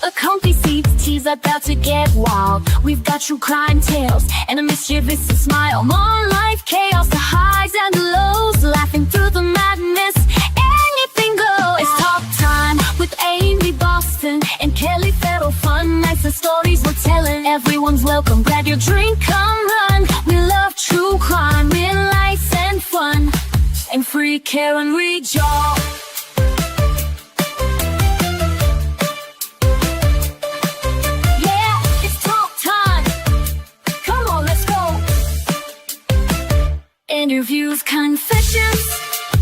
A comfy seat, tea's about to get wild. We've got true crime tales and a mischievous smile. More life, chaos, the highs and the lows. Laughing through the madness, anything goes. It's talk time with Amy Boston and Kelly Farrell. Fun nights and stories we're telling. Everyone's welcome, grab your drink, come run. We love true crime, real life and fun. And free care and read, y'all. Interviews, confessions,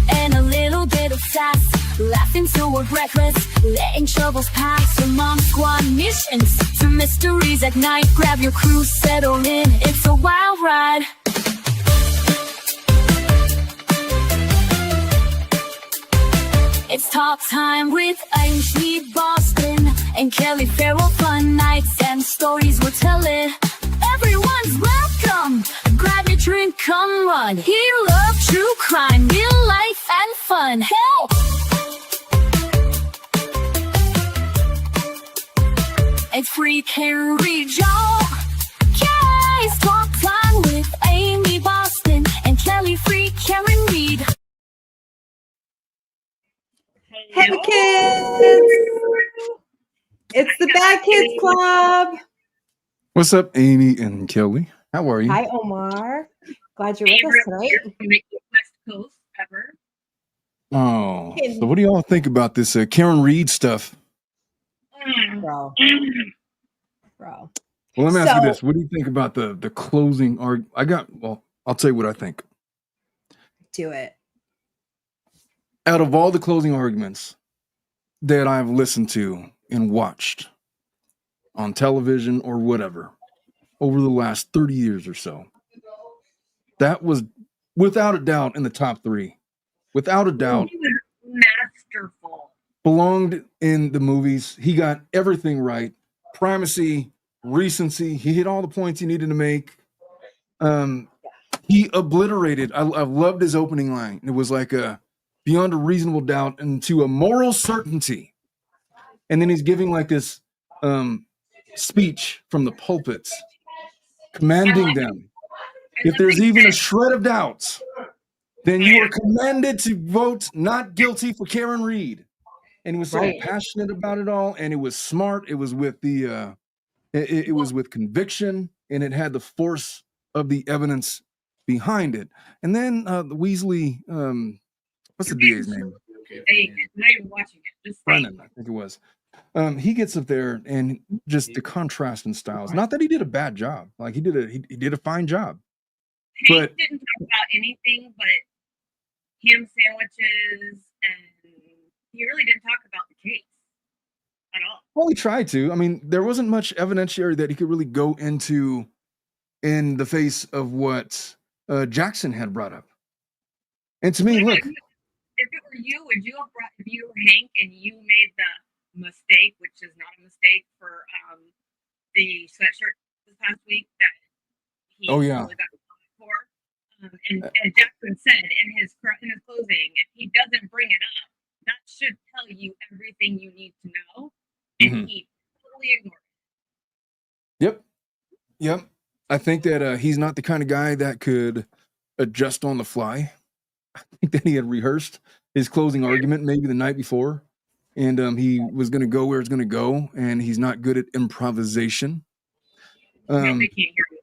and a little bit of sass. Laughing till we're breathless, letting troubles pass. From mom squad missions to mysteries at night. Grab your crew, settle in, it's a wild ride. It's talk time with Amy Boston and Kelly Farrell. Fun nights and stories we're telling. Everyone's welcome. Grab your drink, come run. He love true crime, real life and fun. Hell! It's free can read, y'all. Yeah, it's talk time with Amy Boston and Kelly. Free Karen Reed. Hey kids! It's the Bad Kids Club. What's up, Amy and Kelly? How are you? Hi, Omar. Glad you're with us tonight. West Coast ever. Oh, so what do y'all think about this Karen Reed stuff? Bro. Well, let me ask you this. What do you think about the closing argument? I'll tell you what I think. Do it. Out of all the closing arguments that I've listened to and watched on television or whatever over the last 30 years or so, that was without a doubt in the top three. Without a doubt. He was masterful. Belonged in the movies. He got everything right. Primacy, recency. He hit all the points he needed to make. He obliterated. I loved his opening line. It was like a beyond a reasonable doubt and to a moral certainty. And then he's giving like this speech from the pulpits, commanding them. If there's even a shred of doubt, then you are commanded to vote not guilty for Karen Reed. And he was so passionate about it all, and it was smart. It was with the it was with conviction, and it had the force of the evidence behind it. And then the Weasley, what's the DA's name? Not even watching it. Just Brennan, I think it was. He gets up there and just the contrast in styles. Not that he did a bad job. Like he did a fine job. Hank didn't talk about anything but ham sandwiches, and he really didn't talk about the case at all. Well, he tried to. I mean, there wasn't much evidentiary that he could really go into in the face of what Jackson had brought up. And to me, look. If it were you, would you have brought, if you were Hank and you made the mistake, which is not a mistake, for the sweatshirt this past week that he really got for? And Jackson said in his closing, if he doesn't bring it up, that should tell you everything you need to know. And he totally ignored it. Yep. I think that he's not the kind of guy that could adjust on the fly. I think that he had rehearsed his closing argument maybe the night before, and he was going to go where it's going to go, and he's not good at improvisation. They can't hear you.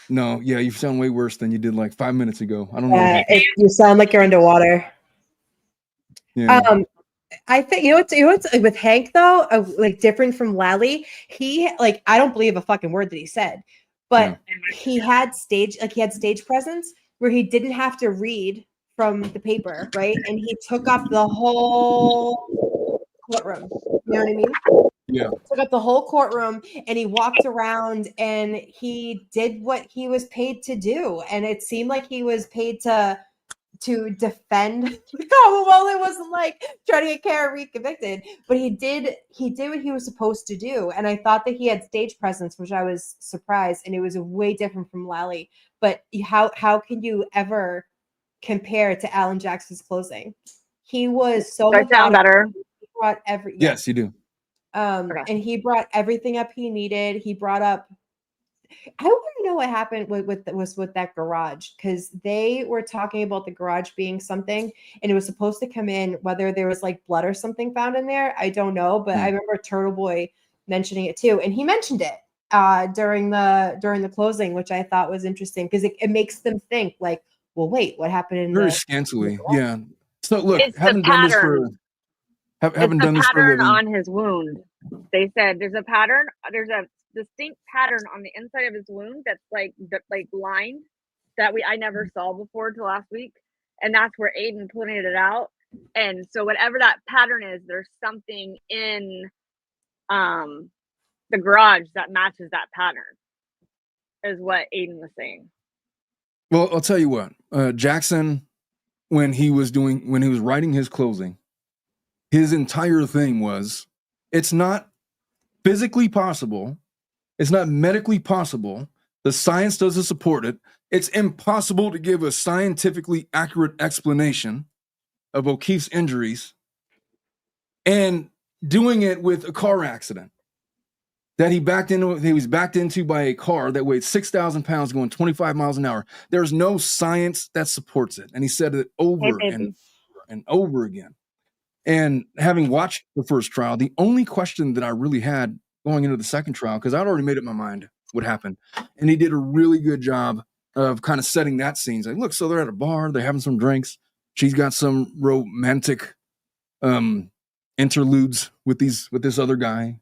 No, yeah, you sound way worse than you did like 5 minutes ago. I don't know. You sound like you're underwater. Yeah. I think you know what's with Hank though, like different from Lally. He I don't believe a fucking word that he said, but he had stage presence where he didn't have to read from the paper, right? And he took up the whole courtroom. You know what I mean? Yeah. Took up the whole courtroom, and he walked around and he did what he was paid to do. And it seemed like he was paid to defend the Commonwealth. It wasn't like trying to get Karen Reed convicted, but he did what he was supposed to do. And I thought that he had stage presence, which I was surprised, and it was way different from Lally. But how can you ever compare it to Alan Jackson's closing? He was so does that sound better? He brought Yes, you do. And he brought everything up he needed. He brought up, I want to know what happened with that garage, because they were talking about the garage being something, and it was supposed to come in, whether there was like blood or something found in there. I don't know, but I remember Turtle Boy mentioning it too, and he mentioned it during the closing, which I thought was interesting because it makes them think like, well, wait, what happened in very the scantily? Yeah. So look, It's haven't the done this pattern. for haven't done this for a pattern living. on his wound. They said there's a pattern. There's a distinct pattern on the inside of his wound that's like lined that I never saw before till last week, and that's where Aiden pointed it out. And so whatever that pattern is, there's something in the garage that matches that pattern, is what Aiden was saying. Well, I'll tell you what, Jackson, when he was writing his closing, his entire thing was, it's not physically possible, it's not medically possible, the science doesn't support it, it's impossible to give a scientifically accurate explanation of O'Keefe's injuries, and doing it with a car accident that he was backed into by a car that weighed 6,000 pounds going 25 miles an hour. There's no science that supports it. And he said it over and over again. And having watched the first trial, the only question that I really had going into the second trial, because I'd already made up my mind what happened, and he did a really good job of kind of setting that scene. He's like, look, so they're at a bar, they're having some drinks. She's got some romantic interludes with this other guy,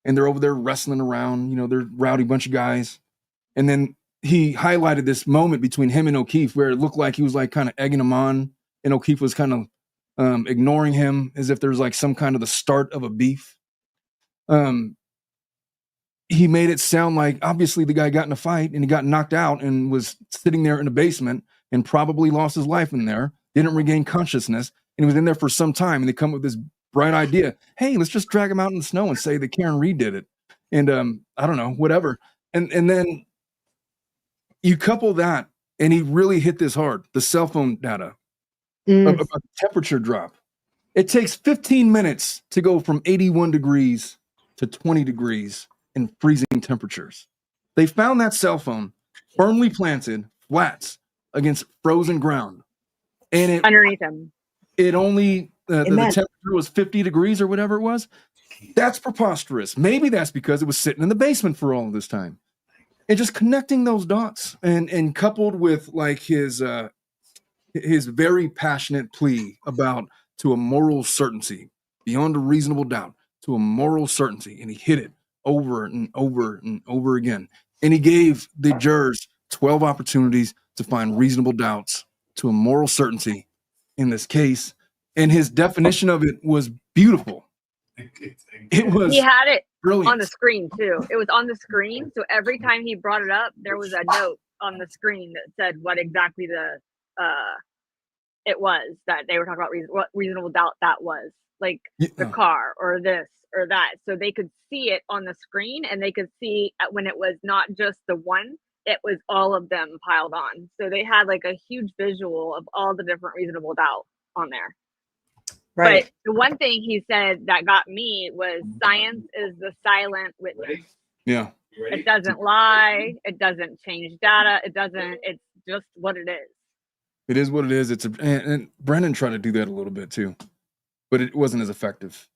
and they're over there wrestling around. They're a rowdy bunch of guys. And then he highlighted this moment between him and O'Keefe where it looked like he was like kind of egging him on, and O'Keefe was kind of ignoring him as if there's like some kind of the start of a beef. He made it sound like obviously the guy got in a fight and he got knocked out and was sitting there in a basement and probably lost his life in there, didn't regain consciousness, and he was in there for some time. And they come up with this bright idea. Hey, let's just drag him out in the snow and say that Karen Reed did it. And I don't know, whatever. And then you couple that, and he really hit this hard, the cell phone data about the temperature drop. It takes 15 minutes to go from 81 degrees to 20 degrees in freezing temperatures. They found that cell phone firmly planted, flats against frozen ground. And underneath him. It only, the temperature was 50 degrees or whatever it was. That's preposterous. Maybe that's because it was sitting in the basement for all of this time. And just connecting those dots and coupled with like his very passionate plea to a moral certainty, beyond a reasonable doubt, to a moral certainty. And he hit it over and over and over again. And he gave the jurors 12 opportunities to find reasonable doubts to a moral certainty in this case. And his definition of it was beautiful. It was. He had it brilliant on the screen too. It was on the screen. So every time he brought it up, there was a note on the screen that said what exactly it was that they were talking about, what reasonable doubt that was, like the car or this or that. So they could see it on the screen, and they could see when it was not just the one, it was all of them piled on. So they had like a huge visual of all the different reasonable doubt on there. Right. But the one thing he said that got me was science is the silent witness. Yeah. It doesn't lie. It doesn't change data. It's just what it is. It is what it is. And Brennan tried to do that a little bit too, but it wasn't as effective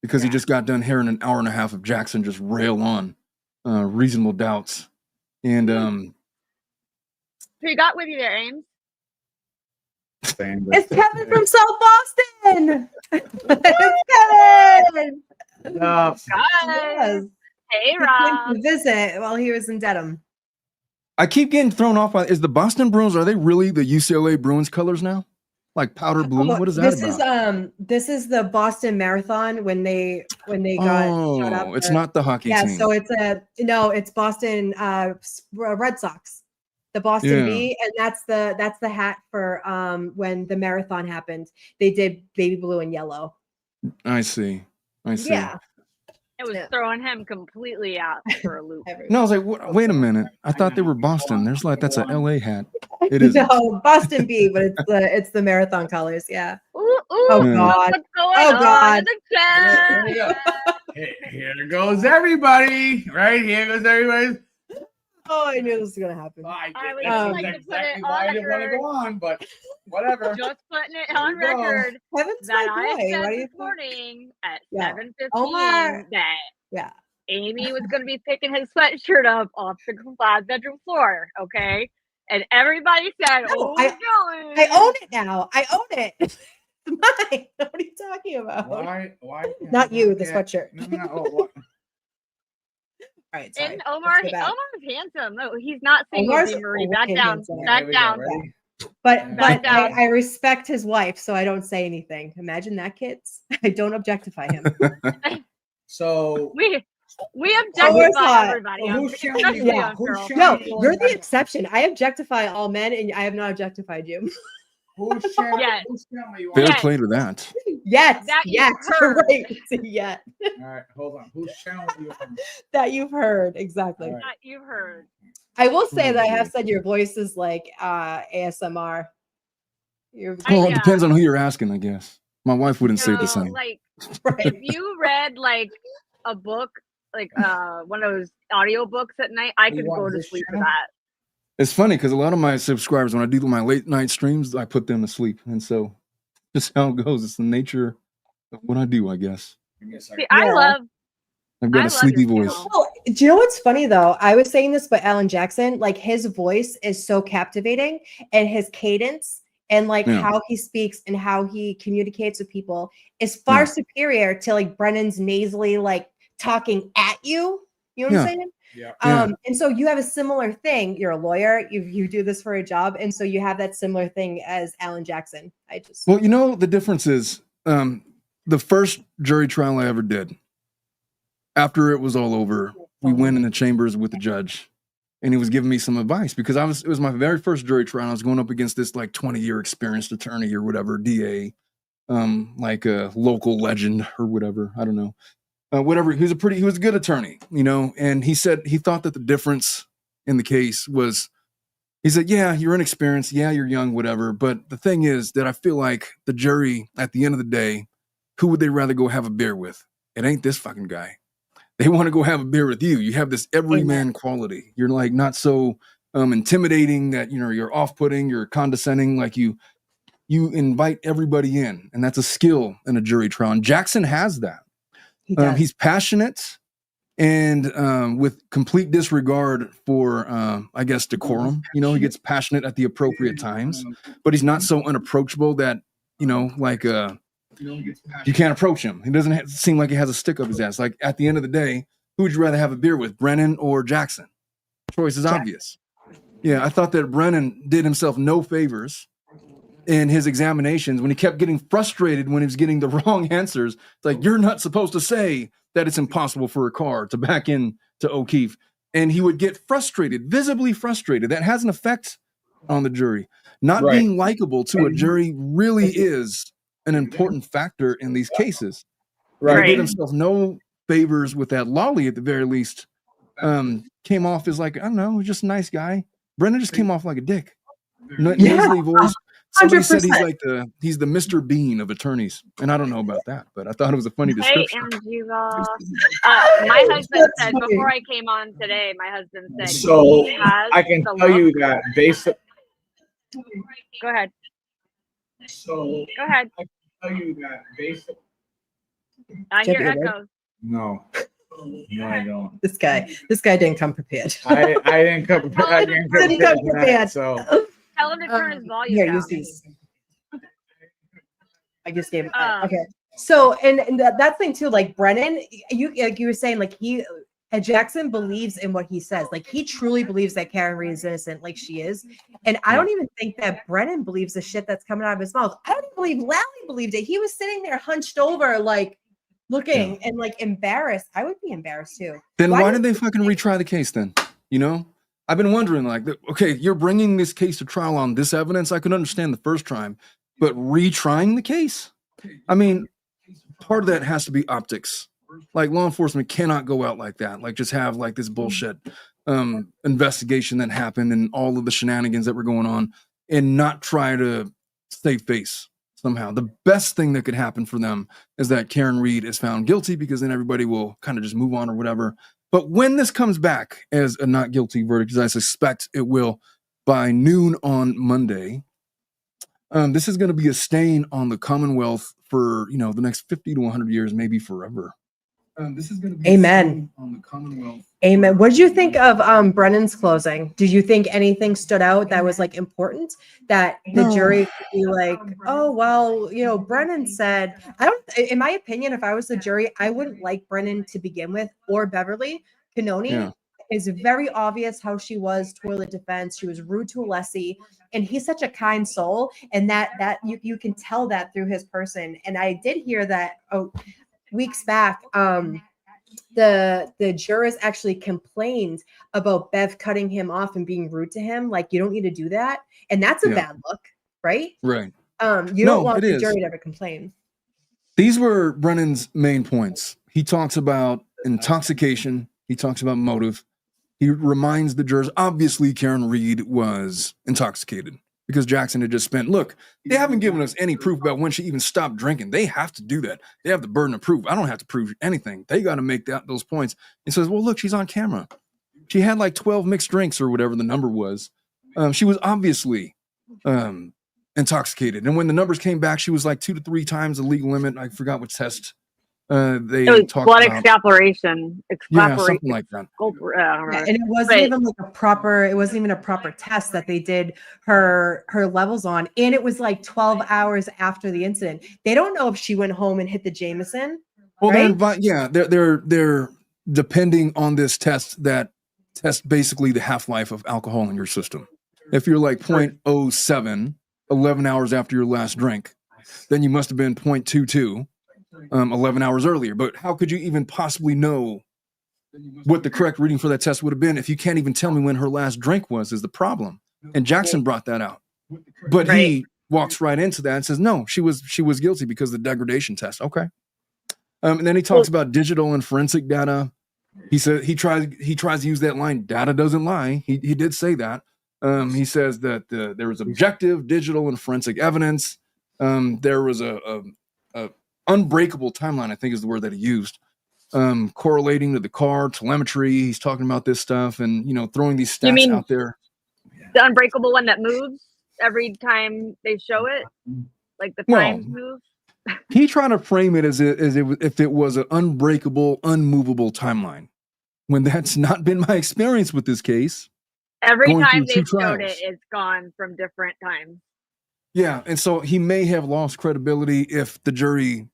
because he just got done hearing an hour and a half of Jackson just rail on reasonable doubts. And who you got with you there, Ames? It's Kevin from South Boston. It's Kevin. Yes. Hey, Rob. Visit while he was in Dedham. I keep getting thrown off by, is the Boston Bruins, are they really the UCLA Bruins colors now? Like powder blue? What is that about? This is the Boston Marathon when they got shut up. It's not the hockey team. Yeah, so it's Boston Red Sox. The Boston B, and that's the hat for when the marathon happened. They did baby blue and yellow. I see. Yeah. It was throwing him completely out for a loop. No, I was like, wait a minute. I thought they were Boston. That's a LA hat. It is. No, Boston B, but it's the marathon colors. Yeah. Ooh, oh God. What's going on in the Here goes everybody. Right? Here goes everybody. Oh, I knew this was gonna happen. I would That's like to put exactly it why I on didn't want to record. go on, but whatever. Just putting it Here on we go. record Heaven's that my I boy. said What do you this think? morning at Yeah. 7:15 Omar. that Yeah. Amy was going to be picking his sweatshirt up off the bedroom floor, okay? And everybody said, No, "Oh, I Joey." own it now. I own it. It's mine. What are you talking about? Why? Not you, the Yeah. sweatshirt. No. Oh, what? All right, sorry. And Let's go back. Omar's handsome. No, he's not single, Omar's Marie. Back wicked down. handsome. Here Back we go. down. Ready? But Back down. I respect his wife, so I don't say anything. Imagine that, kids. I don't objectify him. So We course objectify not. everybody, Who's especially showing you- on who's girls. showing No, you you're the on- exception. I objectify all men, and I have not objectified you. Who's showing Yes. who's showing you on- Fair Yes. play to that. Yes, That you've yes, you're heard. right. Yet All right, hold on. Who's showing you on- that you've heard exactly. All right. That you've heard. I will say that I have Mhm. said your voice is like ASMR. You're Well, it yeah. depends on who you're asking, I guess. My wife wouldn't say the No, same. like right. if you read like a book, like one of those audio books at night, I You could want go to this sleep for channel? that. It's funny because a lot of my subscribers, when I do my late night streams, I put them to sleep. And so just how it goes. It's the nature of what I do, I guess. Give me a second. See, I Yeah. love I've got I a love sleepy your voice. channel. Oh, do you know what's funny though? I was saying this, but Alan Jackson, like his voice is so captivating, and his cadence and like Yeah. how he speaks and how he communicates with people is far Yeah. superior to like Brennan's nasally like talking at you. You know what I'm Yeah. saying? Yeah. Yeah. And so you have a similar thing. You're a lawyer. You do this for a job, and so you have that similar thing as Alan Jackson. I just Well, you know, the difference is the first jury trial I ever did, after it was all over, we went in the chambers with the judge, and he was giving me some advice because it was my very first jury trial. I was going up against this like 20-year experienced attorney or whatever, DA, like a local legend or whatever. I don't know. Whatever. He was a good attorney, you know, and he said he thought that the difference in the case was, he said, yeah, you're inexperienced. Yeah, you're young, whatever. But the thing is that I feel like the jury, at the end of the day, who would they rather go have a beer with? It ain't this fucking guy. They want to go have a beer with you. You have this everyman quality. You're like not so intimidating that, you know, you're off-putting, you're condescending, like you invite everybody in. And that's a skill in a jury trial. And Jackson has that. he does. He's passionate and with complete disregard for, I guess, decorum. You know, he gets passionate at the appropriate times, but he's not so unapproachable that, you know, like you can't approach him. He doesn't seem like he has a stick up his ass. Like at the end of the day, who would you rather have a beer with, Brennan or Jackson? The choice is Jackson. obvious. Yeah, I thought that Brennan did himself no favors in his examinations when he kept getting frustrated when he was getting the wrong answers. It's like, you're not supposed to say that it's impossible for a car to back in to O'Keefe. And he would get frustrated, visibly frustrated. That has an effect on the jury. Not Right. being likable to a jury really is an important factor in these cases. Right. He did himself no favors with that. Lolly, at the very least, came off as like, I don't know, just a nice guy. Brendan just came off like a dick. Nasally voice. Somebody said 100%. he's the Mr. Bean of attorneys, and I don't know about that, but I thought it was a funny Hey, description. Angela. My husband That's said funny. before I came on today, my husband said So he has I can the tell look. you that based. Go ahead. So Go ahead. tell you that based. I hear Jimmy, right? echoes. No, no, I don't. This guy didn't come prepared. I didn't come. I didn't come Didn't come prepared for that, prepared. So Tell him to turn his volume Here, down. use these. I just gave Um, okay. So and that thing too, like Brennan, like you were saying, like Jackson believes in what he says. Like he truly believes that Karen Reed is innocent, like she is. And I don't even think that Brennan believes the shit that's coming out of his mouth. I don't even believe Lally believed it. He was sitting there hunched over, like looking and like embarrassed. I would be embarrassed too. Then why did they fucking retry the case then? You know, I've been wondering, like, okay, you're bringing this case to trial on this evidence. I could understand the first time, but retrying the case? I mean, part of that has to be optics. Like law enforcement cannot go out like that. Like just have like this bullshit investigation that happened and all of the shenanigans that were going on and not try to save face. somehow. The best thing that could happen for them is that Karen Reed is found guilty, because then everybody will kind of just move on or whatever. But when this comes back as a not guilty verdict, as I suspect it will by noon on Monday, this is going to be a stain on the Commonwealth for, the next 50 to 100 years, maybe forever. This is going to be Amen. on the Commonwealth. Amen. What did you think of Brennan's closing? Did you think anything stood out that was like important, that the jury could be like, oh, well, Brennan said, in my opinion, if I was the jury, I wouldn't like Brennan to begin with, or Beverly. Kanoni is very obvious how she was toward the defense. She was rude to Alessi, and he's such a kind soul. And that you can tell that through his person. And I did hear that weeks back, the jurors actually complained about Bev cutting him off and being rude to him. Like, you don't need to do that. And that's a bad look, right? Right. You don't want the jury to ever complain. These were Brennan's main points. He talks about intoxication. He talks about motive. He reminds the jurors, obviously Karen Reed was intoxicated because Jackson had just spent, look, they haven't given us any proof about when she even stopped drinking. They have to do that. They have the burden of proof. I don't have to prove anything. They got to make those points. He says, well, look, she's on camera. She had like 12 mixed drinks or whatever the number was. She was obviously intoxicated. And when the numbers came back, she was like 2 to 3 times the legal limit. I forgot what test they talked blood about. exfoliation. Yeah, something like that. And it wasn't even like it wasn't even a proper test that they did her levels on. And it was like 12 hours after the incident. They don't know if she went home and hit the Jameson. Well, right? they're depending on this test that tests basically the half-life of alcohol in your system. If you're like 0.07, 11 hours after your last drink, then you must have been 0.22. 11 hours earlier. But how could you even possibly know what the correct reading for that test would have been if you can't even tell me when her last drink was, is the problem. And Jackson brought that out. But he walks right into that and says, no, she was guilty because of the degradation test. Okay. And then he talks about digital and forensic data. He said he tries to use that line, data doesn't lie. He did say that. He says that there was objective, digital, and forensic evidence. There was a unbreakable timeline, I think is the word that he used, correlating to the car, telemetry. He's talking about this stuff and, throwing these stats out there. The unbreakable one that moves every time they show it? Like the frames move? He tried to frame it as if it was an unbreakable, unmovable timeline, when that's not been my experience with this case. Every time they showed it, it's gone from different times. Yeah, and so he may have lost credibility if the jury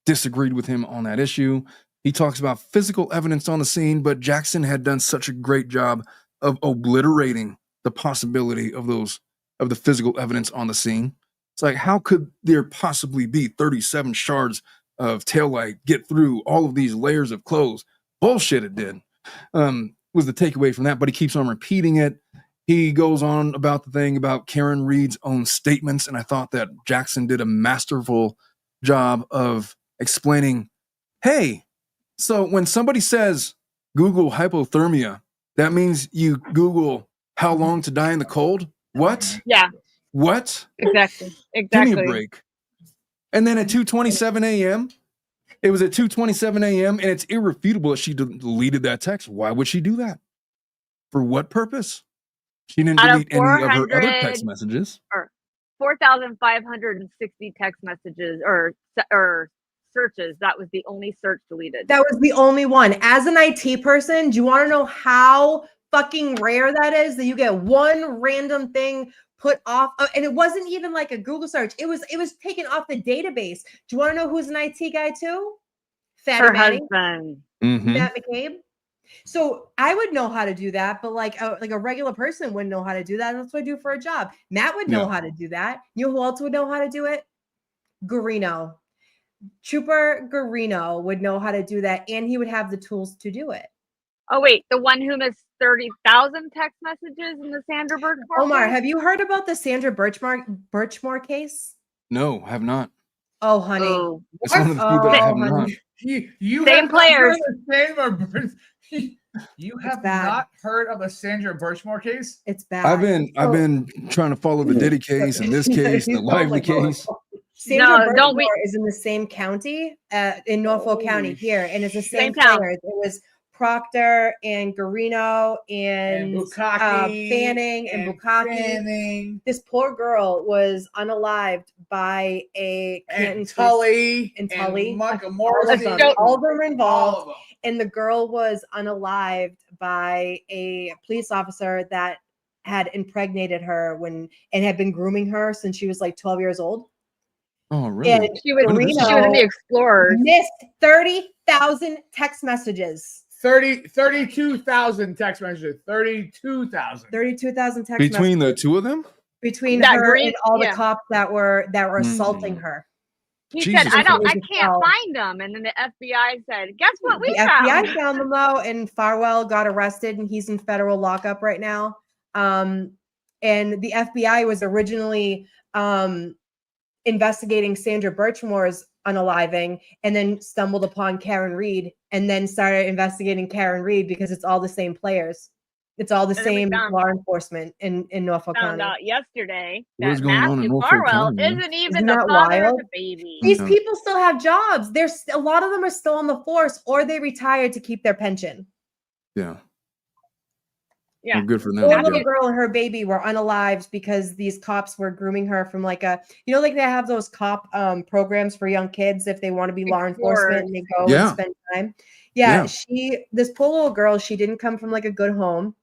disagreed with him on that issue. He talks about physical evidence on the scene, but Jackson had done such a great job of obliterating the possibility of the physical evidence on the scene. It's like, how could there possibly be 37 shards of taillight get through all of these layers of clothes? Bullshit it did, was the takeaway from that, but he keeps on repeating it. He goes on about the thing about Karen Reed's own statements, and I thought that Jackson did a masterful job of explaining, hey, so when somebody says Google hypothermia, that means you Google how long to die in the cold? What? Yeah. What? Exactly. Give me a break. And then at 2:27 a.m., it was at 2:27 a.m., and it's irrefutable that she deleted that text. Why would she do that? For what purpose? She didn't delete any of her other text messages. Or 4,560 text messages or searches. That was the only search deleted. That was the only one. As an IT person, do you want to know how fucking rare that is, that you get one random thing put off? And it wasn't even like a Google search. It was taken off the database. Do you want to know who's an IT guy too? Her husband. Matt McCabe. So I would know how to do that, but like a regular person wouldn't know how to do that. That's what I do for a job. Matt would know how to do that. You know who else would know how to do it? Garino. Trooper Garino would know how to do that, and he would have the tools to do it. Oh, wait. The one who missed 30,000 text messages in the Sandra Birchmore Omar, case? have you heard about the Sandra Birchmore case? No, have not. Oh, honey. It's one of the few that I have not. You Same players. You have not heard of a Sandra Birchmore case? It's bad. I've been trying to follow the Diddy case and this case and the Lively case. Sandra No, don't we? Birchmore is in the same county in Norfolk County Holy here, and it's the same Same town. players. It was Proctor and Garino and Bukaki Fanning and Bukaki. Fanning This poor girl was unalived by a Canton and Tully and Tully. and Micah All of Morrissey. them. All of them were involved. All of them. And the girl was unalived by a police officer that had impregnated her and had been grooming her since she was like 12 years old. Oh, really? And She was in the Explorers. Missed 30,000 text messages. 32,000 text messages. 32,000. 32,000 text Between messages. the two of them? Between That her green- and all yeah. the cops that were assaulting her. He Jesus said, I Christ. can't find them. And then the FBI said, guess what we The found? FBI found them though, and Farwell got arrested, and he's in federal lockup right now. And the FBI was originally investigating Sandra Birchmore's unaliving, and then stumbled upon Karen Reed, and then started investigating Karen Reed because it's all the same players. It's all the And then we same found- law enforcement in Norfolk Found County. out yesterday What is that going on in Matthew Norfolk Farwell County? isn't even Isn't the that father wild? of the baby. These Yeah. people still have jobs. There's a lot of them are still on the force, or they retired to keep their pension. Yeah. Yeah. Well, good for them. Poor I little guess. girl and her baby were unalived because these cops were grooming her from like like they have those cop programs for young kids if they want to be law enforcement and they go Yeah. and spend time. Yeah. This poor little girl, she didn't come from like a good home.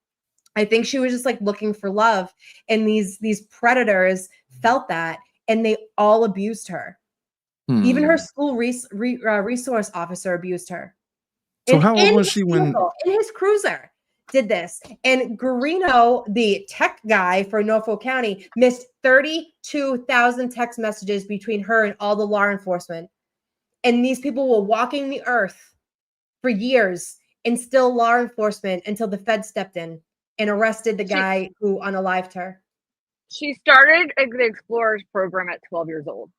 I think she was just like looking for love, and these predators felt that, and they all abused her. Even her school resource officer abused her. So And how old in was his she when? vehicle, in his cruiser did this? And Garino, the tech guy for Norfolk County, missed 32,000 text messages between her and all the law enforcement. And these people were walking the earth for years and still law enforcement until the Fed stepped in and arrested the guy who unalived her. She started the Explorers program at 12 years old.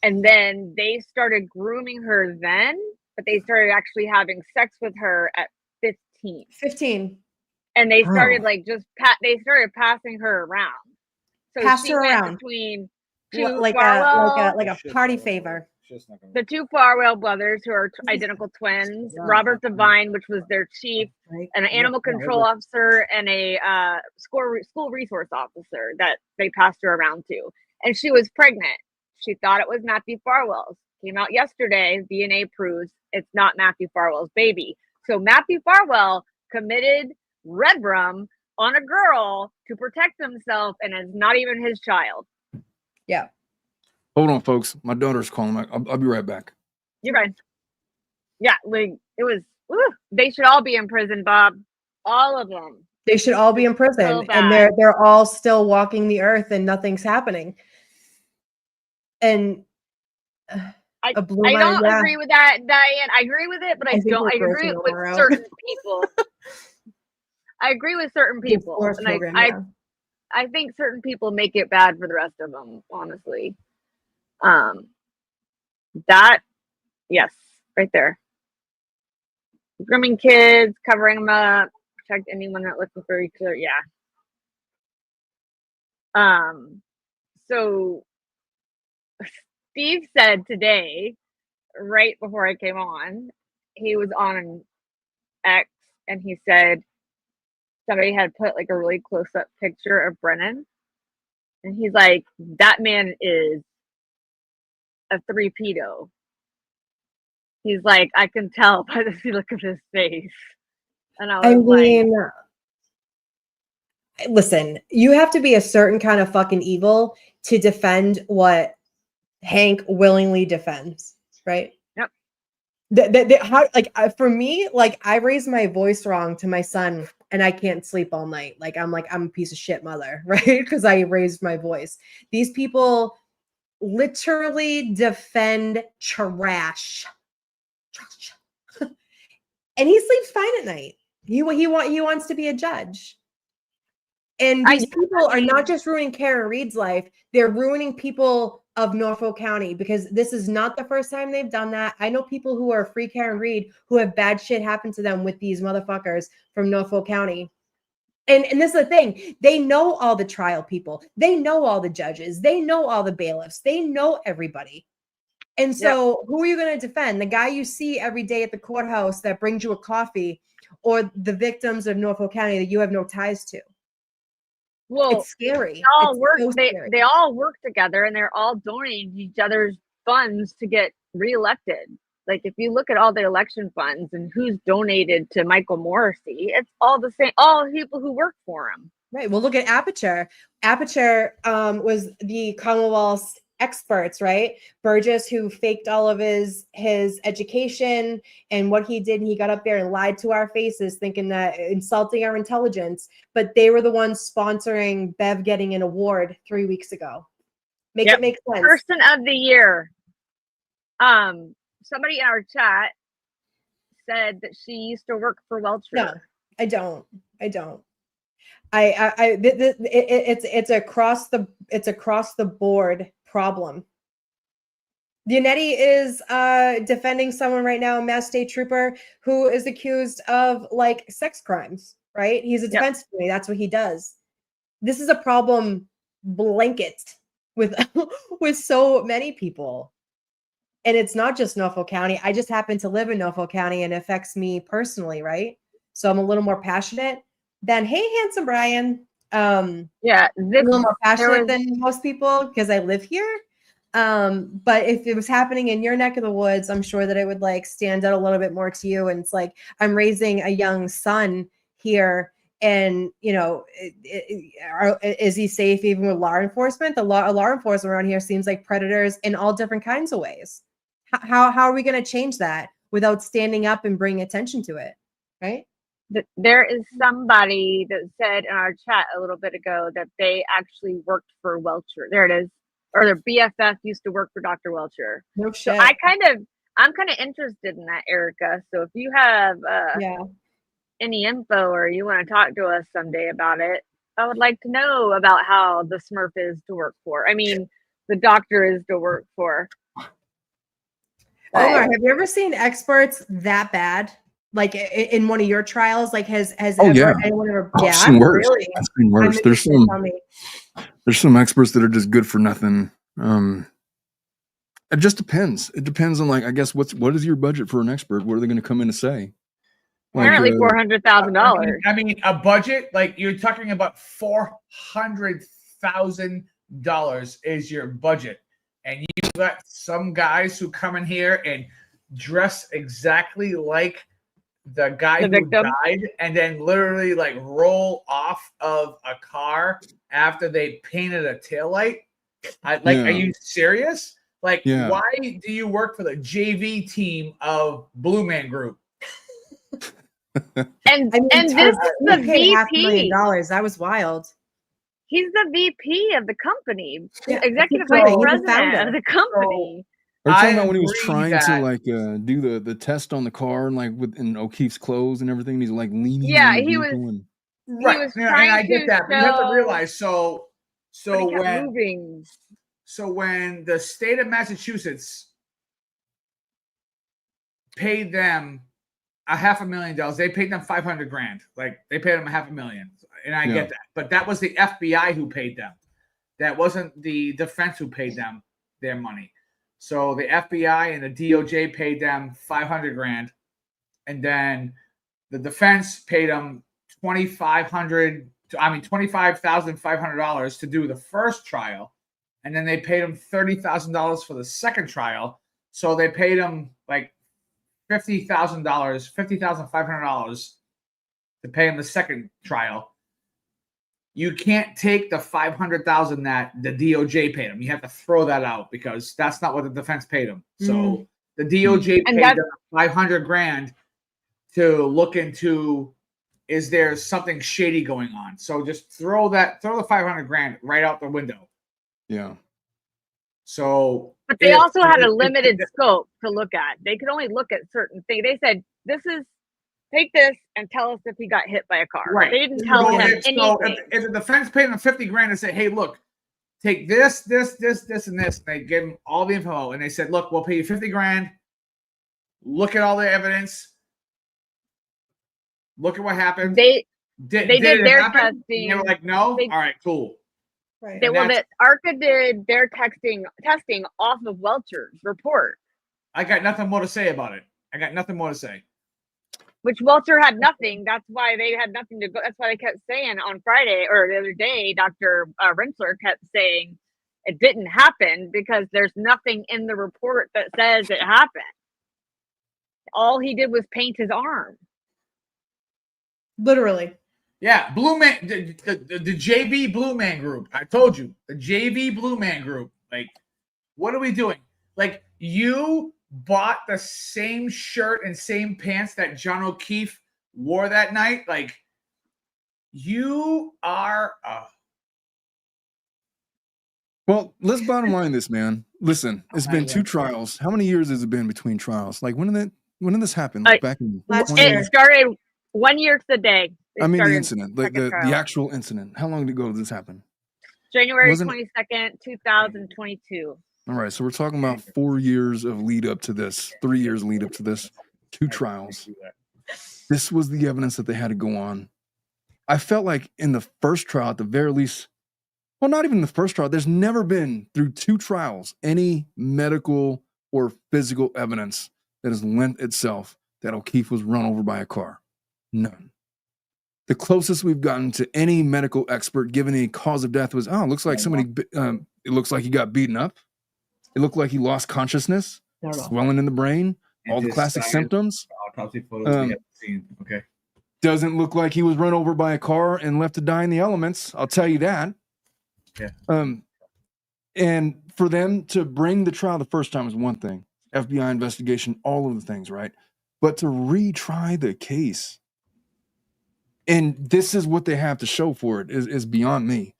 And then they started grooming her then, but they started actually having sex with her at 15. 15. And they started Oh. they started passing her around. So Passed she her went around. between two Like Farwell, a party favor. the two Farwell brothers who are identical twins, Robert Devine, which was their chief, an animal control officer, and a school resource officer that they passed her around to. And she was pregnant. She thought it was Matthew Farwell's. Came out yesterday. DNA proves it's not Matthew Farwell's baby. So Matthew Farwell committed redrum on a girl to protect himself, and it's not even his child. Yeah. Hold on, folks. My daughter's calling. I'll be right back. You're right. Yeah, like it was. They should all be in prison, Bob. All of them. They should all be in prison, So and bad. they're all still walking the earth, and nothing's happening. And I blew don't my- yeah. agree with that, Diane. I agree with it, but I think don't. we're I agree grossing with her out. certain people. I agree with certain people, Force and program, I yeah. I think certain people make it bad for the rest of them. Honestly, that yes, right there. Grooming kids, covering them up, protect anyone that looking for each other. Yeah. So Steve said today, right before I came on, he was on X and he said somebody had put like a really close up picture of Brennan. And he's like, that man is a 3-pedo. He's like, I can tell by the look of his face. And I was mean, listen, you have to be a certain kind of fucking evil to defend what Hank willingly defends, right? Yep. For me, I raised my voice wrong to my son and I can't sleep all night. I'm a piece of shit mother, right? Because I raised my voice. These people literally defend trash. And he sleeps fine at night. He wants to be a judge. And these people are not just ruining Karen Reed's life, they're ruining people of Norfolk County, because this is not the first time they've done that. I know people who are free Karen Reed who have bad shit happen to them with these motherfuckers from Norfolk County. And this is the thing. They know all the trial people. They know all the judges. They know all the bailiffs. They know everybody. And so who are you going to defend? The guy you see every day at the courthouse that brings you a coffee, or the victims of Norfolk County that you have no ties to? Well, it's scary. They all work. So scary. They all work together, and they're all donating each other's funds to get reelected. Like if you look at all the election funds and who's donated to Michael Morrissey, it's all the same. All people who work for him. Right. Well, look at Aperture. Aperture was the Commonwealth's experts, right? Burgess, who faked all of his education and what he did, and he got up there and lied to our faces, thinking that insulting our intelligence. But they were the ones sponsoring Bev getting an award 3 weeks ago. Make it make sense. Person of the year. Somebody in our chat said that she used to work for Welcher. No, I don't. It's across the board problem. Giannetti is defending someone right now, a Mass State Trooper, who is accused of like sex crimes, right? He's a defense attorney. That's what he does. This is a problem blanket with with so many people. And it's not just Norfolk County. I just happen to live in Norfolk County and it affects me personally, right? So I'm a little more passionate than, hey, handsome Brian. I'm a little more passionate than most people because I live here. But if it was happening in your neck of the woods, I'm sure that it would like stand out a little bit more to you. And it's like, I'm raising a young son here. And, you know, is he safe even with law enforcement? Law enforcement around here seems like predators in all different kinds of ways. How are we going to change that without standing up and bringing attention to it? Right. There is somebody that said in our chat a little bit ago that they actually worked for Welcher. There it is. Or their BFF used to work for Dr. Welcher. No shit. So I'm kind of interested in that, Erica. So if you have any info or you want to talk to us someday about it, I would like to know about how the Smurf is to work for. I mean, the doctor is to work for. Omar, have you ever seen experts that bad? Like in one of your trials? Like has anyone ever? I've seen worse. Really? I've seen worse. There's some experts that are just good for nothing. It just depends. It depends on, like, I guess what is your budget for an expert? What are they going to come in to say? Apparently $400,000. I mean, a budget, like you're talking about $400,000 is your budget. And you got some guys who come in here and dress exactly like the guy who died and then literally like roll off of a car after they painted a taillight. Are you serious? Like, why do you work for the JV team of Blue Man Group? And this is the VP. $500,000. That was wild. He's the VP of the company, executive vice president of the company. Are you talking about when he was trying to like do the test on the car and like in O'Keefe's clothes and everything? And he's like leaning. Yeah, he was. Right, he was and I get that. But you have to realize, so when the state of Massachusetts paid them $500,000, they paid them $500,000. Like they paid them $500,000, and I get that. But that was the FBI who paid them. That wasn't the defense who paid them their money. So the FBI and the DOJ paid them $500,000, and then the defense paid them $25,500 to do the first trial, and then they paid them $30,000 for the second trial. So they paid them like $50,500 to pay him the second trial. You can't take the $500,000 that the DOJ paid him. You have to throw that out because that's not what the defense paid him. So the DOJ paid them $500,000 to look into, is there something shady going on? So just throw the $500,000 right out the window. Yeah. So, but they also had a limited scope to look at. They could only look at certain things. They said, take this and tell us if he got hit by a car. Right. They didn't tell him anything. So if the defense paid him $50,000 and say, hey, look, take this, and this, and they gave him all the info, and they said, look, we'll pay you $50,000. Look at all the evidence. Look at what happened. Did They did it their happen? testing. They were like, no. They- All right, cool. Right. That ARCA did their testing off of Welcher's report, I got nothing more to say about it. which Welcher had nothing. That's why they had nothing to go. That's why they kept saying on Friday or the other day, Dr. Rensler kept saying it didn't happen because there's nothing in the report that says it happened. All he did was paint his arm. Literally. Yeah, Blue Man, the JV Blue Man Group. I told you, the JV Blue Man Group. Like, what are we doing? Like, you bought the same shirt and same pants that John O'Keefe wore that night. Like, you are. Well, let's bottom line this, man. Listen, it's been 2 trials. How many years has it been between trials? Like, when did this happen? Like, back in last 20 year. It started 1 year to the day. I mean, the incident, the actual incident. How long ago did this happen? January 22nd, 2022. All right, so we're talking about 4 years of lead up to this, 3 years lead up to this, 2 trials. This was the evidence that they had to go on. I felt like in the first trial, at the very least, well, not even the first trial, there's never been through 2 trials any medical or physical evidence that has lent itself that O'Keefe was run over by a car. None. The closest we've gotten to any medical expert giving a cause of death was, it looks like it looks like he got beaten up. It looked like he lost consciousness, swelling in the brain, all the classic symptoms. Autopsy photos we haven't seen. Okay. Doesn't look like he was run over by a car and left to die in the elements. I'll tell you that. Yeah. And for them to bring the trial the first time is one thing. FBI investigation, all of the things, right? But to retry the case, and this is what they have to show for it, is beyond me.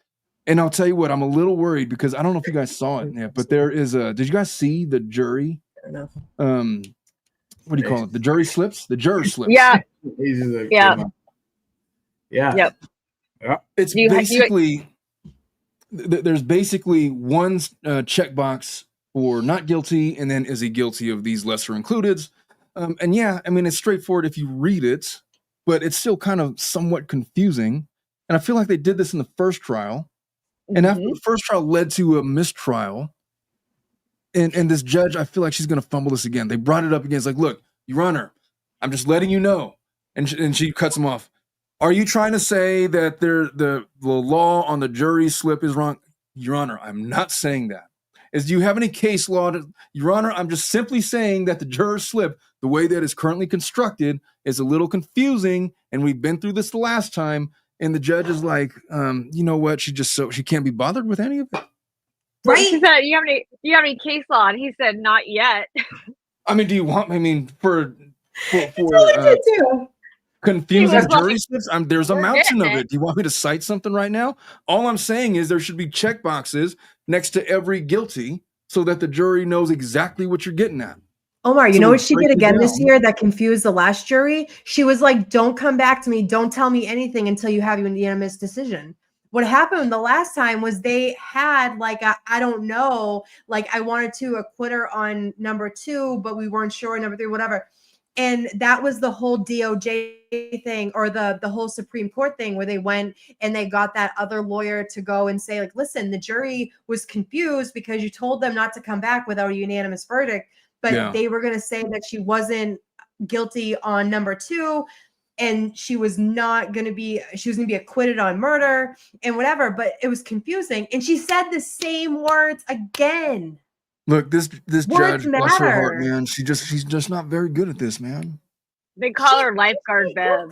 And I'll tell you what, I'm a little worried because I don't know if you guys saw it yet, but there is did you guys see the jury? What do you call it? The jury slips? The juror slips. Yeah. Yeah. Yep. It's basically, there's basically one checkbox for not guilty, and then is he guilty of these lesser included? And yeah, I mean, it's straightforward if you read it, but it's still kind of somewhat confusing. And I feel like they did this in the first trial. And after the first trial led to a mistrial, and this judge, I feel like she's going to fumble this again. They brought it up again. It's like, look, Your Honor, I'm just letting you know. And she cuts him off. Are you trying to say that the law on the jury slip is wrong? Your Honor, I'm not saying that. Do you have any case law? Your Honor, I'm just simply saying that the juror slip, the way that it's currently constructed, is a little confusing. And we've been through this the last time. And the judge is like, you know what? She can't be bothered with any of it. Right. She said, you have any case law? And he said, not yet. I mean, do you want, for too. confusing jury slips? There's a mountain of it. Do you want me to cite something right now? All I'm saying is there should be check boxes next to every guilty so that the jury knows exactly what you're getting at. Omar, you know what she did again this year that confused the last jury? She was like, don't come back to me. Don't tell me anything until you have your unanimous decision. What happened the last time was they had like, I don't know, like I wanted to acquit her on number 2, but we weren't sure number 3, whatever. And that was the whole DOJ thing, or the whole Supreme Court thing, where they went and they got that other lawyer to go and say, like, listen, the jury was confused because you told them not to come back without a unanimous verdict. But they were going to say that she wasn't guilty on number 2, and she was going to be acquitted on murder and whatever. But it was confusing. And she said the same words again. Look, this judge, bless her heart, man. She's just not very good at this, man. They call her lifeguard Bev.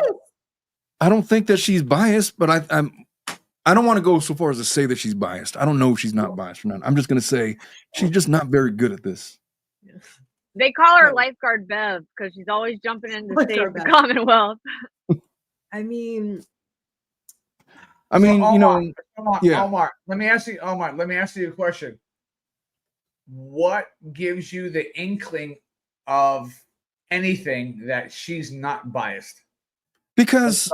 I don't think that she's biased, but I don't want to go so far as to say that she's biased. I don't know if she's not biased or not. I'm just going to say she's just not very good at this. They call her lifeguard Bev because she's always jumping in to save the Commonwealth. I mean, so Omar, Omar, let me ask you a question. What gives you the inkling of anything that she's not biased? Because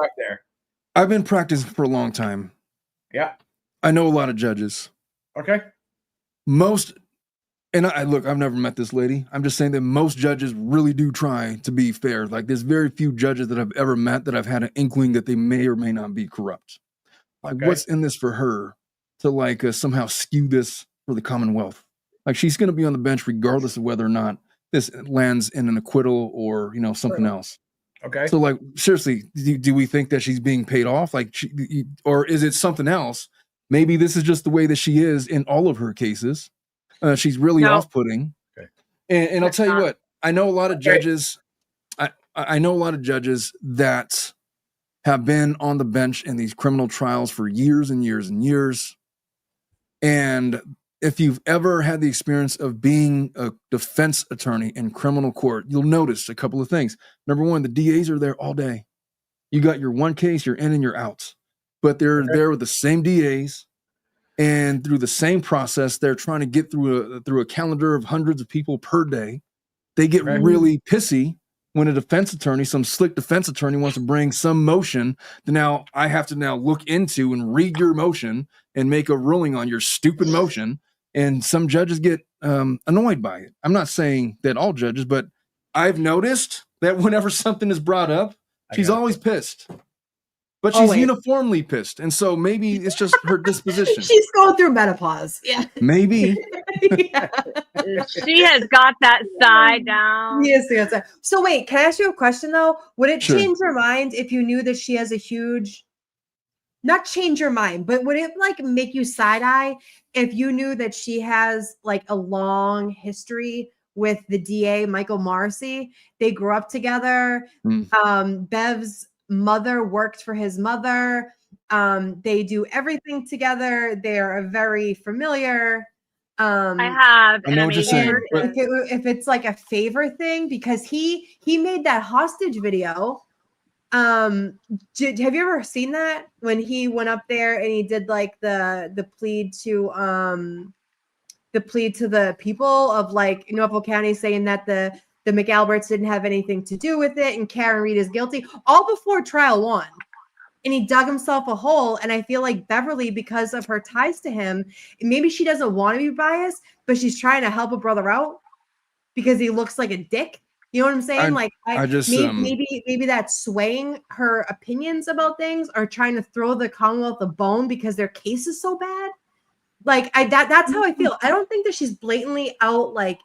I've been practicing for a long time. Yeah. I know a lot of judges. Okay. Most And I look, I've never met this lady. I'm just saying that most judges really do try to be fair. Like there's very few judges that I've ever met that I've had an inkling that they may or may not be corrupt. Like what's in this for her to like somehow skew this for the Commonwealth? Like she's going to be on the bench regardless of whether or not this lands in an acquittal or, you know, something else. Okay. So like seriously, do we think that she's being paid off? Like or is it something else? Maybe this is just the way that she is in all of her cases. She's really off-putting. Okay. And I'll tell you what, I know a lot of judges. I know a lot of judges that have been on the bench in these criminal trials for years and years and years. And if you've ever had the experience of being a defense attorney in criminal court, you'll notice a couple of things. Number one, the DAs are there all day. You got your one case, you're in and you're out. But they're there with the same DAs. And through the same process, they're trying to get through a calendar of hundreds of people per day. They get really pissy when a defense attorney, some slick defense attorney, wants to bring some motion that now I have to now look into and read your motion and make a ruling on your stupid motion. And some judges get annoyed by it. I'm not saying that all judges, but I've noticed that whenever something is brought up, she's always pissed. But she's uniformly pissed. And so maybe it's just her disposition. She's going through menopause. Yeah. Maybe. Yeah. She has got that side down. Yes. So wait, can I ask you a question though? Would it change your mind if you knew that she has a huge, not change your mind, but would it like make you side eye if you knew that she has like a long history with the DA, Michael Morrissey? They grew up together. Bev's mother worked for his mother. They do everything together. They're very familiar. I know what you're saying. If it's like a favor thing, because he made that hostage video. Have you ever seen that when he went up there and he did like the plea to the people of like Norfolk County, saying that the McAlberts didn't have anything to do with it, and Karen Reed is guilty, all before trial 1. And he dug himself a hole. And I feel like Beverly, because of her ties to him, maybe she doesn't want to be biased, but she's trying to help a brother out because he looks like a dick. You know what I'm saying? Maybe that's swaying her opinions about things, or trying to throw the Commonwealth a bone because their case is so bad. Like that's how I feel. I don't think that she's blatantly out like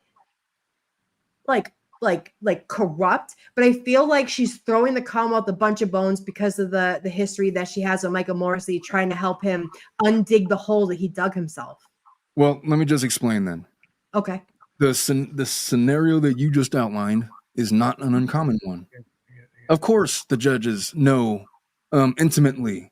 corrupt, but I feel like she's throwing the Commonwealth a bunch of bones because of the history that she has with Michael Morrissey, trying to help him undig the hole that he dug himself. Well, let me just explain then. Okay. The scenario that you just outlined is not an uncommon one. Of course, the judges know intimately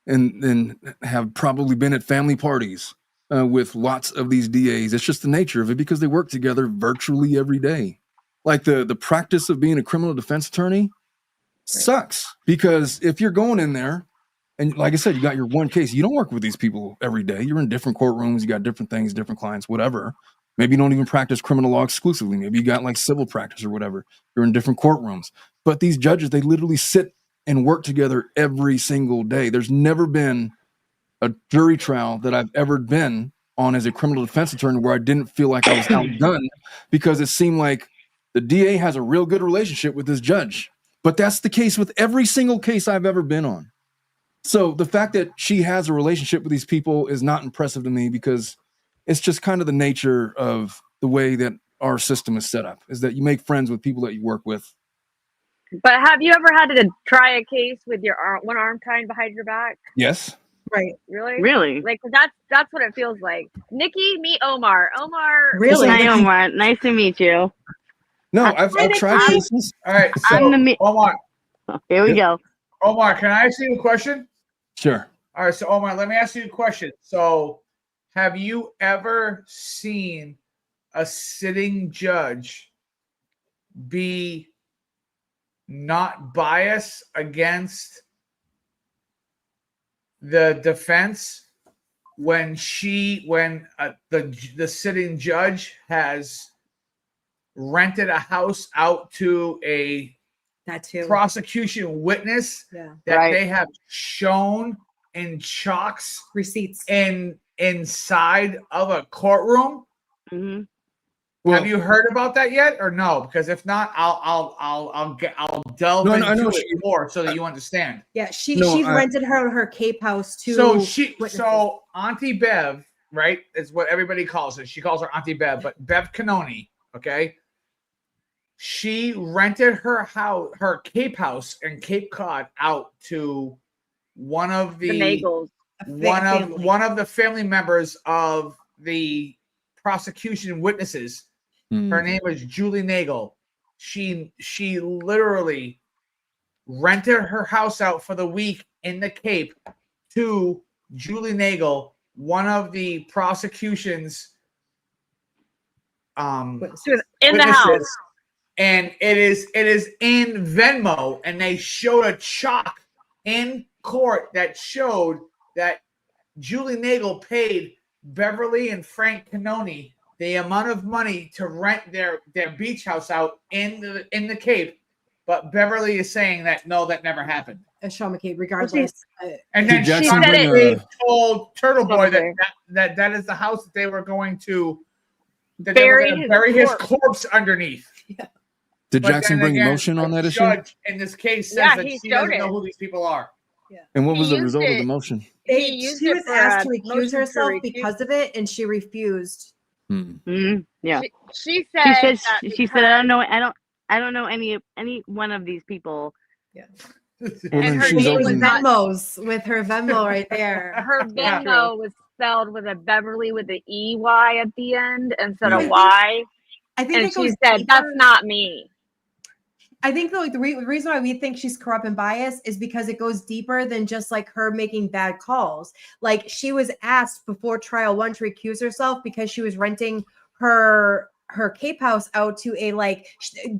and have probably been at family parties with lots of these DAs. It's just the nature of it because they work together virtually every day. Like the practice of being a criminal defense attorney sucks, because if you're going in there and like I said, you got your one case, you don't work with these people every day. You're in different courtrooms, you got different things, different clients, whatever. Maybe you don't even practice criminal law exclusively. Maybe you got like civil practice or whatever. You're in different courtrooms. But these judges, they literally sit and work together every single day. There's never been a jury trial that I've ever been on as a criminal defense attorney where I didn't feel like I was outdone, because it seemed like the DA has a real good relationship with this judge. But that's the case with every single case I've ever been on. So the fact that she has a relationship with these people is not impressive to me, because it's just kind of the nature of the way that our system is set up, is that you make friends with people that you work with. But have you ever had to try a case with your one arm tied behind your back? Yes. Right. Really? Like that's what it feels like. Nikki, meet Omar. Omar. Really? Hi, Omar. Nice to meet you. No, I've tried cases. All right, so Omar. Here we go. Omar, can I ask you a question? Sure. All right, so Omar, let me ask you a question. So, have you ever seen a sitting judge be not biased against the defense when the sitting judge has rented a house out to a prosecution witness that they have shown in chalks receipts inside of a courtroom? Mm-hmm. Well, have you heard about that yet, or no? Because if not, I'll delve into it more so that you understand. Yeah, she's rented her cape house to. So Auntie Bev, right, is what everybody calls her. She calls her Auntie Bev, but Bev Canoni, okay. She rented her house, her Cape house in Cape Cod, out to one of the Nagels. one of the family members of the prosecution witnesses. Her name is Julie Nagel. She literally rented her house out for the week in the Cape to Julie Nagel, one of the prosecution's witnesses in the house. And it is in Venmo, and they showed a chalk in court that showed that Julie Nagel paid Beverly and Frank Canoni the amount of money to rent their beach house out in the Cape, but Beverly is saying that no, that never happened. And Sean McCabe, regardless. And then she Sean said McCabe told Turtle Boy that is the house that they were going to bury his corpse underneath. Yeah. Did Jackson bring motion on that issue? Judge in this case says that she doesn't know who these people are. Yeah. And what was the result of the motion? She was asked to recuse herself because of it, and she refused. Yeah. She said she said I don't know any one of these people. Yeah. And her name was Venmos with her Venmo right there. Her Venmo was spelled with a Beverly with an EY at the end instead of Y. I think and she said, "That's not me." I think the reason why we think she's corrupt and biased is because it goes deeper than just like her making bad calls. Like she was asked before trial 1 to recuse herself because she was renting her Cape house out to a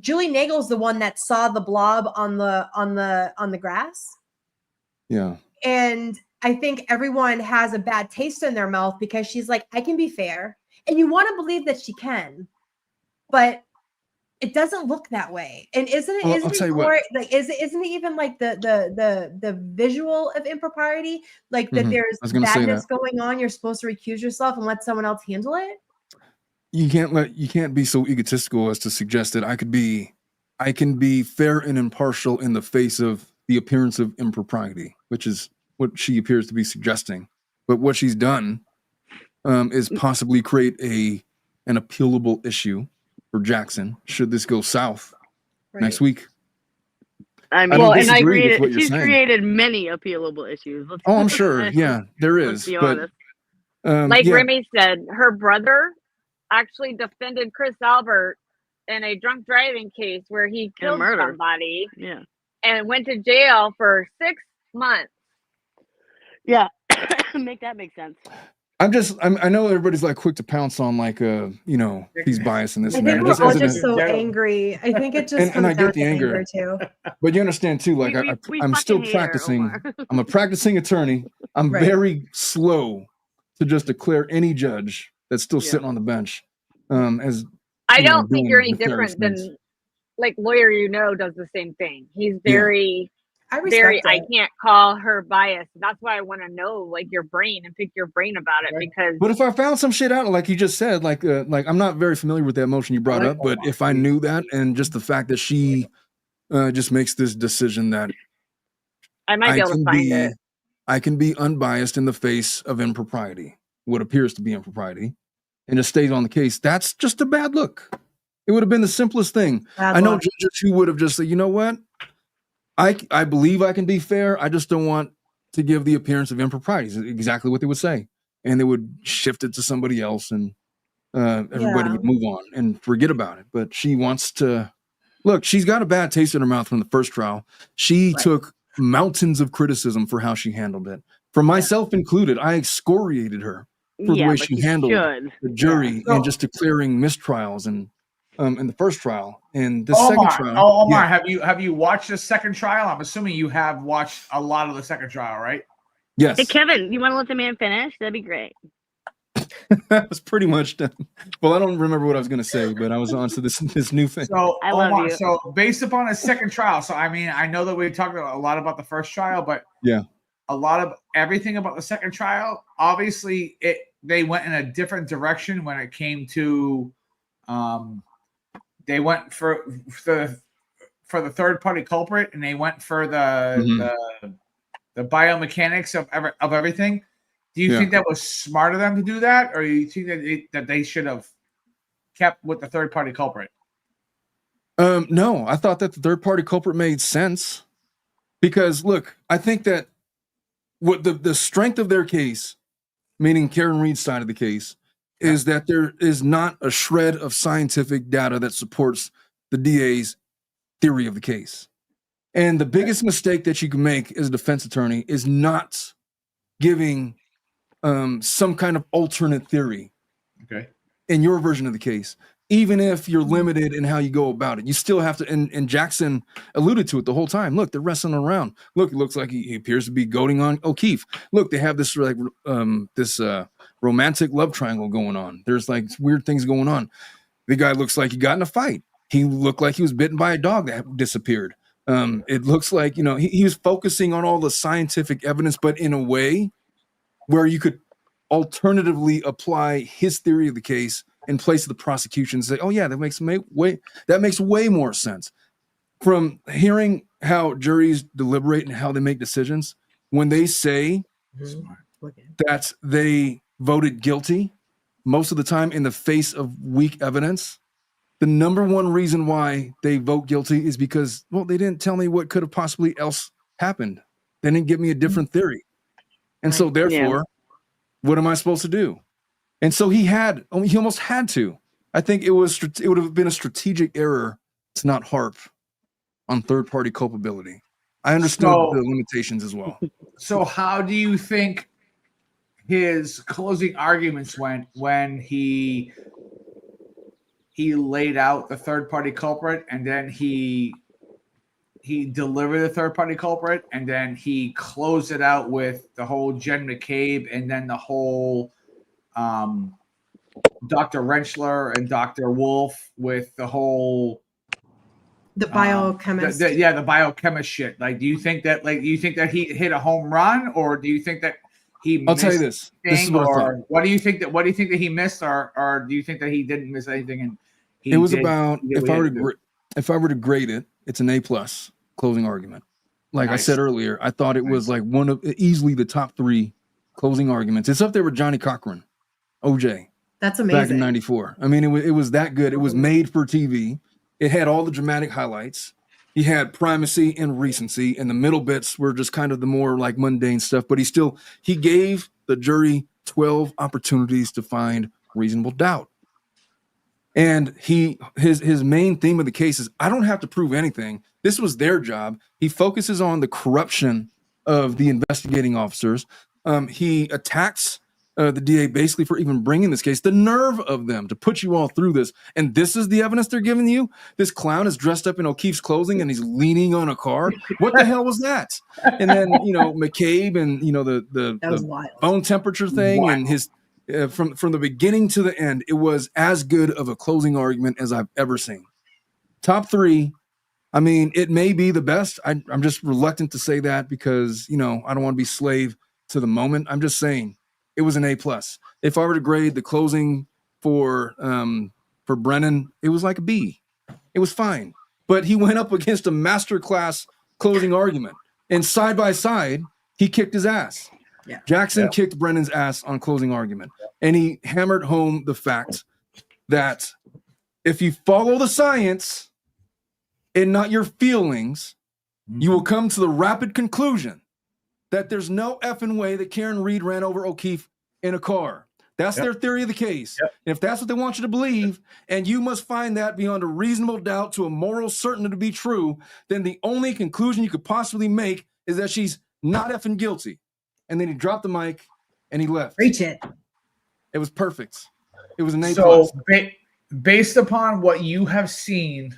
Julie Nagel's the one that saw the blob on the grass. Yeah. And I think everyone has a bad taste in their mouth because she's like, I can be fair. And you want to believe that she can, but it doesn't look that way. And isn't it even like the visual of impropriety? Like that there's badness going on, you're supposed to recuse yourself and let someone else handle it? You can't be so egotistical as to suggest that I can be fair and impartial in the face of the appearance of impropriety, which is what she appears to be suggesting. But what she's done is possibly create an appealable issue for Jackson should this go south next week. I mean, she's created many appealable issues. I'm sure. Yeah, there is. But Remy said, her brother actually defended Chris Albert in a drunk driving case where he killed somebody and went to jail for 6 months. Yeah, make sense. I know everybody's like quick to pounce on he's biased in this. I think we're all just so angry. I think it just and I get the anger too. But you understand too, like I'm still practicing. I'm a practicing attorney. I'm very slow to just declare any judge that's still sitting on the bench. As I don't think you're any different than lawyer does the same thing. He's very I can't call her biased. That's why I want to know your brain and pick your brain about it because. But if I found some shit out, like you just said, like I'm not very familiar with that motion you brought up, but if I knew that and just the fact that she just makes this decision that I might be able to find it. I can be unbiased in the face of impropriety, what appears to be impropriety, and just stays on the case. That's just a bad look. It would have been the simplest thing. I know judges who would have just said, you know what? I believe I can be fair. I just don't want to give the appearance of impropriety. Is exactly what they would say. And they would shift it to somebody else and everybody would move on and forget about it. But she wants to look, she's got a bad taste in her mouth from the first trial. She took mountains of criticism for how she handled it. For myself included, I excoriated her for the way she handled the jury and just declaring mistrials and in the first trial and the second trial. Omar, have you watched the second trial? I'm assuming you have watched a lot of the second trial, right? Yes. Hey, Kevin, you want to let the man finish? That'd be great. That was pretty much done. Well, I don't remember what I was going to say, but I was on to this new thing. So, Omar, so based upon a second trial, so I mean, I know that we talked a lot about the first trial, but a lot of everything about the second trial, obviously, they went in a different direction when it came to they went for the third party culprit, and they went for the biomechanics of everything. Do you think that was smart of them to do that, or do you think that they should have kept with the third party culprit? No, I thought that the third party culprit made sense because look, I think that what the strength of their case, meaning Karen Reed's side of the case, is that there is not a shred of scientific data that supports the DA's theory of the case. And the biggest mistake that you can make as a defense attorney is not giving some kind of alternate theory in your version of the case. Even if you're limited in how you go about it, you still have to, and Jackson alluded to it the whole time. Look, they're wrestling around. Look, it looks like he appears to be goading on O'Keefe. Look, they have this like this romantic love triangle going on. There's like weird things going on. The guy looks like he got in a fight. He looked like he was bitten by a dog that disappeared. It looks like, he was focusing on all the scientific evidence, but in a way where you could alternatively apply his theory of the case in place of the prosecution and say, oh yeah, that makes way more sense. From hearing how juries deliberate and how they make decisions, when they say that they voted guilty most of the time in the face of weak evidence, the number one reason why they vote guilty is because, well, they didn't tell me what could have possibly else happened. They didn't give me a different theory. And so therefore, what am I supposed to do? And so he almost had to. I think it would have been a strategic error to not harp on third-party culpability. I understood the limitations as well. So how do you think his closing arguments went when he laid out the third-party culprit, and then he delivered the third-party culprit, and then he closed it out with the whole Jen McCabe, and then the whole Dr. Rentschler and Dr. Wolf with the whole the biochemist. The biochemist shit. Like, do you think that he hit a home run, or do you think that he missed? I'll tell you this. This is what I thought. What do you think that he missed, or do you think that he didn't miss anything? And it was about, if I were to grade it, it's an A+ closing argument. Like nice. I said earlier, I thought it was like one of easily the top 3 closing arguments. It's up there with Johnny Cochran, OJ. That's amazing. Back in '94. I mean, it was that good. It was made for TV. It had all the dramatic highlights. He had primacy and recency, and the middle bits were just kind of the more like mundane stuff. But he gave the jury 12 opportunities to find reasonable doubt. And his main theme of the case is, I don't have to prove anything. This was their job. He focuses on the corruption of the investigating officers. He attacks the DA basically for even bringing this case. The nerve of them to put you all through this. And this is the evidence they're giving you? This clown is dressed up in O'Keefe's clothing and he's leaning on a car. What the hell was that? And then, McCabe and, the bone temperature thing. Wow. And his from the beginning to the end, it was as good of a closing argument as I've ever seen. Top 3. I mean, it may be the best. I'm just reluctant to say that because, I don't want to be slave to the moment. I'm just saying it was an A+. If I were to grade the closing for Brennan, it was like a B. It was fine. But he went up against a masterclass closing argument. And side by side, he kicked his ass. Yeah. Jackson kicked Brennan's ass on closing argument. And he hammered home the fact that if you follow the science and not your feelings, you will come to the rapid conclusion that there's no effing way that Karen Reed ran over O'Keefe in a car. That's their theory of the case. Yep. And if that's what they want you to believe, and you must find that beyond a reasonable doubt to a moral certainty to be true, then the only conclusion you could possibly make is that she's not effing guilty. And then he dropped the mic and he left. Preach it. It was perfect. It was an A+. So based upon what you have seen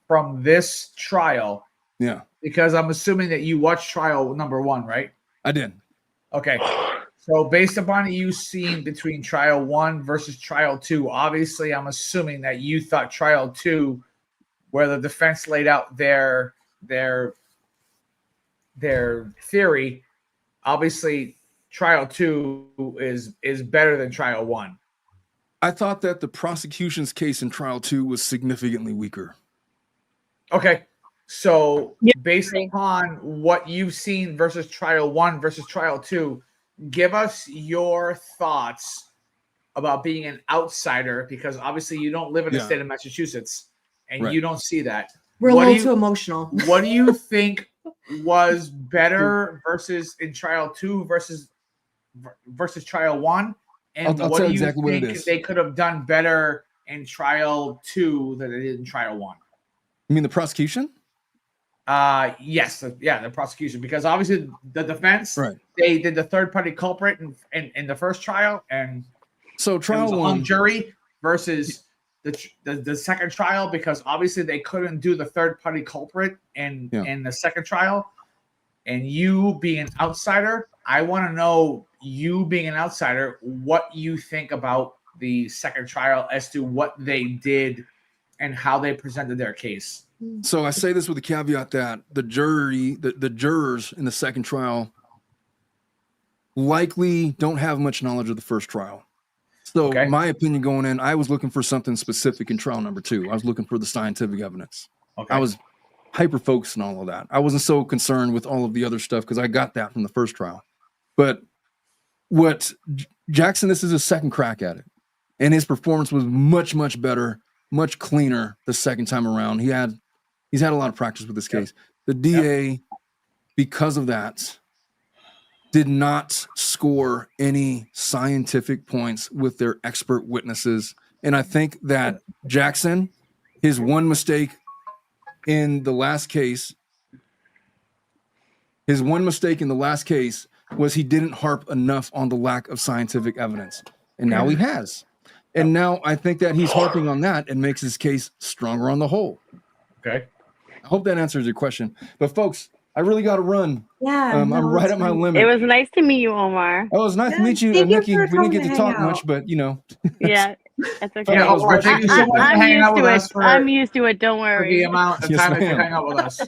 from this trial, because I'm assuming that you watched trial number 1, right? I did. Okay. So based upon what you've seen between trial 1 versus trial 2, obviously I'm assuming that you thought trial 2, where the defense laid out their theory, obviously trial 2 is better than trial 1. I thought that the prosecution's case in trial 2 was significantly weaker. Okay. So Yeah. based upon what you've seen versus trial 1 versus trial 2, give us your thoughts about being an outsider, because obviously you don't live in the state of Massachusetts and you don't see that. We're a little too emotional. What do you think was better versus in trial 2 versus trial 1? And I'll what tell do you exactly what you it think is. they could have done better in trial 2 than they did in trial 1? You mean the prosecution? Yes, the prosecution, because obviously the defense, Right. they did the third party culprit in the first trial, and so trial it was a 1 hung jury versus the second trial, because obviously they couldn't do the third party culprit in the second trial. And you being an outsider, I want to know, you being an outsider, what you think about the second trial as to what they did and how they presented their case. So I say this with the caveat that the jurors in the second trial likely don't have much knowledge of the first trial. So my opinion going in, I was looking for something specific in trial number 2. I was looking for the scientific evidence. I was hyper focused on all of that. I wasn't so concerned with all of the other stuff because I got that from the first trial. But what Jackson, this is his second crack at it. And his performance was much, much better, much cleaner the second time around. He's had a lot of practice with this case. The DA, because of that, did not score any scientific points with their expert witnesses. And I think that Jackson, his one mistake in the last case, was he didn't harp enough on the lack of scientific evidence. And now he has. And now I think that he's harping on that and makes his case stronger on the whole. Okay. I hope that answers your question. But folks, I really got to run. Yeah. I'm right at my limit. It was nice to meet you, Omar. Oh, it was nice to meet you, Nikki. We didn't get to talk much, but you know. Yeah, that's okay. Yeah, Omar, thank you so much for hanging out with us. I'm used to it. Don't worry. For the amount of time that you hang out with us.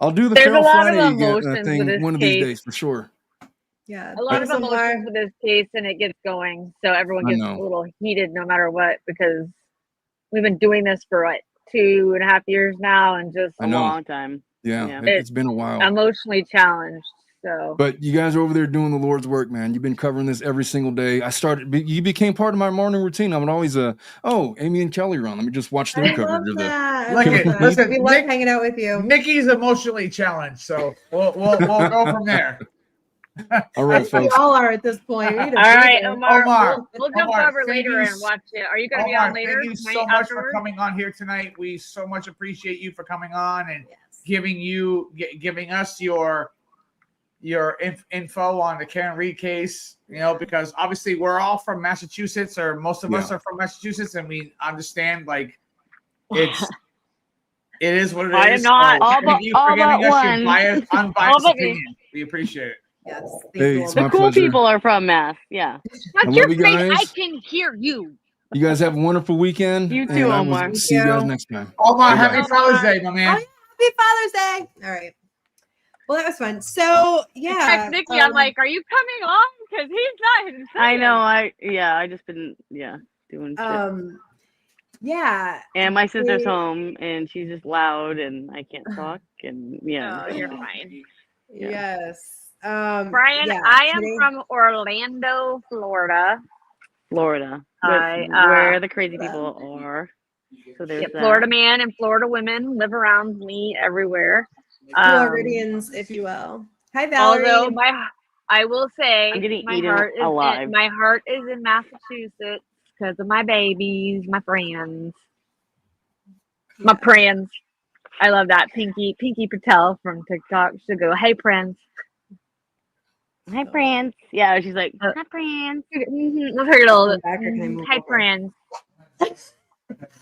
I'll do the There's Feral a lot Friday of emotions thing with this one of case. these days for sure. Yeah. A lot of emotions with this case, and it gets going. So everyone gets a little heated no matter what, because we've been doing this for what, 2.5 years now, and just a long time. Yeah, it's been a while. Emotionally challenged. So, but you guys are over there doing the Lord's work, man. You've been covering this every single day. You became part of my morning routine. I would always, Amy and Kelly are on. Let me just watch their coverage of the. Listen, we love hanging out with you. Nikki's emotionally challenged, so we'll go from there. All right, folks. We all are at this point. All right, Omar. We'll jump Omar, over later and watch it. Are you going to be Omar, on later? Thank you so much for coming on here tonight. We so much appreciate you for coming on and giving us your info on the Karen Reed case. You know, because obviously we're all from Massachusetts, or most of us are from Massachusetts, and we understand it is what it is. I am not. Thank you for giving us your unbiased opinion. We appreciate it. Yes. The cool people are from Mass. Yeah. Watch your face. I can hear you. You guys have a wonderful weekend. You too, Omar. We'll see you guys next time. Omar, happy Father's Day, my man. Happy Father's Day. All right. Well, that was fun. So yeah, I text Nikki, I'm like, "Are you coming on?" Because he's not. I know. I just been doing shit. Yeah. And my sister's home, and she's just loud, and I can't talk. And Oh, you're fine. Yes. Brian, I am from Orlando, Florida. Where the crazy people are. So there's Florida man and Florida women live around me everywhere. Floridians, if you will. Hi, Valerie. Although I will say, I'm getting my eaten heart is alive. my heart is in Massachusetts because of my babies, my friends, my friends. I love that. Pinky Patel from TikTok. She'll go, "Hey, friends." Hi, friends. Yeah, she's like, hi, friends. With her little, hi, friends. Did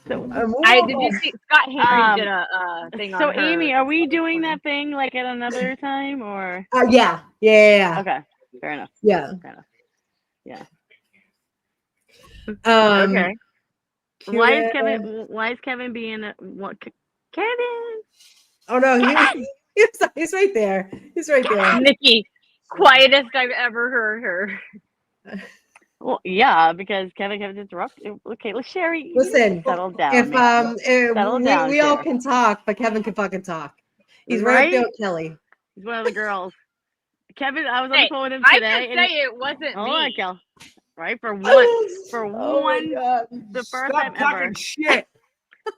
you see Scott Henry did a thing on So, her. Amy, are we doing that thing like at another time, or? Yeah. Okay, fair enough. Yeah. Fair enough. Yeah. Okay. Why is Kevin being what? Kevin? Oh no, he's right there. He's right there. Nikki, quietest I've ever heard her. Well, yeah, because Kevin interrupted. Okay, let's Sherry. Listen, settle down. if man. Settle down, we all Sherry. can talk, but Kevin can fucking talk. He's right up there with Kelly. He's one of the girls. Kevin, I was on Hey, the phone with him I today. can say it wasn't Hold on, me. Kel. Right? For once. Oh my God. The first Stop time talking ever. shit.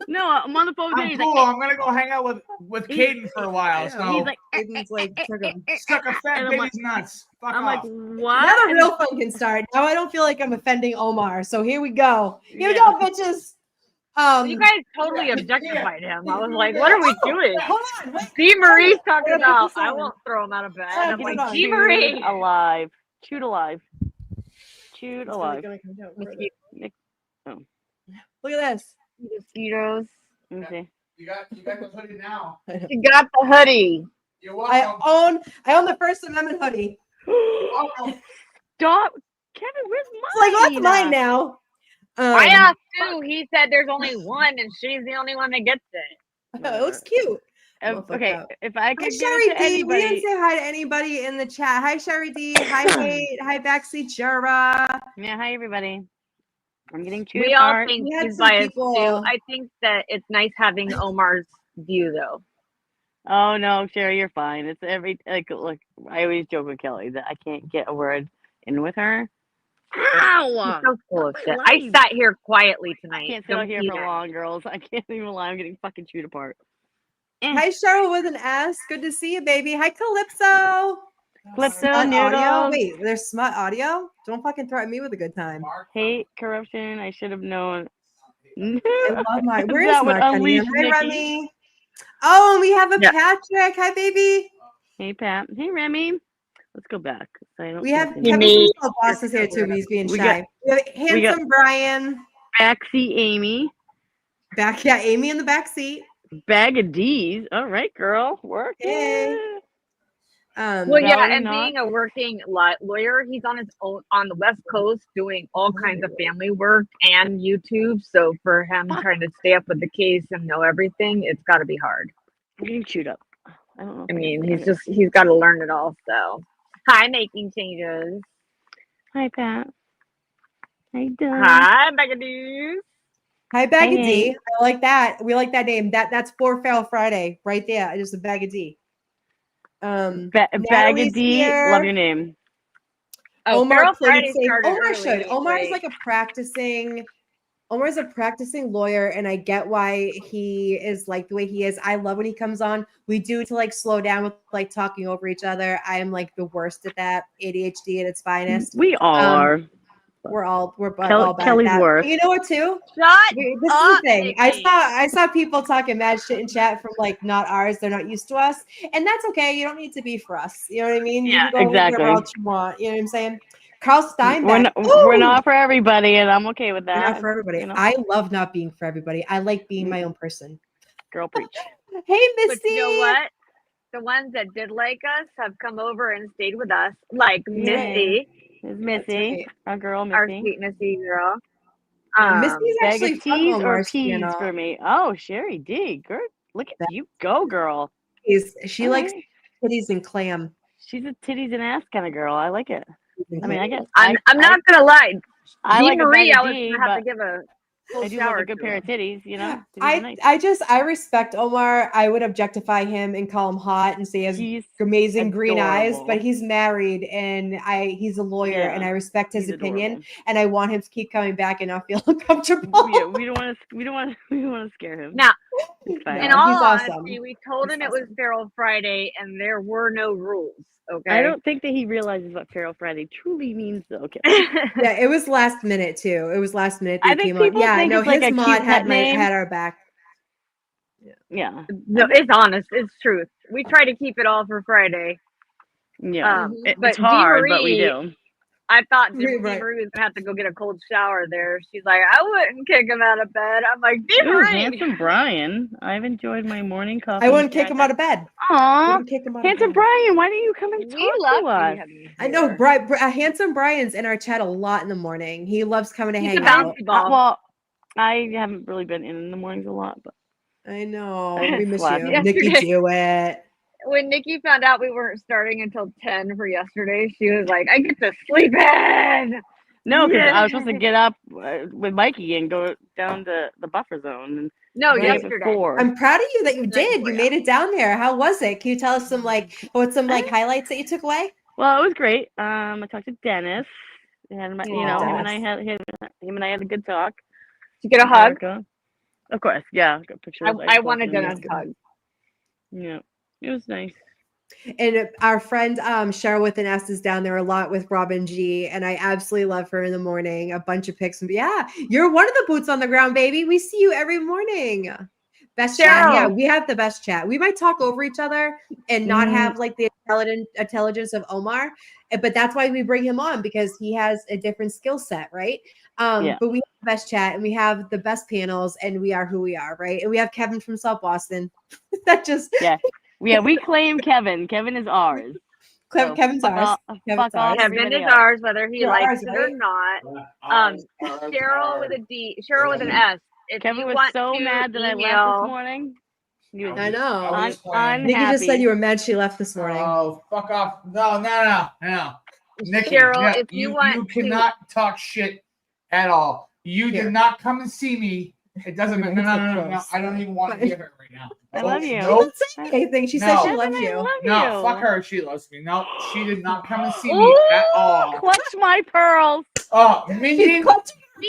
No, I'm on the phone with him. I'm He's cool. like, I'm gonna go hang out with Caden for a while. So he's like, Aiden's like, suck a fat and I'm baby's like- nuts. Fuck I'm off. like, what? now the And real fun can start. Now I don't feel like I'm offending Omar. So here we go. Here we Yeah. go, bitches. You guys totally objectified him. I was like, what are we doing? Hold on. Wait. D. Marie's talking Wait, about, put this I on. won't throw him out of bed. Oh, I'm put like, it on. D. Marie. alive. Chewed alive. Chewed It's really alive. gonna come down further. Mosquitoes. Look at this. Mosquitoes. Let me see. You got the hoodie now. You got the hoodie. You're I welcome. own the First Amendment hoodie. Stop. Kevin, where's It's like, mine? what's mine now? I asked Sue. He said there's only one, and she's the only one that gets it. It looks cute. Okay, if I Hi, could give Sherry it to D. We didn't anybody. say hi to anybody in the chat. Hi, Sherry D. Hi, Kate. Hi, Backseat Jura. Yeah, hi, everybody. I'm getting chewed We all apart. think We had he's some biased people- too. I think that it's nice having Omar's view, though. Oh no, Sherry, you're fine. It's look. I always joke with Kelly that I can't get a word in with her. Ow! He's so full of My shit. I life. sat here quietly I tonight. can't sit out Don't here do for that. long, girls. I can't even lie. I'm getting fucking chewed apart. Hi, Cheryl with an S. Good to see you, baby. Hi, Calypso. Calypso Smut audio. noodles. Wait, there's smut audio? Don't fucking threaten me with a good time. Hate corruption. I should have known. I love my. Where is That would Mark? Honey? unleash Hi, Nikki. Remy. Oh, and we have a Yeah. Patrick. Hi, baby. Hey Pat. Hey Remy. Let's go back. I don't We have see You Kevin may- Small Boss is here too, but he's being We shy. We have handsome Brian. Backseat Amy. Back, yeah, Amy in the back seat. Bag of D's. All right, girl. Work Hey. it. Well, yeah, Valerie and Knott. being a working lawyer, he's on his own on the West Coast doing all kinds of family work and YouTube. So for him trying to stay up with the case and know everything, it's got to be hard. I'm getting chewed up. I don't know. I mean, he's got to learn it all. So, hi, making changes. Hi Pat. How you doing? Hi, Bagadoos. Hi, Bag of Hey. D. I like that. We like that name. That's for Feral Friday right there. Just a Bag of D. Bag Natalie's of D. here. Love your name. Oh, Omar Feral played Friday safe. started Omar early, should. Omar's like- like a practicing. Omar's a practicing lawyer, and I get why he is like the way he is. I love when he comes on. We do to like slow down with like talking over each other. I am like the worst at that. ADHD at its finest. We all are. We're all Kelly's bad at that. worse. But you know what too? Shut This is the up, thing. Nikki. I saw people talking mad shit in chat from like not ours. They're not used to us, and that's okay. You don't need to be for us. You know what I mean? Yeah, you can go exactly. wherever else you want. You know what I'm saying? Carl Steinbeck. We're Ooh! not for everybody, and I'm okay with We're that. not for everybody. You know, I love not being for everybody. I like being my own person. girl preach. Hey, But Misty. you know what? The ones that did like us have come over and stayed with us, like Missy, It's Missy, right. our girl our Missy. sweet Missy girl. Missy's Bag actually of from teas or Omar's peas channel. for me. Oh, Sherry D. Girl, look at you go, girl. She All likes right. titties and clam. She's a titties and ass kind of girl. I like it. I mean, I guess I'm not gonna lie. I Dee like a Marie, bag I of was D, gonna have to but give a full I do shower like a good to pair him. of titties. You know, titties are nice. I respect Omar. I would objectify him and call him hot and say he has He's amazing green eyes, adorable. but he's married and he's a lawyer Yeah, and I respect his he's opinion adorable. and I want him to keep coming back and not feel uncomfortable. Yeah, we don't want to scare him. Now, It's fine. in No, all he's awesome. honesty, we told He's him it was awesome. Feral Friday and there were no rules. Okay. I don't think that he realizes what Feral Friday truly means, though. Okay. Yeah, it was last minute too. It was last minute. I That he think came on. people Yeah, think no, it's like his a mod cute had pet name. had our back. Yeah. No, it's honest. It's truth. We try to keep it all for Friday. Yeah. But It's hard, but we Dee do. I thought Dee Right. Marie was gonna have to go get a cold shower there. She's like, I wouldn't kick him out of bed. I'm like, Dee Ooh, Marie. handsome Brian. I've enjoyed my morning coffee. I wouldn't kick him out of bed. Aw, Wouldn't kick him out of handsome bed. Brian, why don't you come and We talk love to to us? have you I know, here. handsome Brian's in our chat a lot in the morning. He loves coming to He's hang a out. bouncy ball. Well, I haven't really been in the mornings a lot, but I know. We miss Slap you. you. Nikki, do it. When Nikki found out we weren't starting until 10 for yesterday, she was like, I get to sleep in. No, because I was supposed to get up with Mikey and go down to the buffer zone. And No, the day yesterday. before. I'm proud of you that you Night did. before, You yeah. made it down there. How was it? Can you tell us some highlights that you took away? Well, it was great. I talked to Dennis, and him and I Dennis. had a good talk. Did you get a hug? America. Of course, yeah. Got pictures. I wanted Dennis to hug. Yeah, it was nice. And our friend Cheryl with an S is down there a lot with Robin G, and I absolutely love her in the morning. A bunch of pics. Yeah, you're one of the boots on the ground, baby. We see you every morning. Best chat. Cheryl. Yeah, we have the best chat. We might talk over each other and not have like the intelligence of Omar, but that's why we bring him on, because he has a different skill set, right? But we have the best chat and we have the best panels, and we are who we are, right? And we have Kevin from South Boston. That just we claim Kevin. Kevin is ours. So Kevin's ours. Fuck off. Kevin is ours, whether he likes it or not. Cheryl with a D. Cheryl with an S. If Kevin was want so to mad that I email, left this morning. I know. I Nikki just said you were mad she left this morning. Oh, fuck off. No. Nikki, Cheryl, if you want you cannot talk shit at all. You did not come and see me. It doesn't matter. No. I don't even want to hear her right now. I love you. She didn't say anything. She said she loves you. No, fuck her. She loves me. No, she did not come and see me at all. Clutch my pearls. Oh, Minion.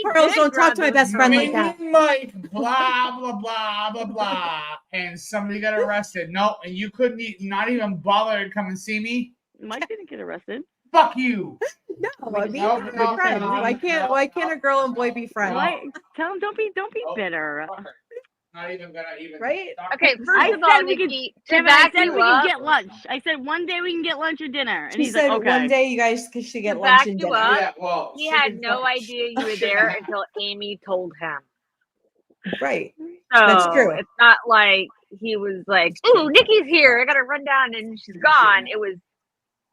Pearls, don't talk to my best friend like that. Mike, blah, blah, blah, blah, blah. And somebody got arrested. No, and you couldn't not even bother to come and see me. Mike didn't get arrested. Fuck you. No, I mean, we're friends. Why can't a girl and boy be friends? Tell him don't be bitter. Not even gonna right? Okay, first of all, Nikki, Kevin, I said we can get lunch. I said one day we can get lunch or dinner. And he said like, okay. One day you guys should get lunch and dinner. Yeah, well, he had no idea you were there until Amy told him. Right. So that's true. It's not like he was like, "Ooh, Nikki's here. I gotta run down and she's gone." It was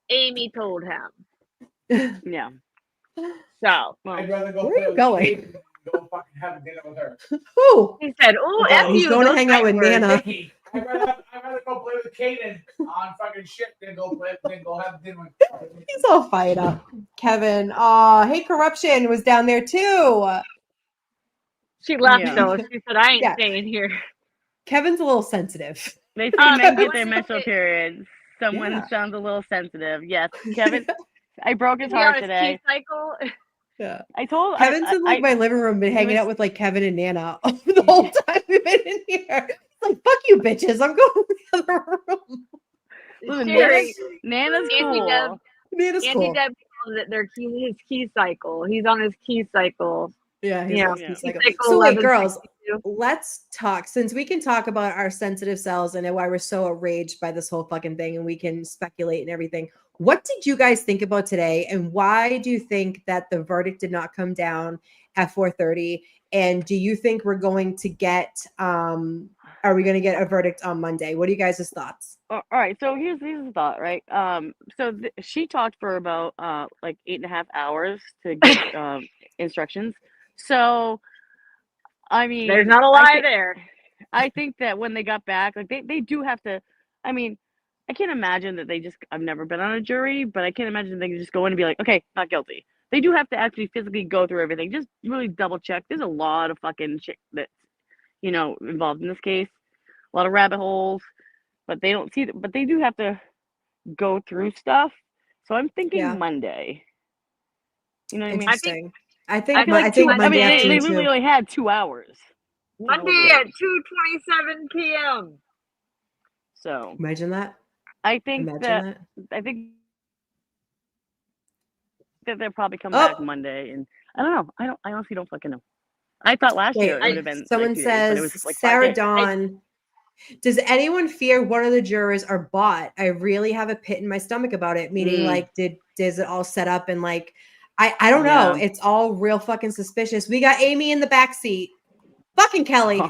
Amy told him. Yeah. So I'd rather go. Where are you going? Go fucking have dinner with her. Who? He said, "Oh, he's going to hang out with Nana." I'd rather go play with Kaden on fucking shit than go have dinner with her. He's all fired up. Kevin. Hey, Corruption was down there too. She left though. She said, "I ain't staying here." Kevin's a little sensitive. They say men get their menstrual periods. Someone sounds a little sensitive. Yes, Kevin. I broke his heart today. Cycle. Yeah. I told Kevin's in my living room, been hanging out with like Kevin and Nana the whole time we've been in here. It's like, fuck you, bitches! I'm going to the other room. Nana's cool. Nana's cool. Andy Deb calls it his key cycle. He's on his key cycle. Yeah, key cycle. So wait, girls, let's talk. Since we can talk about our sensitive cells and why we're so outraged by this whole fucking thing, and we can speculate and everything. What did you guys think about today, and why do you think that the verdict did not come down at 4:30? And do you think we're going to get are we going to get a verdict on Monday? What are you guys' thoughts? All right, so here's the thought, right? She talked for about like 8.5 hours to get instructions. So I mean, there's not a lie there. I think that when they got back, like they do have to. I mean, I can't imagine that I've never been on a jury, but I can't imagine they can just go in and be like, okay, not guilty. They do have to actually physically go through everything. Just really double check. There's a lot of fucking shit that's, involved in this case. A lot of rabbit holes, but they don't see it. But they do have to go through stuff. So I'm thinking Monday. You know what I mean? Interesting. I think Monday. They literally only had 2 hours. Monday at 2:27 p.m. So imagine that. I think that they'll probably come back Monday, and I don't know. I honestly don't fucking know. I thought last year it would have been. Someone says, Sarah Dawn. Does anyone fear one of the jurors are bought? I really have a pit in my stomach about it. Meaning, like, does it all set up and like, I don't know. It's all real fucking suspicious. We got Amy in the back seat. Fucking Kelly.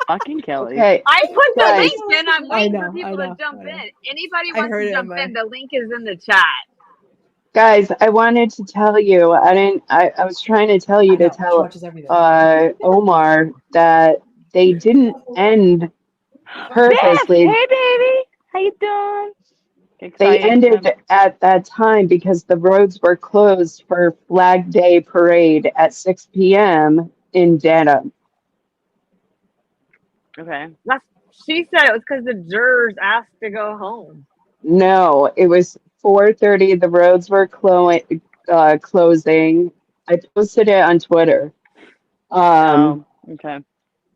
Fucking Kelly. Okay. I put the link in. I'm waiting for people to jump in. Anybody wants to jump in, the link is in the chat. Guys, I wanted to tell you, I was trying to tell you to tell Omar that they didn't end purposely. Hey baby, how you doing? They ended at that time because the roads were closed for Flag Day parade at 6 p.m. in Dedham. Okay. She said it was because the jurors asked to go home. No, it was 4:30. The roads were closing. I posted it on Twitter. Okay.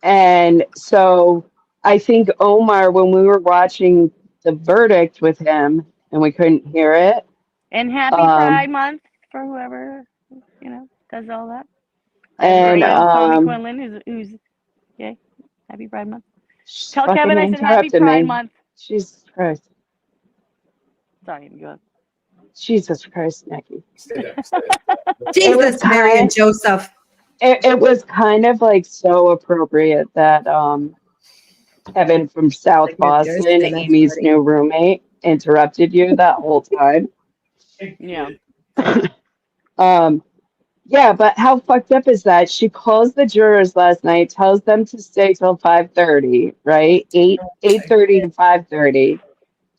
And so I think Omar, when we were watching the verdict with him and we couldn't hear it. And happy Pride Month for whoever, does all that. And Tony Quinlan, who's happy Pride Month. Tell Kevin I said happy Pride Month. Jesus Christ. Sorry, go ahead. Jesus Christ, Nikki. Jesus, Mary and Joseph. It was kind of like so appropriate that Kevin from South Boston, Amy's new roommate, interrupted you that whole time. Yeah. Yeah, but how fucked up is that? She calls the jurors last night, tells them to stay till 5:30, right? 8:30 to 5:30.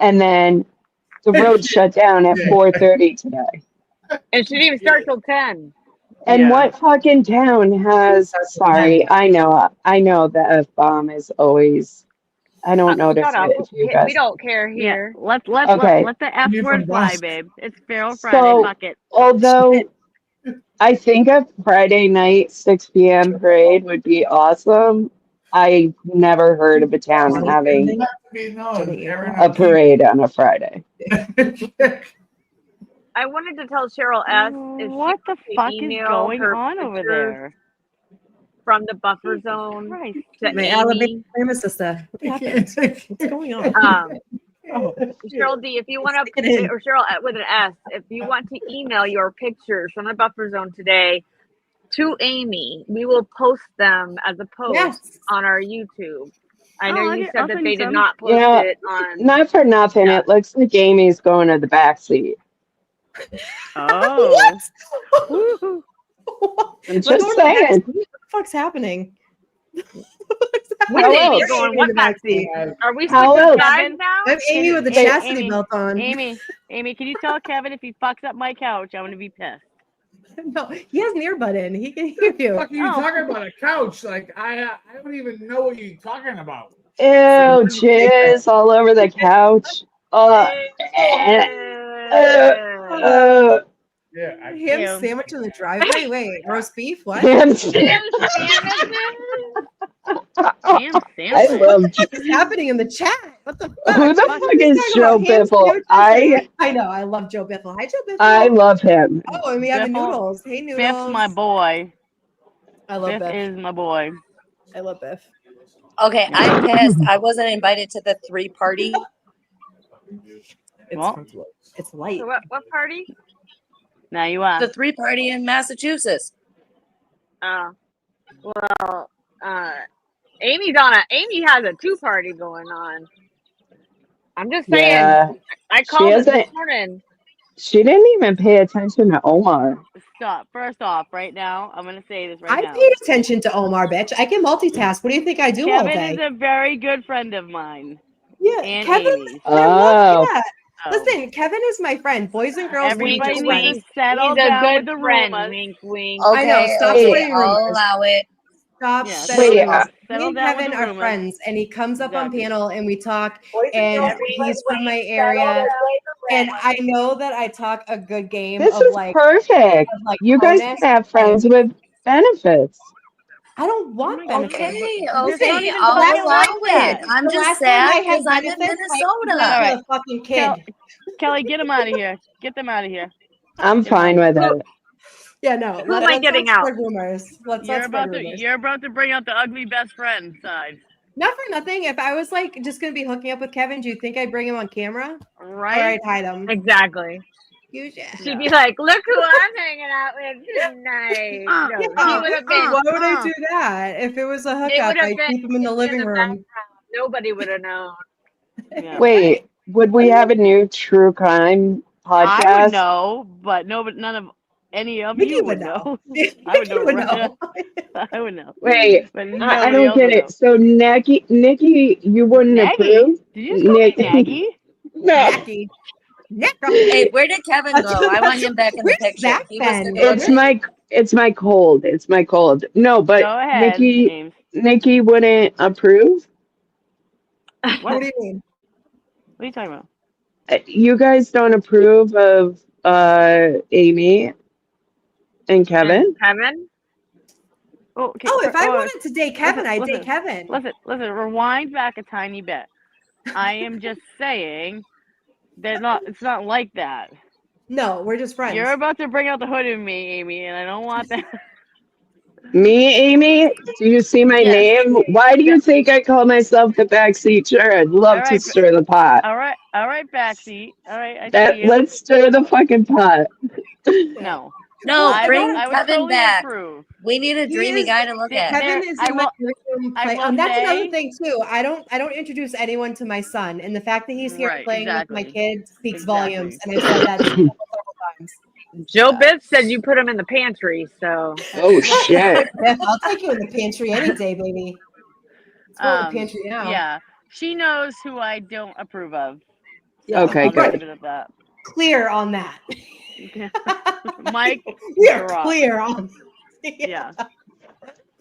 And then the road shut down at 4:30 today. And she didn't even start till 10. And what fucking town has? Sorry, I know the F-bomb is always. I don't notice it. If you guys. We don't care here. Yeah. Let the F word fly, babe. It's Feral Friday. Fuck it. Although I think a Friday night 6 p.m. parade would be awesome. I never heard of a town having a parade on a Friday. I wanted to tell Cheryl S. if what the fuck is going on over there? From the buffer zone to My Amy. Alabama sister. What happened? What's going on? Cheryl D, if you want to, or Cheryl with an S, if you want to email your pictures from the buffer zone today to Amy, we will post them as a post on our YouTube. I know you said that they did not post it on. Not for nothing. Yeah. It looks like Amy's going to the back seat. Oh. I'm just saying. What the fuck's happening? What Amy going? What backseat? Are we switching sides now? I'm Amy with the chastity belt on. Amy, can you tell Kevin if he fucks up my couch, I'm gonna be pissed. No, he has an earbud in. He can hear you. What the fuck are you talking about? A couch? Like I don't even know what you're talking about. Ew, jizz all over the couch. Yeah, ham sandwich in the driveway. Wait, roast beef? What? Ham sandwich. I love. What's happening in the chat? What the fuck? Who the fuck is Joe Biffle? I know. I love Joe Biffle. Hi, Joe Biffle. I love him. Oh, and we have Noodles. Hey, Noodles. Biff's my boy. I love Biff. Is my boy. I love Biff. Okay, I'm pissed. I wasn't invited to the 3 party. It's light. So what party? Now you are. The 3 party in Massachusetts. Well, Amy has a 2 party going on. I'm just saying. Yeah, I called it this morning. She didn't even pay attention to Omar. Stop. First off, right now, I'm gonna say this right now. I paid attention to Omar, bitch. I can multitask. What do you think I do all day? Kevin is a very good friend of mine. Yeah, and Kevin. Amy's. Listen, Kevin is my friend. Boys and girls. Everybody needs to He's settle a down good with the friend. rumors. Wink, wink. Okay, I know. Stop spreading I'll rumors. allow it. Stop. Wait, Me and Kevin are friends, and he comes up on panel and we talk. And he's from my area, and I know that I talk a good game. This is perfect. You guys can have friends with benefits. I don't want benefits. Okay, I'll allow it. I'm just sad because I'm in Minnesota. Fucking kid. Kelly, get him out of here. Get them out of here. I'm fine with it. Yeah, no. Who am I getting out? Rumors. You're about to bring out the ugly best friend side. Not for nothing. If I was like just gonna be hooking up with Kevin, do you think I'd bring him on camera? Right. Or I'd hide him. Exactly. She'd be like, "Look who I'm hanging out with tonight." Why would I do that? If it was a hookup, I'd keep him in the living room. Nobody would have known. Yeah. Wait, would we have a new true crime podcast? I would know, but none of any of you would know. I would know. I would know. Wait, but I don't get it. So Nikki, you wouldn't approve? Did you just call me Maggie? No. Hey, where did Kevin go? I want him back in the Where's picture. Zach He was been? the good It's my cold. It's my cold. No, but Go ahead, James. Nikki wouldn't approve. What do you mean? What are you talking about? You guys don't approve of Amy and Kevin? And Kevin? Oh, okay. Oh, if I wanted to date Kevin, I'd listen, date Kevin. Listen, rewind back a tiny bit. I am just saying it's not like that. No, we're just friends. You're about to bring out the hood in me, Amy, and I don't want that. Me, Amy? Do you see my name? Why do you think I call myself the backseat? Sure, I'd love to stir the pot. All right, backseat. All right, I see you. Let's stir the fucking pot. No. No, bring I would Kevin totally back. Approve. We need a dreamy guy to look at. Kevin is in my room. That's another thing too. I don't introduce anyone to my son, and the fact that he's here playing with my kids speaks volumes. And I've said that several times. Joe Biff said you put him in the pantry, so. Oh shit! I'll take you in the pantry any day, baby. Let's go to the pantry now. Yeah, she knows who I don't approve of. Yeah. Okay, I'll good. leave it at that. Clear on that. Mike, we are clear on. Yeah.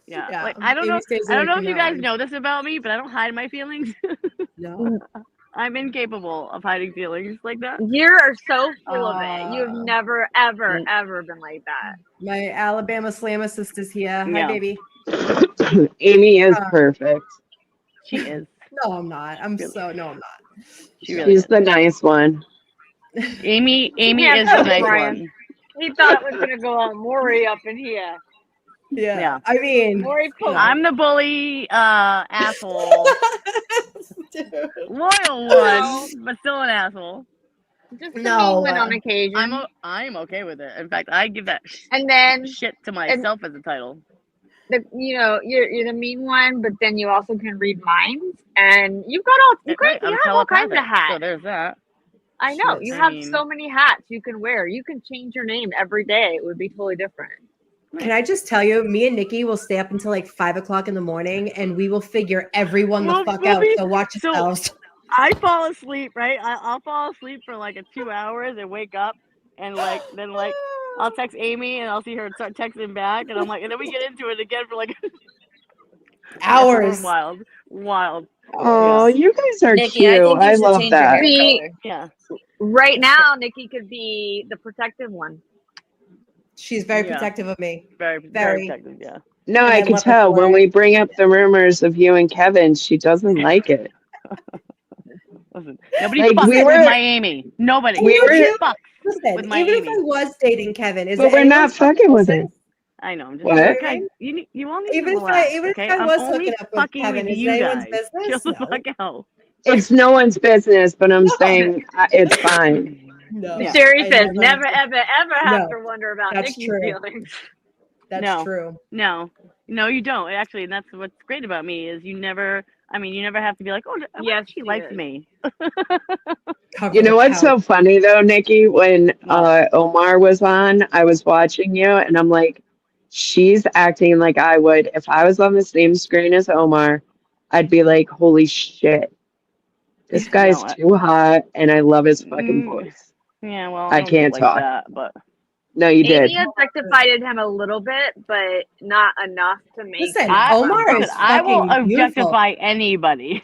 Like I don't know if you guys know this about me, but I don't hide my feelings. No. I'm incapable of hiding feelings like that. You are so full of it. You've never, ever, ever been like that. My Alabama Slam assist is here. Hi, Yeah. baby. Amy is perfect. She is. No, I'm not. I'm not. She's the nice one. Amy Yeah, is the nice Brian. one. He thought it was gonna go on Maury up in here. Yeah. I mean, Maury I'm the bully asshole. Loyal one, but still an asshole. Just the mean one on occasion. I'm okay with it. In fact, I give that and then shit to myself as a title. You're the mean one, but then you also can read minds, and you have all kinds of hats. So there's that. I know you have so many hats you can wear. You can change your name every day. It would be totally different. Can I just tell you, me and Nikki will stay up until like 5 o'clock in the morning, and we will figure everyone the fuck out. So watch yourselves. I fall asleep, right? I'll fall asleep for like 2 hours and wake up, and then I'll text Amy and I'll see her start texting back, and I'm like, and then we get into it again for like hours. Wild. Oh, you guys are Nikki, cute. I think you I should love change your that. hair color. Yeah. Right now, Nikki could be the protective one. She's very protective of me. Very protective. Yeah. No, I can tell when we bring up the rumors of you and Kevin, she doesn't like it. Listen, nobody fucks with my Amy. Nobody. Fucks with my even Amy. if I was dating Kevin, but we're not fucking with her. I know. I'm just what? Like, you all need even to relax, if I was hooking up with Kevin, is it anyone's business? Chill the fuck out. It's no one's business, but I'm saying it's fine. No. Yeah. Sherry says never, ever, ever have to wonder about That's Nikki's true. feelings. That's true. No, you don't. Actually, and that's what's great about me is you never have to be like, oh, yes, she likes me. You know what's so funny though, Nikki? When Omar was on, I was watching you, and I'm like, she's acting like I would if I was on the same screen as Omar. I'd be like, holy shit, this guy's too hot, and I love his fucking voice. Yeah, well, I can't like talk. that, but no, you did. Amy objectified him a little bit, but not enough to make. Listen, Omar is I will fucking objectify anybody.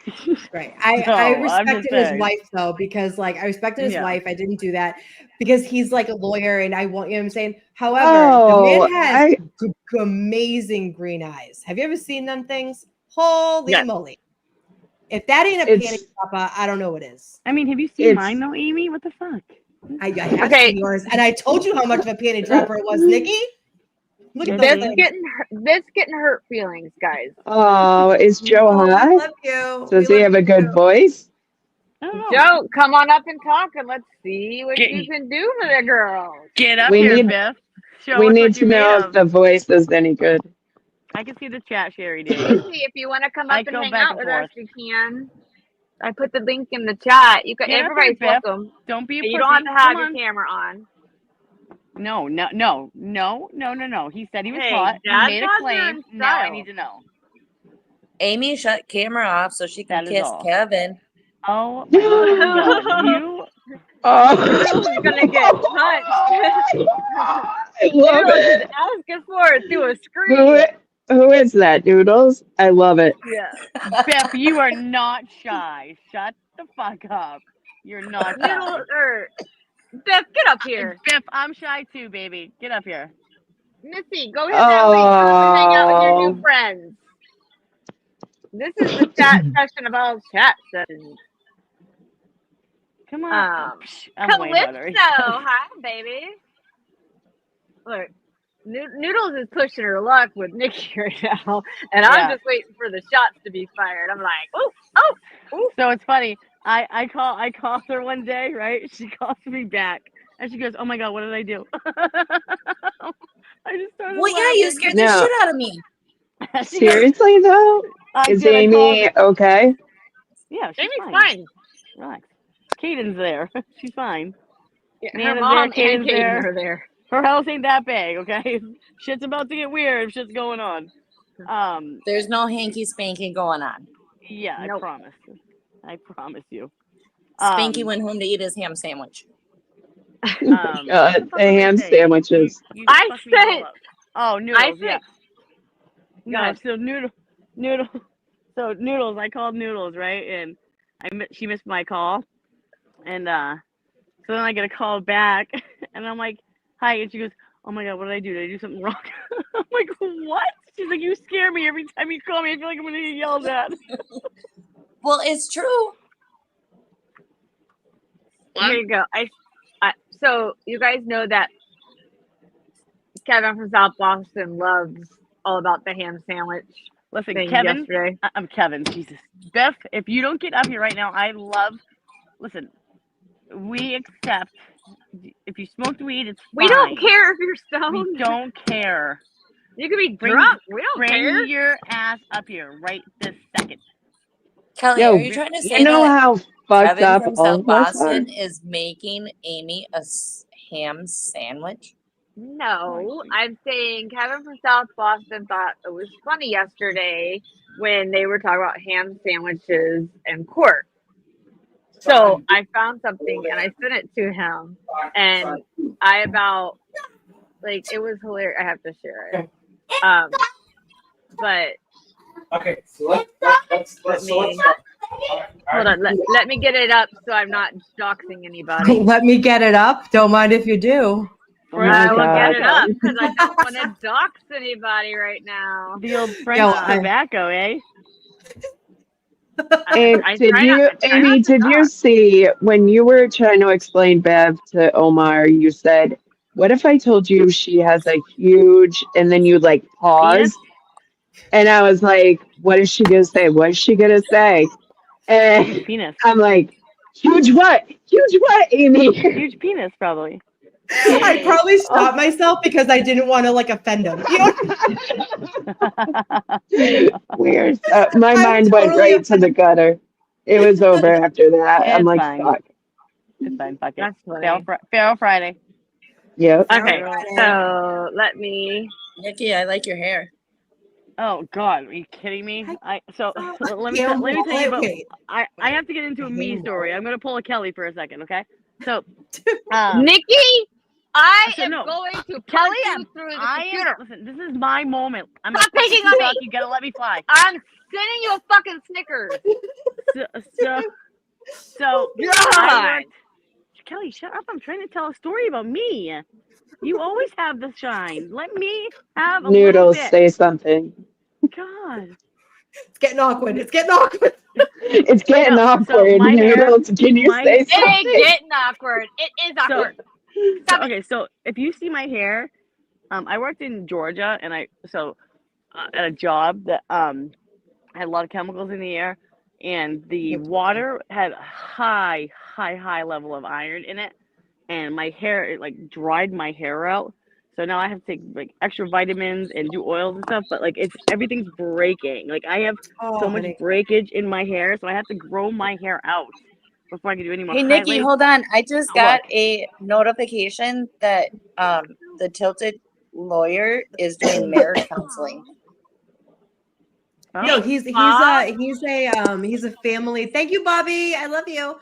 Right. I respected his wife though, because like I respected his wife. I didn't do that because he's like a lawyer, and I want you know what I'm saying. However, the man has amazing green eyes. Have you ever seen them things? Holy moly! If that ain't a panty dropper, I don't know what is. I mean, have you seen mine though, Amy? What the fuck? I have seen yours, and I told you how much of a panty dropper it was, Nikki. Look at this getting hurt feelings, guys. Oh, is Joe hot? Love you. Does he have a good voice? Joe, come on up and talk, and let's see what you can do for the girls. Get up here, Biff. We need to know if the voice is any good. I can see the chat, Sherry did. If you want to come up and hang out with us, you can. I put the link in the chat. You can. Everybody's welcome. Don't be a You don't have to have your camera on. No. He said he was hot. He Dad made a claim. Now I need to know. Amy shut camera off so she can kiss Kevin. Oh my God! Noodles is gonna get punched. I love Noodles is it. asking for it through a screen. Who is that? Noodles? I love it. Yeah. Beth, you are not shy. Shut the fuck up. You're not shy. Noodles or Beth, get up here. Beth, I'm shy too, baby. Get up here. Missy, go hit that link so you can hang out with your new Oh. friends. This is the chat session of all chat sessions. Come on. I'm way better. Calypso, hi, baby. Look, Noodles is pushing her luck with Nikki right now, and I'm just waiting for the shots to be fired. I'm like, oh. So it's funny. I called her one day, right? She calls me back, and she goes, "Oh my god, what did I do?" I just started. Well, yeah, laughing. you scared the shit out of me. Seriously though, is Amy okay? Yeah, she's Amy's fine. Relax. Caden's there. She's fine. Yeah, her Nana's mom there. and Caden's there. Caden are there. Her house ain't that big, okay? Shit's about to get weird. Shit's going on. There's no hanky spanky going on. Yeah, I promise. I promise you. Spanky went home to eat his ham sandwich. The ham sandwiches. I said. Oh, noodles. Yeah. No, so noodle. So noodles. I called Noodles, right? And she missed my call, and so then I get a call back, and I'm like, "Hi," and she goes, "Oh my god, what did I do? Did I do something wrong?" I'm like, "What?" She's like, "You scare me every time you call me. I feel like I'm gonna get yelled at." Well, it's true. Here you go. So you guys know that Kevin from South Boston loves all about the ham sandwich. Listen, thing Kevin. Yesterday. I'm Kevin. Jesus, Beth. If you don't get up here right now, I love. Listen, we accept. If you smoked weed, it's fine. We don't care if you're stoned. We don't care. You can be drunk. We don't care. Bring your ass up here right this second. Kelly, are you trying to say you know that how fucked Kevin up from all South of us are? Boston is making Amy a ham sandwich? No, I'm saying Kevin from South Boston thought it was funny yesterday when they were talking about ham sandwiches and court. So I found something and I sent it to him, and it was hilarious. I have to share it. But okay, so let's hold on. Let me get it up so I'm not doxing anybody. Let me get it up. Don't mind if you do. I will get it up because I don't want to dox anybody right now. The old French tobacco, eh? Amy, did you see when you were trying to explain Bev to Omar, you said, what if I told you she has a huge, and then you like paused, and I was like, what is she gonna say? What is she gonna say? And penis. I'm like, huge what? Huge what, Amy? Huge penis, probably. I probably stopped myself because I didn't want to offend him. Weird. My mind went right to the gutter. It was over after that. I'm like, fine. fuck. It's fine. Fuck it. That's funny. Feral Friday. Yep. Okay, so let me. Nikki, I like your hair. Oh God, are you kidding me? Let me tell you about. I have to get into a me story. I'm gonna pull a Kelly for a second, okay? So, Nikki, I am no. going to Kelly, punch you through the computer. Listen, this is my moment. I'm Stop picking on me. You gotta let me fly. I'm sending you a fucking Snickers. So God. Kelly, shut up! I'm trying to tell a story about me. You always have the shine. Let me have a Noodles, little bit. say something. God. It's getting awkward. It's getting awkward. It's getting awkward. Noodles, can you say something? It ain't getting awkward. It is awkward. So if you see my hair, I worked in Georgia, and at a job that had a lot of chemicals in the air, and the water had a high level of iron in it, and my hair, it dried my hair out. So now I have to take extra vitamins and do oils and stuff, but everything's breaking. I have so much breakage in my hair, so I have to grow my hair out before I can do any more. Hey Nikki, hold on. I just got a notification that the Tilted lawyer is doing marriage counseling. No, he's a family. Thank you, Bobby. I love you.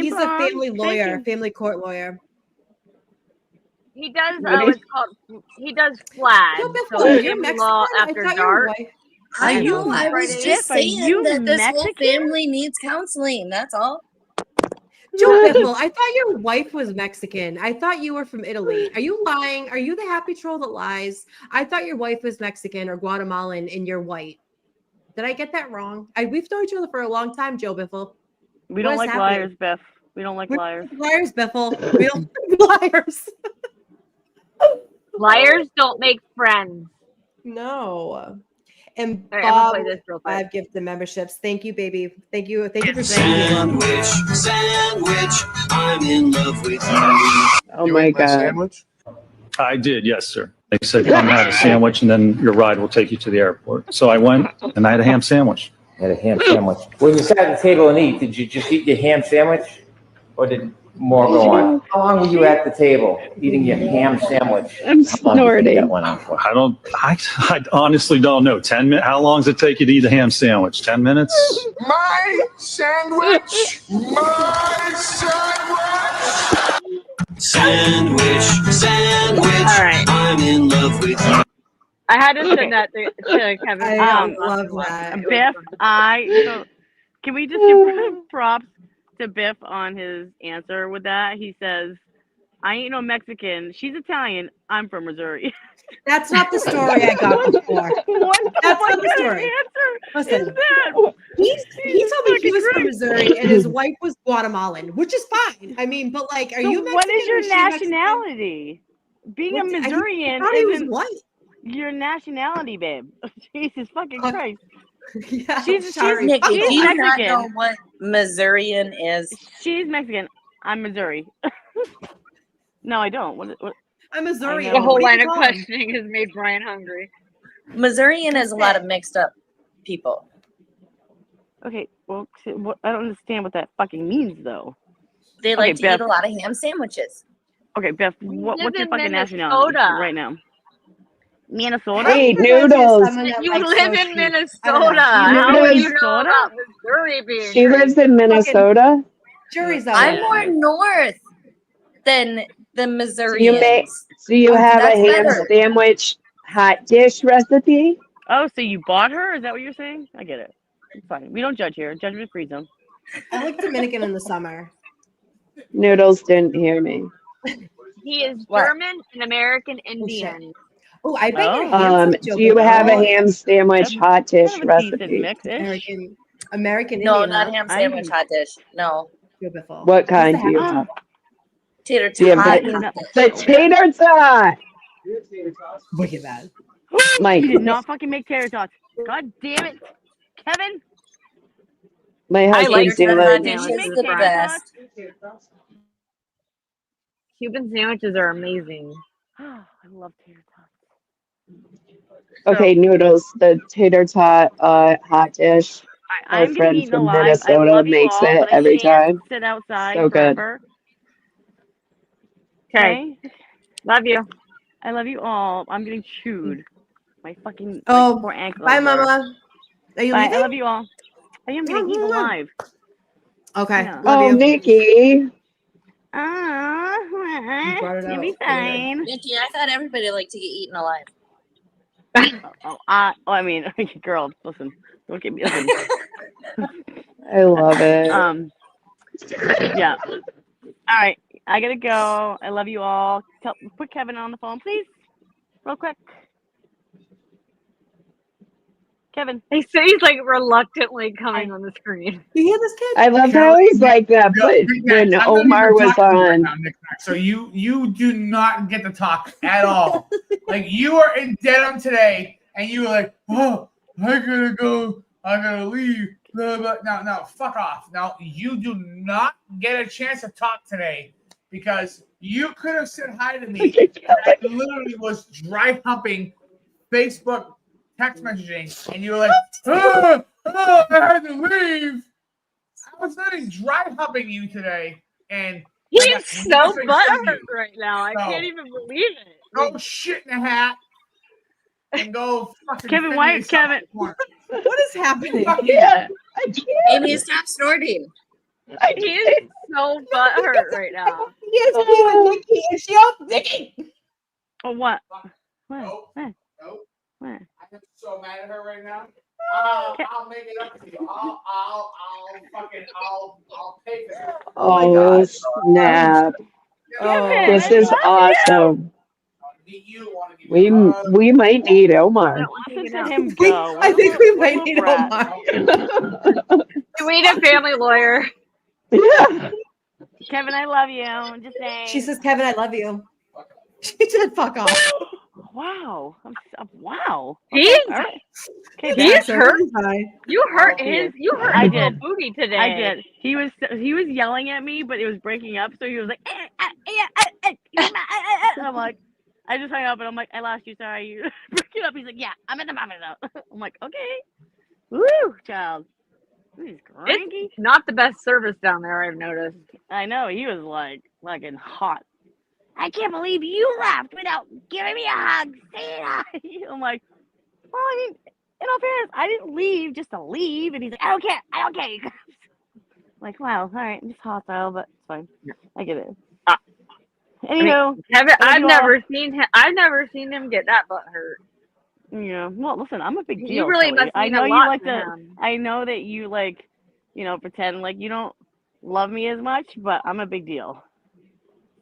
He's a family lawyer, family court lawyer. He does what's called FLAD, so family law after dark. I know. I was just saying that this whole family needs counseling. That's all. Joe Biffle, I thought your wife was Mexican. I thought you were from Italy. Are you lying? Are you the happy troll that lies? I thought your wife was Mexican or Guatemalan and you're white. Did I get that wrong? We've known each other for a long time, Joe Biffle. We don't like liars, Biff. We don't like liars. Liars, Biffle. We don't like liars. Liars don't make friends. No. And right, Bob, play this real quick. 5 gifted memberships. Thank you, baby. Thank you. Thank you for sandwich. I'm in love with you. Oh my God. Sandwich? I did, yes, sir. They said, come have a sandwich and then your ride will take you to the airport. So I went and I had a ham sandwich. Had a ham sandwich. When you sat at the table and eat, did you just eat your ham sandwich? Or did more go on? How long were you at the table eating your ham sandwich? I'm snorting. That went on for? I honestly don't know. 10 minutes? How long does it take you to eat a ham sandwich? 10 minutes? My sandwich! My sandwich! Sandwich. All right. I'm in love with you. I had to send that to Kevin. I love that. Biff, can we just give props to Biff on his answer with that? He says, I ain't no Mexican. She's Italian. I'm from Missouri. That's not the story I got before. That's not the story. Listen, he told me he was from Missouri and his wife was Guatemalan, which is fine. I mean, but like, are you Mexican? What is your nationality? Being a Missourian isn't white. Your nationality, babe. Jesus fucking Christ. Yeah, Nikki, do you not know what Missourian is? She's Mexican. I'm Missouri. No, I don't. What? I'm Missourian. The whole line of questioning has made Brian hungry. Missourian is a lot of mixed up people. Okay, well, I don't understand what that fucking means, though. They like to eat a lot of ham sandwiches. Okay, Beth, what's your fucking nationality right now? Minnesota? Hey, Noodles. You live in Minnesota. How do you know about Missouri being? She lives in Minnesota. Jury's I'm more north than the Missourians. So you have a ham sandwich hot dish recipe? Oh, so you bought her? Is that what you're saying? I get it. It's fine. We don't judge here. Judgment free zone. I like Dominican in the summer. Noodles didn't hear me. He is German and American Indian. Oh, I bet do you have a ham sandwich hot dish recipe? American No, Indian, not ham sandwich hot dish. No. What kind do you have? Tater tot. The tater tot. Look at that. Mike. You did not fucking make tater tots. God damn it, Kevin. My husband's hot dishes is the best. Cuban sandwiches are amazing. I love tater tots. Okay, Noodles, the tater tot hot dish. Our friend from Minnesota makes it every time. Sit outside. So good. Okay. Love you. I love you all. I'm getting chewed. My fucking poor ankle. Bye, Mama. Are you leaving? I love you all. I am getting eaten alive. Okay. Yeah. Oh, Nikki. You'll be fine. Nikki, I thought everybody liked to get eaten alive. I mean, girl, listen. Don't get me. I love it. Yeah. All right. I gotta go. I love you all. Put Kevin on the phone, please. Real quick. Kevin. He's like reluctantly coming on the screen. You hear this kid? I love how he's like that, but when Omar was on. So you do not get to talk at all. Like you are in denim today, and you were like, oh, I gotta go, I gotta leave. Blah, blah. Now, fuck off. Now you do not get a chance to talk today because you could have said hi to me. I literally was dry humping Facebook text messaging, and you were like, oh, I had to leave. I was literally dry humping you today, and he's so butthurt right now. I can't even believe it. Go shit in a hat and go fucking. Kevin, why, Kevin? What is happening? I can't. I can't. Amy, stop snorting. I He is can't. so butthurt right now. Yes, with Nikki. Is she off Nikki? Oh, what? What? Nope. What? Nope. What? I'm so mad at her right now. I'll make it up to you. I'll pay for it. Oh my Oh, God. snap. Oh. This is awesome. We might need Omar. Listen to him go. I think we might What a need brat. Omar. We need a family lawyer. Yeah. Kevin, I love you. I'm just saying. She says, Kevin, I love you. She said, fuck off. Wow. Wow. He's All right. Okay, he's Dad. hurt. Fine. You hurt He his. is. You hurt I his did. little booty today. I did. He was yelling at me, but it was breaking up. So he was like, I'm like, I just hung up and I'm like, I lost you. Sorry, you breaking up. He's like, yeah, I'm in the mama now. I'm like, okay. Woo, child. He's cranky. It's not the best service down there, I've noticed. I know. He was like fucking hot. I can't believe you left without giving me a hug. Say it. I'm like, well, I mean, in all fairness, I didn't leave just to leave. And he's like, I don't care. I'm like, wow, all right, it's hostile, but it's fine. I get it. Anywho, Kevin, I love I've never seen him get that butt hurt. yeah. Well, listen, I'm a big deal. You really Kelly. must I mean know a you lot like to to. him. I know that you like, pretend like you don't love me as much, but I'm a big deal.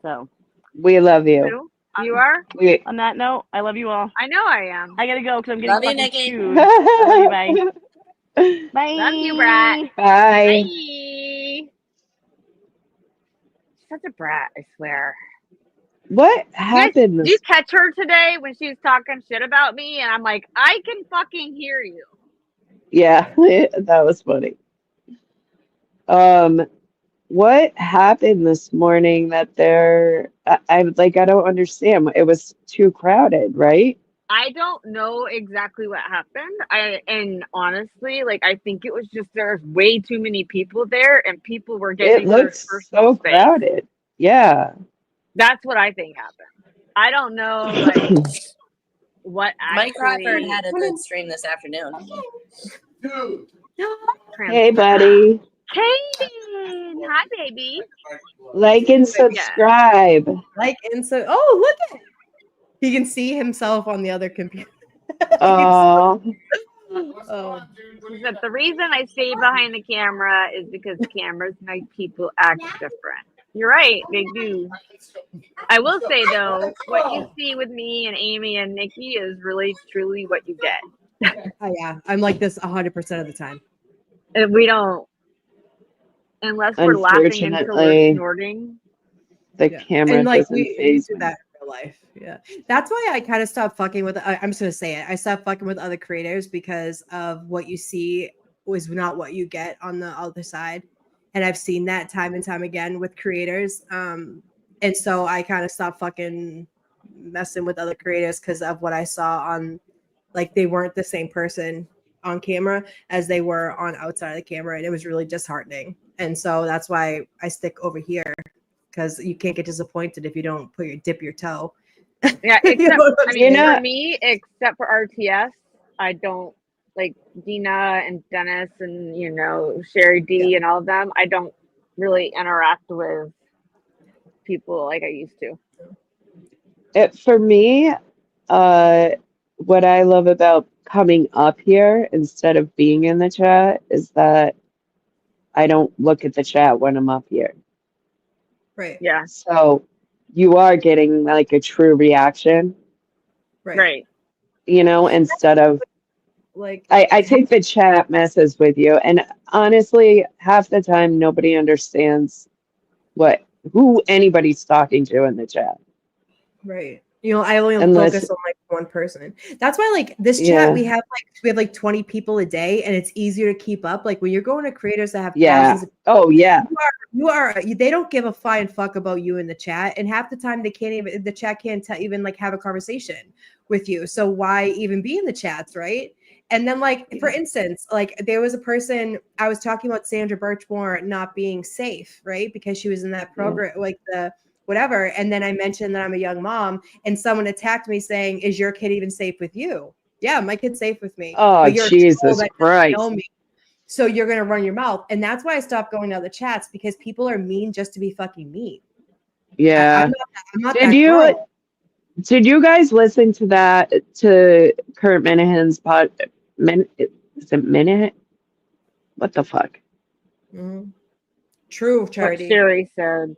So We love you. You are? We on that note, I love you all. I know I am. I gotta go because I'm getting Love you, fucking Nikki. chewed. I love you, bye. Bye. Love you, brat. Bye. Bye. Such a brat, I swear. What happened Did you this? catch her today when she was talking shit about me? And I'm like, I can fucking hear you. Yeah, that was funny. What happened this morning that I don't understand. It was too crowded, right? I don't know exactly what happened. And honestly, I think it was just there's way too many people there, and people were It getting their looks personal so space. crowded. Yeah. That's what I think happened. I don't know, what Mike actually. Crawford had a good stream this afternoon. Dude. Hey, buddy. Kaden, hi, baby. Like and subscribe. Like and so. Oh, look at. He can see himself on the other computer. Oh. She said, the reason I stay behind the camera is because cameras make people act different. You're right, they do. I will say though, what you see with me and Amy and Nikki is really truly what you get. Oh yeah, I'm like this 100% of the time. And we don't, unless we're laughing until we're Unfortunately, snorting. the camera And like doesn't we phase do me. that in real life. Yeah, that's why I kind of stopped fucking with. I'm just gonna say it. I stopped fucking with other creators because of what you see was not what you get on the other side, and I've seen that time and time again with creators. And so I kind of stopped fucking messing with other creators because of what I saw on, like they weren't the same person on camera as they were on outside of the camera, and it was really disheartening. And so that's why I stick over here, because you can't get disappointed if you don't dip your toe. Yeah, You except know what I I'm mean, saying? for me, except for RTS, I don't like Dina and Dennis and Sherry D and all of them. I don't really interact with people like I used to. For me, what I love about coming up here instead of being in the chat is that I don't look at the chat when I'm up here. Right. Yeah. So you are getting like a true reaction, Right. Instead of like I think the chat messes with you. And honestly, half the time nobody understands who anybody's talking to in the chat. Right. I only Unless- focus on like one person. That's why like this chat Yeah. we have like 20 people a day, and it's easier to keep up. Like when you're going to creators that have Yeah. thousands of Oh yeah. they don't give a flying fuck about you in the chat, and half the time the chat can't even like have a conversation with you. So why even be in the chats, right? And then like for instance, like there was a person I was talking about Sandra Birchmore not being safe, right? Because she was in that program, like the whatever. And then I mentioned that I'm a young mom, and someone attacked me saying, "Is your kid even safe with you?" Yeah, my kid's safe with me. Oh, But you're a troll Jesus that doesn't Christ. know me. So you're gonna run your mouth. And that's why I stopped going to the chats, because people are mean just to be fucking mean. Yeah. I'm not Did that you girl. did you guys listen to that to Kurt Minahan's is it Minahan? What the fuck? Mhm. True, What Charity. Sherry said.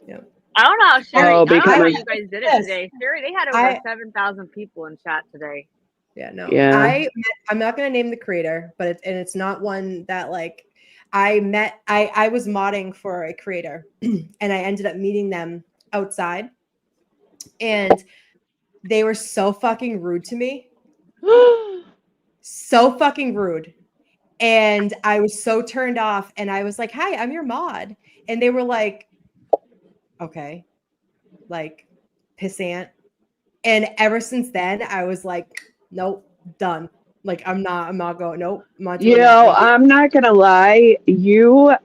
Yeah. I don't know how Sherry. Oh, I don't know how because you guys did it today. Sherry, they had over 7,000 people in chat today. Yeah, no. Yeah. I'm not gonna name the creator, but it's not one that like I was modding for a creator and I ended up meeting them outside, and they were so fucking rude to me. So fucking rude. And I was so turned off, and I was like, "Hi, I'm your mod." And they were like, "Okay." Like pissant. And ever since then, I was like, "Nope, done." Like I'm not going, nope, I'm not doing that. Like, I'm not gonna lie. You're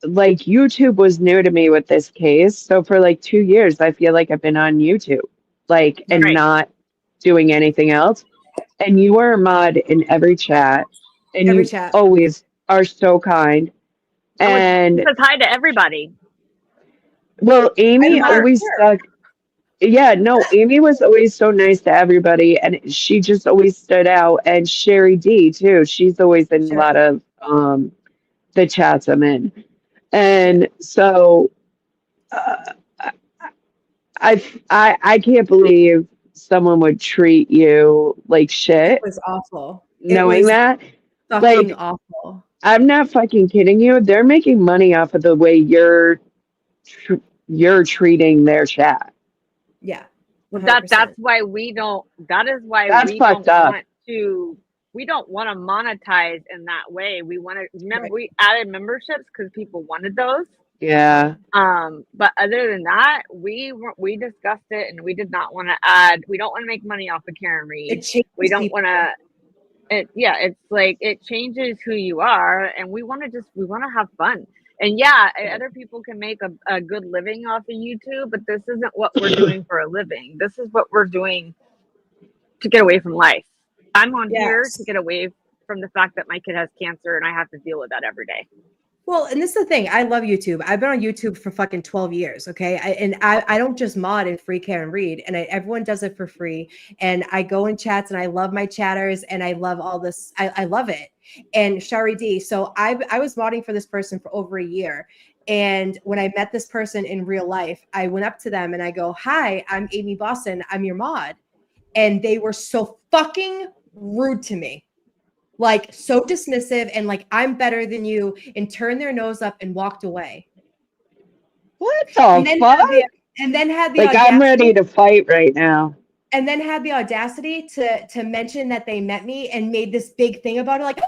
like, YouTube was new to me with this case. So for like 2 years, I feel like I've been on YouTube, like, and Right. not doing anything else. And you are a mod in every chat, and every you chat. always are so kind. And says hi to everybody. well, Amy always stuck. Yeah, no, Amy was always so nice to everybody, and she just always stood out. And Sherry D too. She's always in a lot of the chats I'm in, and so I can't believe someone would treat you like shit. It was awful. Knowing that, fucking like, awful. I'm not fucking kidding you. They're making money off of the way you're treating their chat. Yeah. Well, that's why we don't. That is why That's we fucked don't up. want to. We don't want to monetize in that way. We want to remember we added memberships because people wanted those. Yeah. But other than that, we discussed it and we did not want to add. We don't want to make money off of Karen Reed. We don't want to. It's like it changes who you are, and we want to have fun. And other people can make a good living off of YouTube, but this isn't what we're doing for a living. This is what we're doing to get away from life. I'm on here to get away from the fact that my kid has cancer and I have to deal with that every day. Well, and this is the thing. I love YouTube. I've been on YouTube for fucking 12 years. Okay. I don't just mod and free Karen Reed, and everyone does it for free. And I go in chats and I love my chatters and I love all this. I love it. And Shari D. So I was modding for this person for over a year. And when I met this person in real life, I went up to them and I go, "Hi, I'm Amy Boston. I'm your mod." And they were so fucking rude to me. Like so dismissive and like I'm better than you, and turned their nose up and walked away. What the fuck? And then had the like audacity, I'm ready to fight right now. And then had the audacity to mention that they met me and made this big thing about it, like,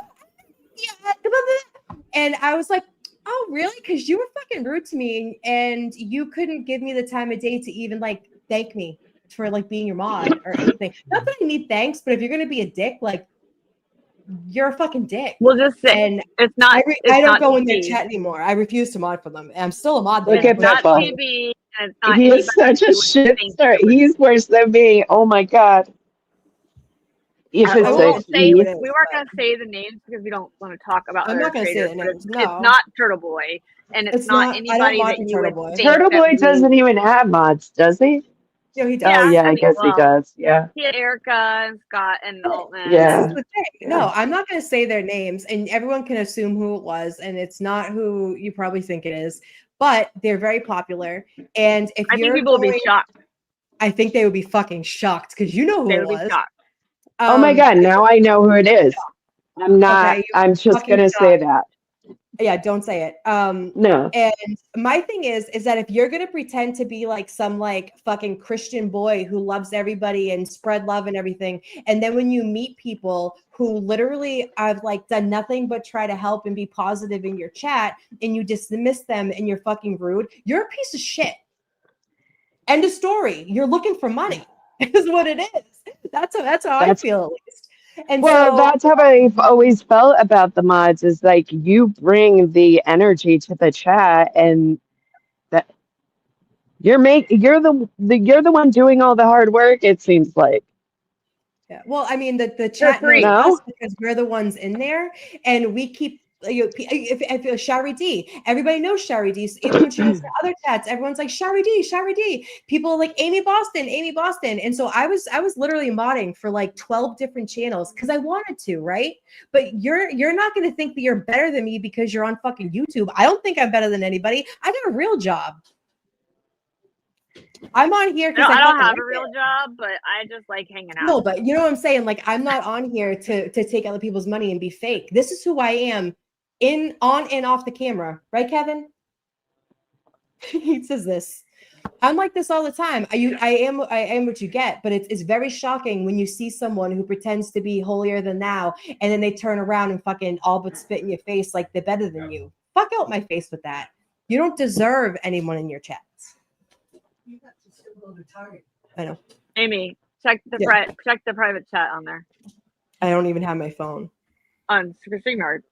and I was like, "Oh, really? Because you were fucking rude to me, and you couldn't give me the time of day to even like thank me for like being your mod or anything. Not that I need thanks, but if you're gonna be a dick, like." You're a fucking dick. We'll just say, and it's not. I don't not go in their TV. chat anymore. I refuse to mod for them. I'm still a mod. Look at that fuck. TV, and it's not He is such a shit star. He's worse than me. Oh my god. If we it's weren't he. gonna say the names because we don't want to talk about. I'm other not gonna say creators, the but names. It's No. not Turtle Boy, and it's not I don't anybody mod that you Turtle would Boy. think Turtle that Boy doesn't even have mods, does he? No, he does. Oh yeah, I guess he well, does. Yeah. He had Erica and Scott and Altman. Yeah. This is the thing. No, I'm not going to say their names, and everyone can assume who it was, and it's not who you probably think it is. But they're very popular, and if I think people would be shocked. I think they would be fucking shocked because you know who they it would was. Be shocked. Oh my god! Now I know who it is. I'm not. Okay, I'm just gonna say that. Yeah, don't say it. No. And my thing is that if you're gonna pretend to be like some like fucking Christian boy who loves everybody and spread love and everything, and then when you meet people who literally have like done nothing but try to help and be positive in your chat, and you dismiss them and you're fucking rude, you're a piece of shit. End of story. You're looking for money, is what it is. That's how I feel at least. And well, that's how I've always felt about the mods. Is like you bring the energy to the chat, and that you're the one doing all the hard work. It seems like. Yeah. Well, I mean, the chat knows us because we're the ones in there, and we keep. If Shari D, everybody knows Shari D. So even when she goes to other chats, everyone's like Shari D, Shari D. People are like Amy Boston, Amy Boston. And so I was literally modding for like 12 different channels because I wanted to, right? But you're not going to think that you're better than me because you're on fucking YouTube. I don't think I'm better than anybody. I got a real job. I'm on here because I don't have a real job, but I just like hanging out. No, but you know what I'm saying? Like, I'm not on here to take other people's money and be fake. This is who I am on and off the camera. Right, Kevin? He says this. I'm like this all the time. I am what you get, but it's very shocking when you see someone who pretends to be holier than thou, and then they turn around and fucking all but spit in your face like they're better than you. Fuck out my face with that. You don't deserve anyone in your chats. I know. Amy, check the private chat on there. I don't even have my phone on StreamYard.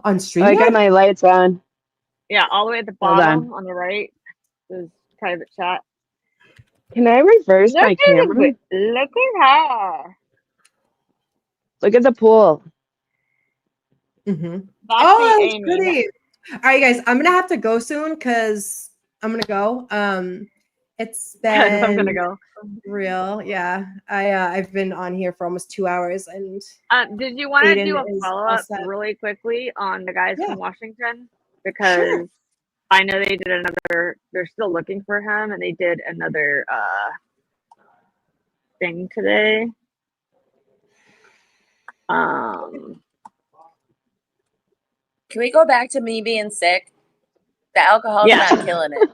On StreamYard? I got my lights on. Yeah, all the way at the bottom on the right is private chat. Can I reverse my camera? Look at her. Look at the pool. Mm-hmm. Oh, that's pretty. All right, guys, I'm gonna have to go soon because I'm gonna go. It's been I'm gonna go. Real, yeah. I've been on here for almost 2 hours, and did you want to do a follow-up really quickly on the guys from Washington? Because I know they did another. They're still looking for him, and they did another thing today. Can we go back to me being sick? The alcohol's not killing it.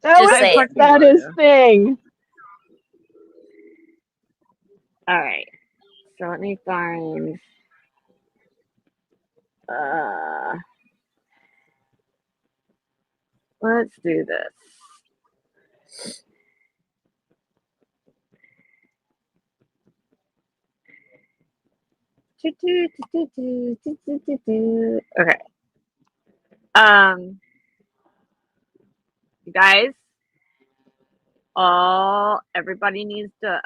That was the saddest thing. All right. So let me find let's do this. Okay. You guys, everybody needs to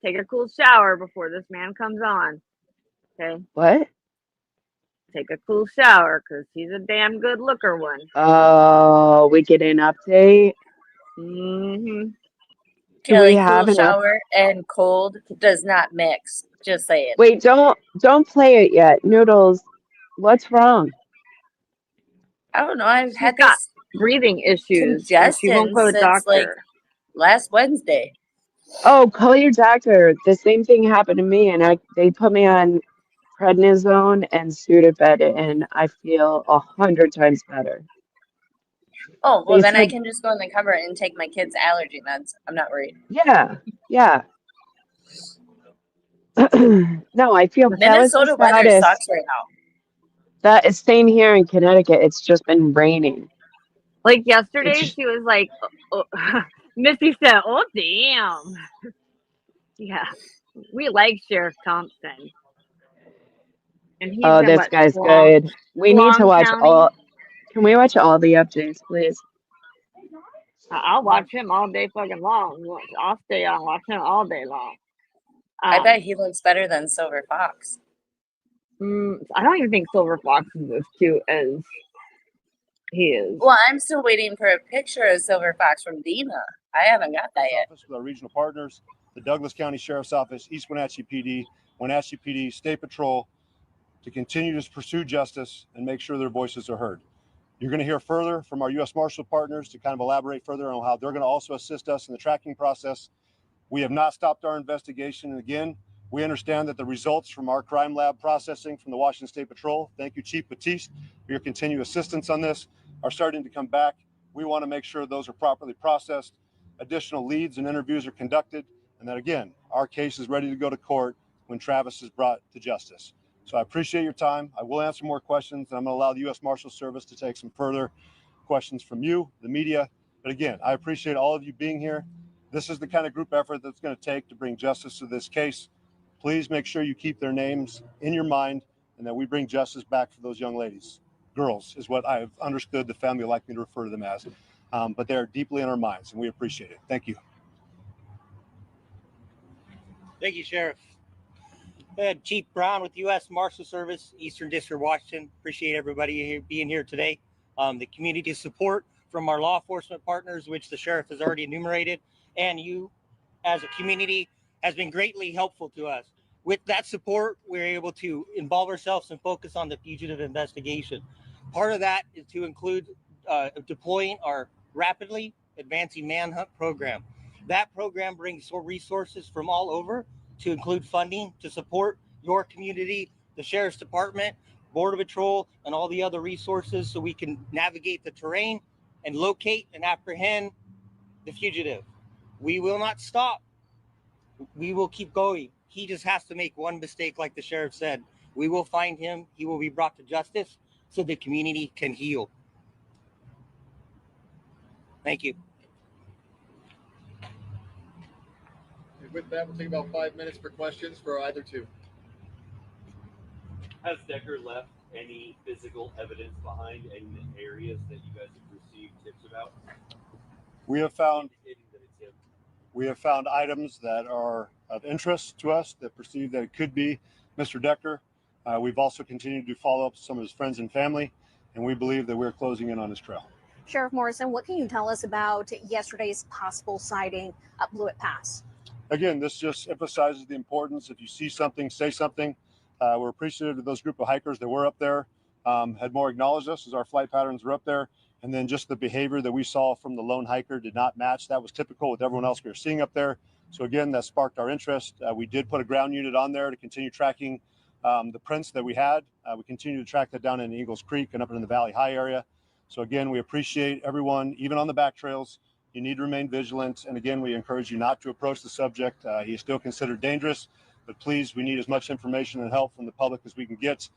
take a cool shower before this man comes on. Okay. What? Take a cool shower because he's a damn good looker one. Oh, we get an update. Mm-hmm. Kelly, cool shower and cold does not mix. Just saying. Wait, don't play it yet. Noodles, what's wrong? I don't know. I've had got this breathing issues. She won't congestion go to the since doctor. like last Wednesday. Oh, call your doctor. The same thing happened to me, and they put me on prednisone and Sudafed, and I feel 100 times better. Oh, well, then I can just go in the cupboard and take my kids' allergy meds. I'm not worried. Yeah. No, I feel Minnesota weather sucks right now. That is same here in Connecticut. It's just been raining. Like yesterday, she was like, Missy said, "Oh damn, yeah, we like Sheriff Thompson." And he's in this guy's good. We need to watch all. Can we watch all the updates, please? I'll watch him all day fucking long. I'll stay on watch him all day long. I bet he looks better than Silver Fox. I don't even think Silver Fox is as cute as he is. Well, I'm still waiting for a picture of Silver Fox from Dina. I haven't got that yet. With our regional partners, the Douglas County Sheriff's Office, East Wenatchee PD, Wenatchee PD, State Patrol, to continue to pursue justice and make sure their voices are heard. You're going to hear further from our U.S. Marshal partners to kind of elaborate further on how they're going to also assist us in the tracking process. We have not stopped our investigation. And again, we understand that the results from our crime lab processing from the Washington State Patrol, thank you, Chief Batiste, for your continued assistance on this, are starting to come back. We want to make sure those are properly processed, additional leads and interviews are conducted, and that, again, our case is ready to go to court when Travis is brought to justice. So I appreciate your time. I will answer more questions, and I'm going to allow the U.S. Marshal Service to take some further questions from you, the media. But again, I appreciate all of you being here. This is the kind of group effort that's going to take to bring justice to this case. Please make sure you keep their names in your mind and that we bring justice back for those young ladies. Girls is what I've understood the family would like me to refer to them as. but they are deeply in our minds, and we appreciate it. Thank you. Thank you, Sheriff. Chief Brown with U.S. Marshal Service, Eastern District, Washington. Appreciate everybody here, being here today. The community support from our law enforcement partners, which the sheriff has already enumerated, and you as a community has been greatly helpful to us. With that support, we're able to involve ourselves and focus on the fugitive investigation. Part of that is to include deploying our rapidly advancing manhunt program. That program brings resources from all over to include funding to support your community, the Sheriff's Department, Border Patrol, and all the other resources so we can navigate the terrain and locate and apprehend the fugitive. We will not stop. We will keep going. He just has to make one mistake, like the sheriff said. We will find him. He will be brought to justice so the community can heal. Thank you. And with that, we'll take about 5 minutes for questions for either two. Has Decker left any physical evidence behind in areas that you guys have received tips about? We have found items that are of interest to us that perceive that it could be Mr. Decker. We've also continued to follow up with some of his friends and family, and we believe that we're closing in on his trail. Sheriff Morrison, what can you tell us about yesterday's possible sighting at Blewett Pass? Again, this just emphasizes the importance. If you see something, say something. We're appreciative of those group of hikers that were up there, had more acknowledged us as our flight patterns were up there. And then just the behavior that we saw from the lone hiker did not match. That was typical with everyone else we were seeing up there. So again, that sparked our interest. We did put a ground unit on there to continue tracking the prints that we had. We continue to track that down in Eagles Creek and up in the Valley High area. So again, we appreciate everyone, even on the back trails. You need to remain vigilant. And again, we encourage you not to approach the subject. He is still considered dangerous, but please, we need as much information and help from the public as we can get.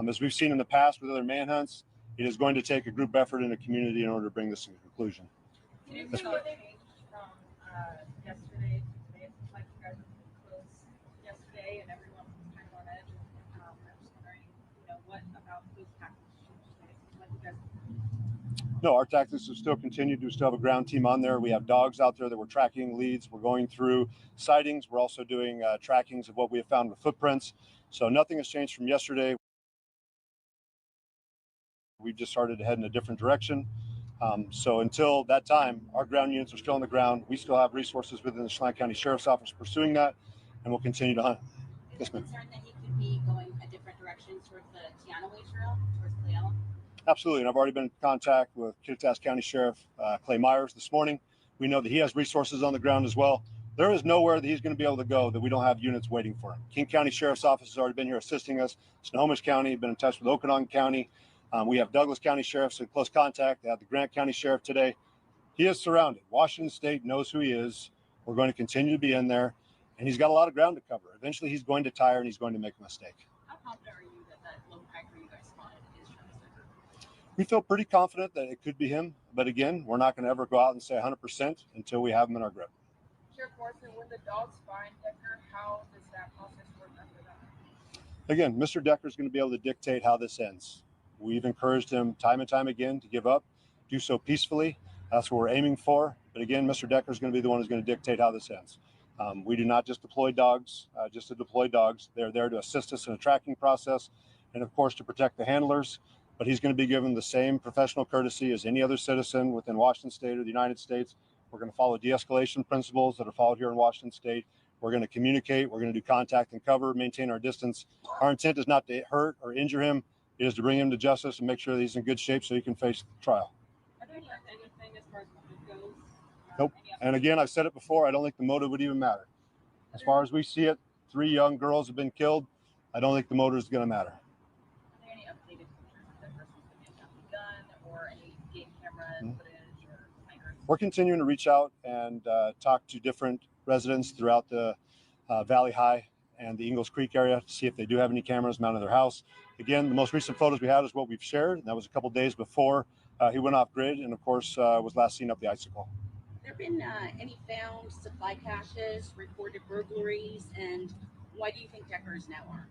As we've seen in the past with other manhunts, it is going to take a group effort in a community in order to bring this to a conclusion. Can you see what they changed from yesterday to today? It seems like you guys were close yesterday and everyone was kind of on edge. I'm just wondering, what about those tactics changed today? It seems like you guys. No, our tactics have still continued. We still have a ground team on there. We have dogs out there that we're tracking leads. We're going through sightings. We're also doing trackings of what we have found with footprints. So nothing has changed from yesterday. We've just started to head in a different direction. So until that time, our ground units are still on the ground. We still have resources within the Chelan County Sheriff's Office pursuing that, and we'll continue to hunt. Is there concern that he could be going a different direction towards the Teanaway Trail, towards Clayella? Absolutely, and I've already been in contact with Kittitas County Sheriff Clay Myers this morning. We know that he has resources on the ground as well. There is nowhere that he's going to be able to go that we don't have units waiting for him. King County Sheriff's Office has already been here assisting us. Snohomish County, been in touch with Okanagan County. We have Douglas County Sheriffs in close contact. They have the Grant County Sheriff today. He is surrounded. Washington State knows who he is. We're going to continue to be in there, and he's got a lot of ground to cover. Eventually, he's going to tire, and he's going to make a mistake. How confident are you that that lone hiker you guys spotted is Travis Decker? We feel pretty confident that it could be him, but again, we're not going to ever go out and say 100% until we have him in our grip. Sheriff Morrison, when the dogs find Decker, how does that process work after that? Again, Mr. Decker is going to be able to dictate how this ends. We've encouraged him time and time again to give up, do so peacefully. That's what we're aiming for. But again, Mr. Decker is going to be the one who's going to dictate how this ends. We do not just deploy dogs, just to deploy dogs. They're there to assist us in a tracking process and, of course, to protect the handlers. But he's going to be given the same professional courtesy as any other citizen within Washington State or the United States. We're going to follow de-escalation principles that are followed here in Washington State. We're going to communicate. We're going to do contact and cover, maintain our distance. Our intent is not to hurt or injure him. It is to bring him to justice and make sure that he's in good shape so he can face the trial. Are there anything as far as motive goes? Nope. And again, I've said it before, I don't think the motive would even matter. As far as we see it, 3 young girls have been killed. I don't think the motive is going to matter. Are there any updated pictures of that person with a family gun or any game camera footage or hikers? We're continuing to reach out and talk to different residents throughout the Valley High and the Eagles Creek area to see if they do have any cameras mounted in their house. Again, the most recent photos we had is what we've shared. And that was a couple days before he went off grid and, of course, was last seen up the icicle. Have there been any found supply caches, reported burglaries, and why do you think Decker is now armed?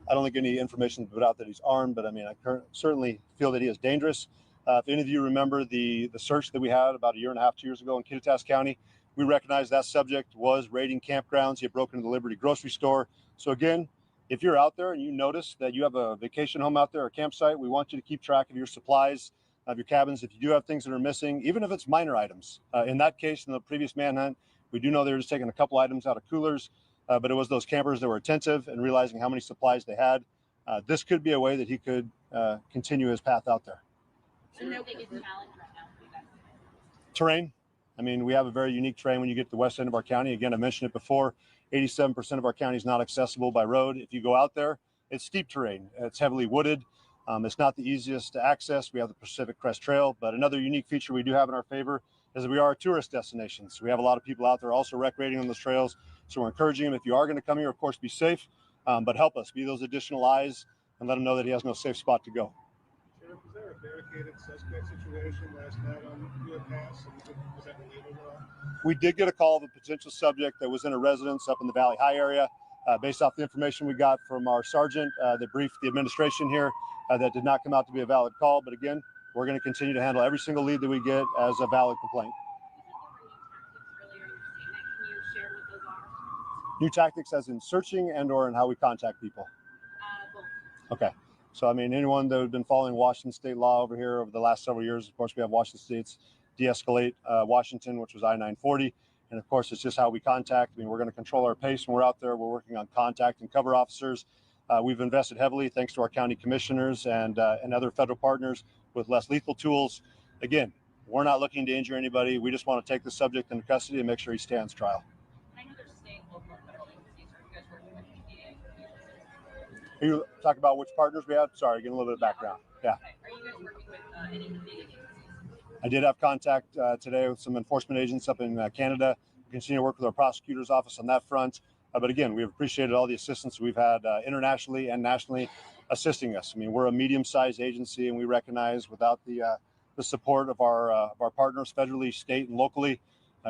I don't think any information put out that he's armed, but I mean, I certainly feel that he is dangerous. If any of you remember the search that we had about a year and a half, 2 years ago in Kittitas County, we recognized that subject was raiding campgrounds. He had broken into the Liberty grocery store. So again, if you're out there and you notice that you have a vacation home out there or campsite, we want you to keep track of your supplies, of your cabins. If you do have things that are missing, even if it's minor items. In that case, in the previous manhunt, we do know they were just taking a couple items out of coolers, but it was those campers that were attentive and realizing how many supplies they had. This could be a way that he could continue his path out there. So no biggest challenge right now for you guys? Terrain. I mean, we have a very unique terrain when you get to the west end of our county. Again, I mentioned it before, 87% of our county is not accessible by road. If you go out there, it's steep terrain. It's heavily wooded. It's not the easiest to access. We have the Pacific Crest Trail, but another unique feature we do have in our favor is that we are a tourist destination. So we have a lot of people out there also recreating on those trails. So we're encouraging them, if you are going to come here, of course, be safe, but help us be those additional eyes and let him know that he has no safe spot to go. Sheriff, was there a barricaded suspect situation last night on Blewett Pass? Was that related at all? We did get a call of a potential subject that was in a residence up in the Valley High area. Based off the information we got from our sergeant that briefed the administration here, that did not come out to be a valid call. But again, we're going to continue to handle every single lead that we get as a valid complaint. New tactics as in searching and or in how we contact people? Okay. So, I mean, anyone that has been following Washington state law over here over the last several years, of course, we have Washington state's de-escalate Washington, which was I-940. And of course, it's just how we contact. I mean, we're going to control our pace when we're out there. We're working on contact and cover officers. We've invested heavily, thanks to our county commissioners and other federal partners, with less lethal tools. Again, we're not looking to injure anybody. We just want to take the subject into custody and make sure he stands trial. I know there's state, local, and federal agencies. Are you guys working with EPA? Are you talking about which partners we have? Sorry, getting a little bit of background. Yeah. Okay. Are you guys working with any of the big agencies? I did have contact today with some enforcement agents up in Canada. We continue to work with our prosecutor's office on that front. But again, we've appreciated all the assistance we've had internationally and nationally assisting us. I mean, we're a medium-sized agency, and we recognize without the support of our partners federally, state, and locally,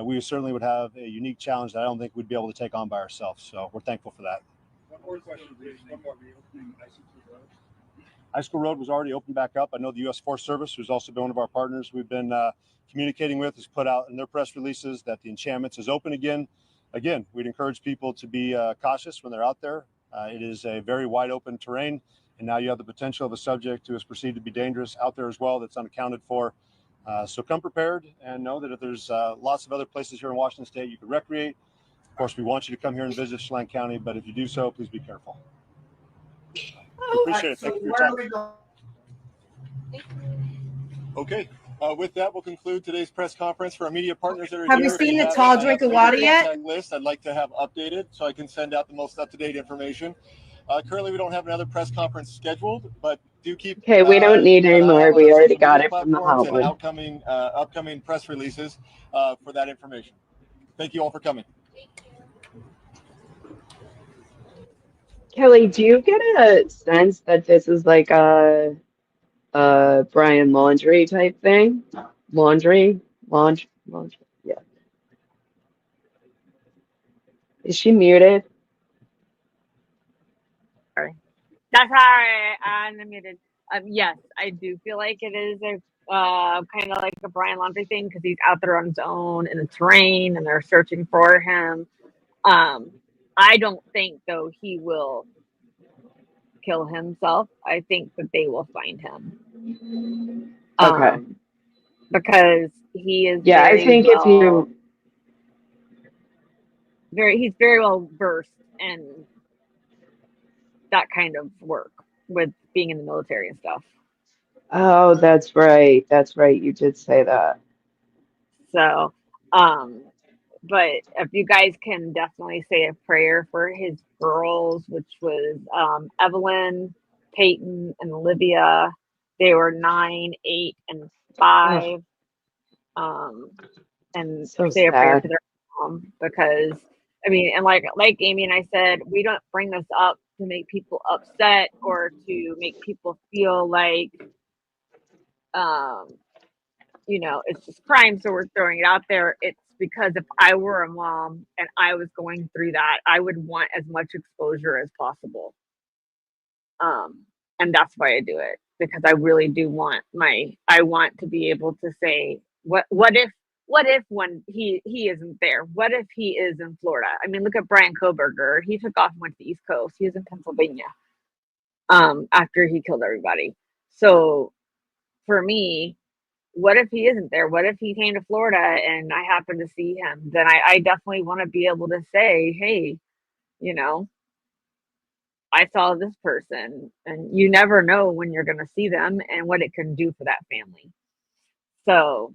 we certainly would have a unique challenge that I don't think we'd be able to take on by ourselves. So we're thankful for that. One more question, please. One more. Reopening High School Road. High School Road was already opened back up. I know the U.S. Forest Service, who's also been one of our partners we've been communicating with, has put out in their press releases that the enchantments is open again. Again, we'd encourage people to be cautious when they're out there. It is a very wide open terrain, and now you have the potential of a subject who is perceived to be dangerous out there as well that's unaccounted for. So come prepared and know that if there's lots of other places here in Washington State you could recreate. Of course, we want you to come here and visit Chelan County, but if you do so, please be careful. We appreciate it. Thank you for your time. Okay. With that, we'll conclude today's press conference for our media partners that are Have here. you seen the If tall have drink of a water yet? contact list I'd like to have updated so I can send out the most up-to-date information. Currently, we don't have another press conference scheduled, but do keep. Okay, we don't need any an eye more. on We our already social got media it from the platforms and Hotwood. upcoming press releases for that information. Thank you all for coming. Kelly, do you get a sense that this is like a Brian Laundrie type thing? Laundrie? Yeah. Is she muted? Sorry. That's all right. I'm unmuted. Yes, I do feel like it is a kind of like a Brian Laundrie thing because he's out there on his own in the terrain and they're searching for him. I don't think though he will kill himself. I think that they will find him. Okay. Because he is Yeah, I think if you he's very well versed in that kind of work with being in the military and stuff. Oh, that's right. That's right. You did say that. So, but if you guys can definitely say a prayer for his girls, which was Evelyn, Peyton, and Olivia. They were 9, 8, and 5. And So say a prayer sad. for their mom because I mean, and like Amy and I said, we don't bring this up to make people upset or to make people feel like you know, it's just crime, so we're throwing it out there. It's because if I were a mom and I was going through that, I would want as much exposure as possible. And that's why I do it, because I really do want I want to be able to say, what if when he isn't there? What if he is in Florida? I mean, look at Brian Koberger. He took off and went to the East Coast. He was in Pennsylvania after he killed everybody. So for me, what if he isn't there? What if he came to Florida and I happen to see him? Then I definitely want to be able to say, hey, you know, I saw this person, and you never know when you're going to see them and what it can do for that family. So,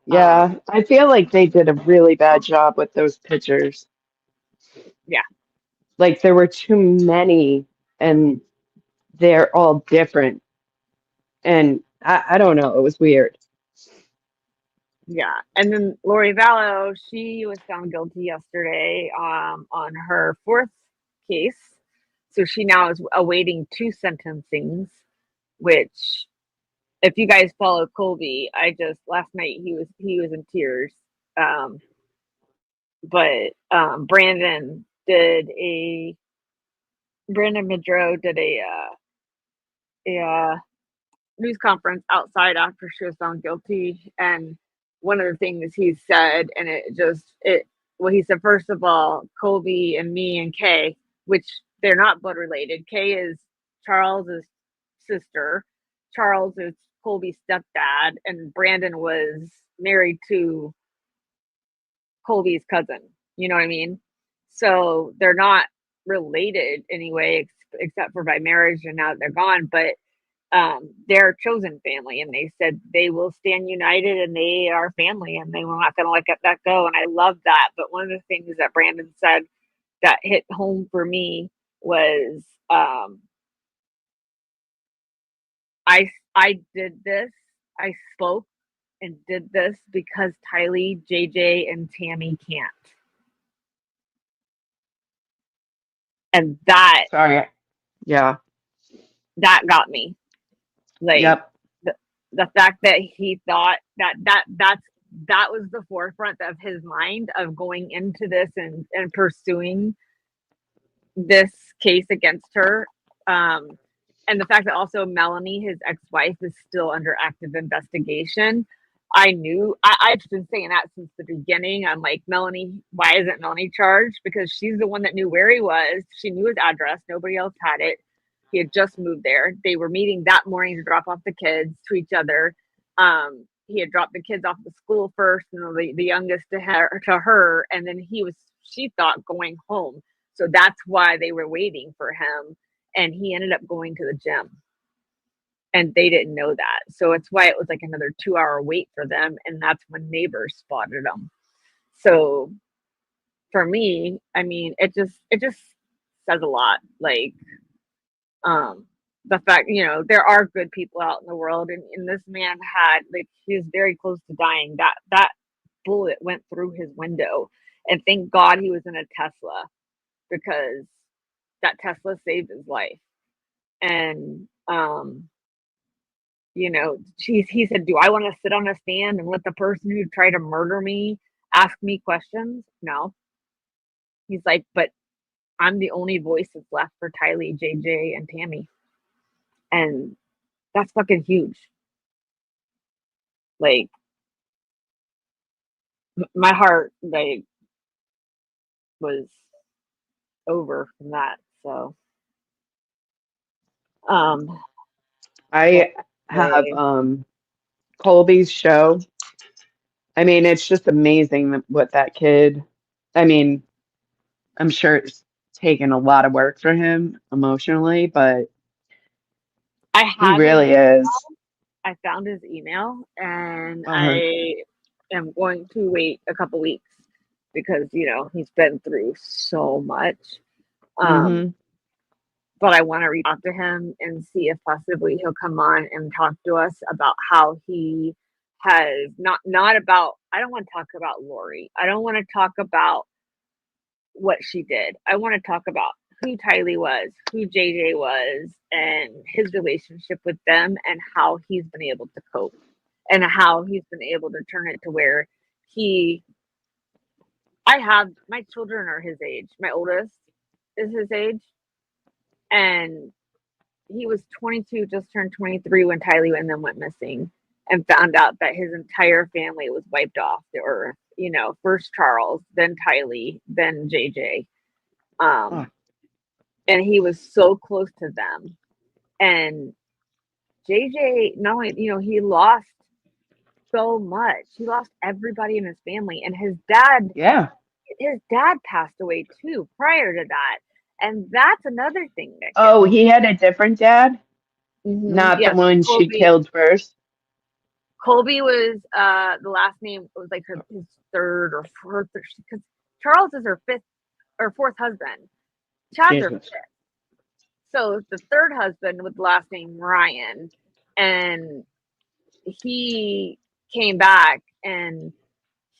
Yeah, I feel like they did a really bad job with those pictures. yeah. Like there were too many and they're all different. And I don't know, it was weird. Yeah. And then Lori Vallow, she was found guilty yesterday on her fourth case. So she now is awaiting 2 sentencings, which, if you guys follow Colby, last night he was in tears. But Brandon Madro did a news conference outside after she was found guilty, and one of the things he said, and he said, first of all, Colby and me and Kay, which they're not blood related. Kay is Charles's sister. Charles is Colby's stepdad, and Brandon was married to Colby's cousin. You know what I mean? So they're not related anyway, except for by marriage, and now they're gone. But they're a chosen family, and they said they will stand united, and they are family, and they were not going to let that go. And I love that. But one of the things that Brandon said that hit home for me was, I did this. I spoke and did this because Tylee, JJ, and Tammy can't. And that, Yeah. that got me. Like, Yep. the fact that he thought that was the forefront of his mind of going into this and pursuing this case against her. And the fact that also Melanie, his ex-wife, is still under active investigation. I've been saying that since the beginning. I'm like, Melanie, why isn't Melanie charged? Because she's the one that knew where he was. She knew his address. Nobody else had it. He had just moved there. They were meeting that morning to drop off the kids to each other. He had dropped the kids off at school first, and the youngest to her, and then she thought, going home. So that's why they were waiting for him, and he ended up going to the gym. And they didn't know that. So it's why it was like another 2-hour wait for them, and that's when neighbors spotted them. So for me, I mean, it just says a lot. Like, the fact, there are good people out in the world, and this man he was very close to dying. That bullet went through his window, and thank God he was in a Tesla, because that Tesla saved his life. And he said, do I want to sit on a stand and let the person who tried to murder me ask me questions? No. He's like, but I'm the only voice that's left for Tylee, JJ, and Tammy. And that's fucking huge. Like, my heart, like, was over from that. So, I have Colby's show. I mean, it's just amazing what that kid, I mean, I'm sure it's taken a lot of work for him emotionally, but he really is. I found his email, and Uh-huh. I am going to wait a couple weeks because, he's been through so much. But I want to reach out to him and see if possibly he'll come on and talk to us about how he has not about, I don't want to talk about Lori. I don't want to talk about what she did. I want to talk about who Tylee was, who JJ was, and his relationship with them, and how he's been able to cope, and how he's been able to turn it to where my children are his age. My oldest is his age, and he was 22, just turned 23 when Tylee and then went missing, and found out that his entire family was wiped off the earth. You know, first Charles, then Tylee, then JJ. And he was so close to them. And JJ, not only, you know, he lost so much. He lost everybody in his family. And his dad passed away too prior to that. And that's another thing that Oh, he had a different dad? Not the one she killed first? Colby was the last name was like his third or fourth, because Charles is her fifth or fourth husband. Chad's her fifth. So the third husband with the last name Ryan, and he came back and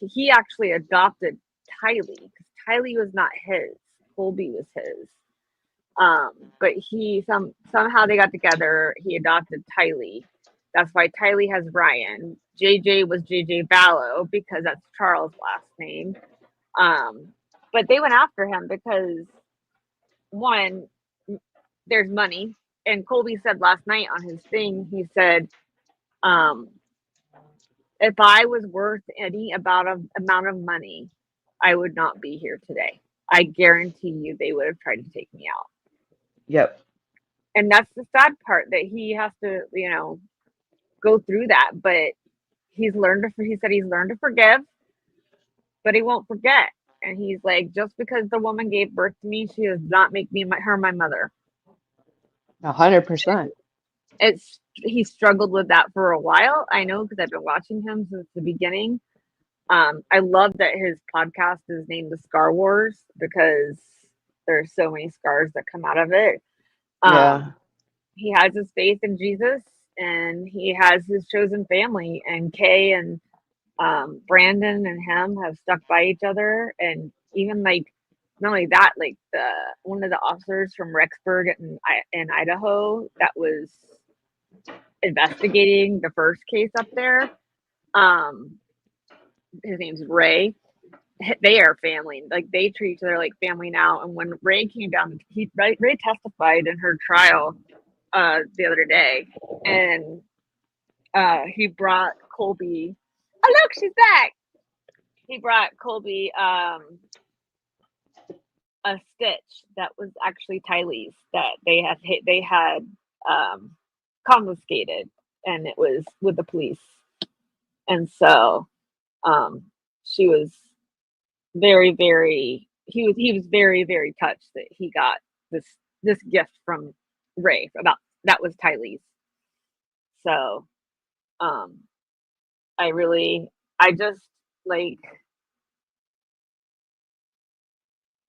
he actually adopted Tylee, because Tylee was not his. Colby was his. But somehow they got together. He adopted Tylee. That's why Tylee has Ryan. JJ was JJ Vallow because that's Charles' last name. But they went after him because, one, there's money. And Colby said last night on his thing, he said, if I was worth any amount of money, I would not be here today. I guarantee you they would have tried to take me out. Yep. And that's the sad part, that he has to, you know, go through that. But he said he's learned to forgive, but he won't forget. And he's like, just because the woman gave birth to me, she does not make me my mother. 100%. He struggled with that for a while. I know, because I've been watching him since the beginning. I love that his podcast is named The Scar Wars, because there's so many scars that come out of it. He has his faith in Jesus, and he has his chosen family, and Kay and Brandon and him have stuck by each other. And even like, not only that, like one of the officers from Rexburg in Idaho that was investigating the first case up there, his name's Ray. They are family. Like, they treat each other like family now. And when Ray came down, Ray testified in her trial the other day, and he brought Colby. Oh, look, she's back. He brought Colby a stitch that was actually Tylee's, that they had confiscated, and it was with the police. And so she was very, very, he was very, very touched that he got this gift from Ray that was Tylee's. So I just like,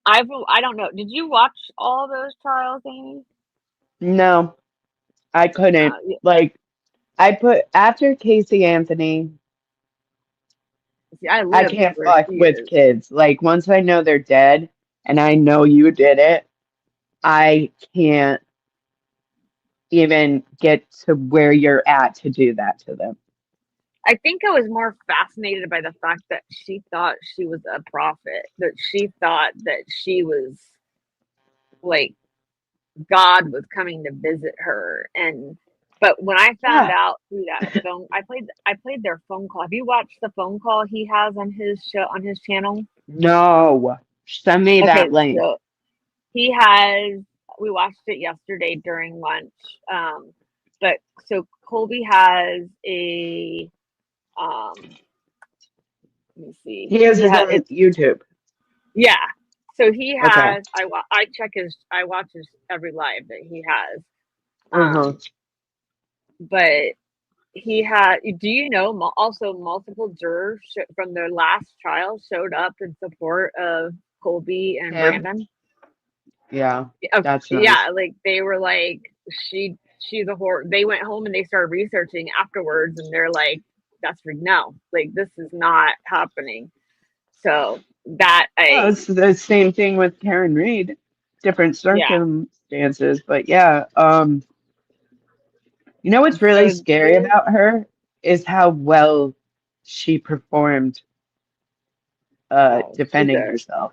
I don't know. Did you watch all those trials, Amy? No, I couldn't. Like, I put after Casey Anthony. See, I can't fuck with kids. Like, once I know they're dead and I know you did it, I can't even get to where you're at to do that to them. I think I was more fascinated by the fact that she thought she was a prophet, that she thought that she was like God was coming to visit her. But when I found out through that phone, I played their phone call. Have you watched the phone call he has on his show, on his channel? No, send me that link. So we watched it yesterday during lunch. But so Colby has a let me see. He has his own YouTube. Yeah. So he has. Okay. I watch his every live that he has. But he had. Do you know? Also, multiple jurors from their last trial showed up in support of Colby and Brandon. Yeah. That's nice. Yeah. Like, they were like, she's a whore. They went home and they started researching afterwards, and they're like, no, like, this is not happening. So it's the same thing with Karen Reed, different circumstances, but yeah. You know what's really scary about her is how well she performed defending herself.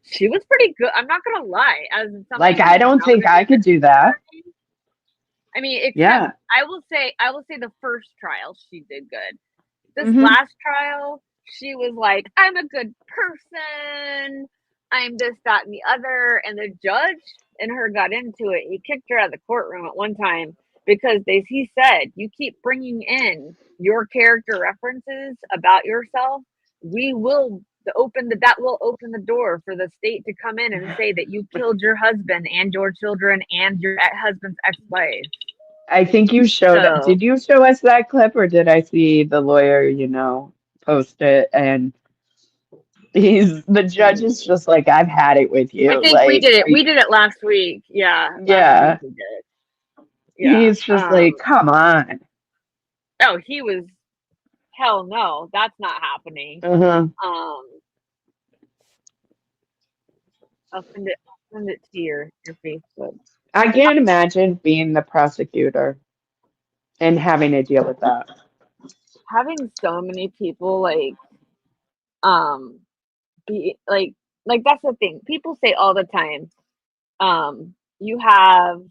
She was pretty good. I'm not gonna lie. As like, I don't think I could do that. I mean, except Yeah. I will say the first trial she did good. This Mhm. last trial, she was like, I'm a good person. I'm this, that, and the other. And the judge and her got into it. He kicked her out of the courtroom at one time because he said, you keep bringing in your character references about yourself. We will that will open the door for the state to come in and say that you killed your husband and your children and your husband's ex-wife. I think you showed So Did you show us that clip, or did I see the lawyer, post it? And the judge is just like, I've had it with I you. think we Like, did it. We did it last week. Yeah, last week yeah. we did. Yeah. He's just like, come on. Oh, he was. Hell no, that's not happening. Uh-huh. I'll send it to your Facebook. I can't imagine being the prosecutor and having to deal with that. Having so many people be like that's the thing. People say all the time, you have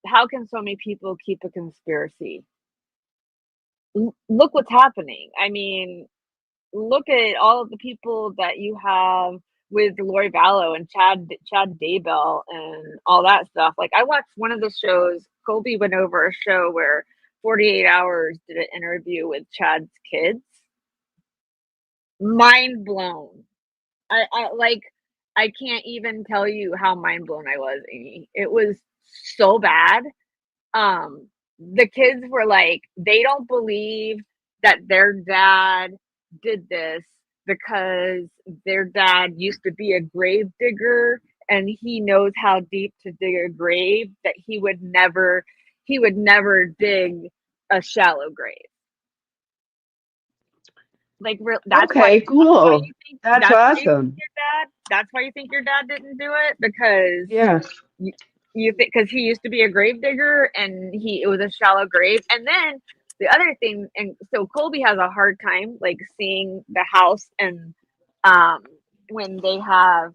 how can so many people keep a conspiracy? Look what's happening. I mean, look at all of the people that you have with Lori Vallow and Chad Daybell and all that stuff. Like, I watched one of the shows. Colby went over a show where 48 Hours did an interview with Chad's kids. Mind blown. I can't even tell you how mind blown I was, Amy. It was so bad. The kids were like, they don't believe that their dad did this because their dad used to be a grave digger and he knows how deep to dig a grave, that he would never dig a shallow grave. Like, that's why Okay, cool. you think That's awesome. that's why you think your dad didn't do it, because Yeah. you think because he used to be a grave digger and it was a shallow grave. And then the other thing, and so Colby has a hard time like seeing the house, and when they have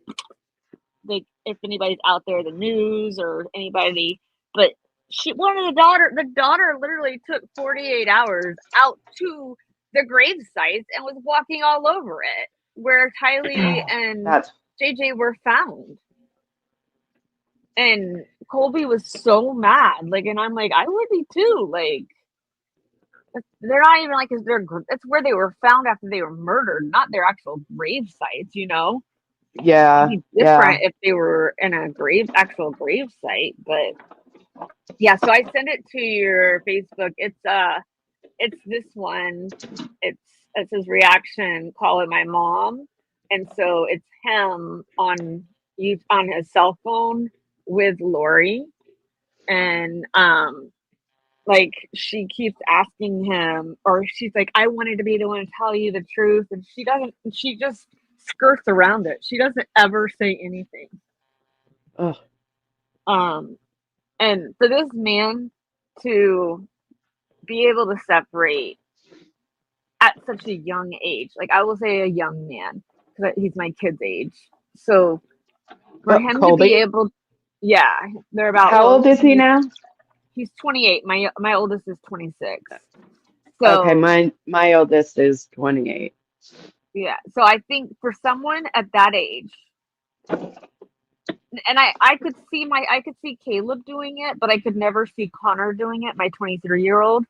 if anybody's out there, the news or anybody, but the daughter literally took 48 Hours out to the grave sites and was walking all over it where Tylee and JJ were found. And Colby was so mad, like, and I'm like, I would be too. Like, they're not even like, it's where they were found after they were murdered, not their actual grave sites, Yeah. It'd be different if they were in a actual grave site, but yeah. So I send it to your Facebook. It's this one. It's his reaction calling my mom, and so it's him on his cell phone with Lori, and like she keeps asking him, or she's like, I wanted to be the one to tell you the truth, and she just skirts around it. She doesn't ever say anything. Ugh. And for this man to be able to separate at such a young age, like, I will say a young man, because he's my kid's age. So for him Colby? to be able, yeah, they're about. How old is he now? He's 28. My oldest is 26. So Okay, my oldest is 28. Yeah, so I think for someone at that age, and I could see Caleb doing it, but I could never see Connor doing it, my 23-year-old.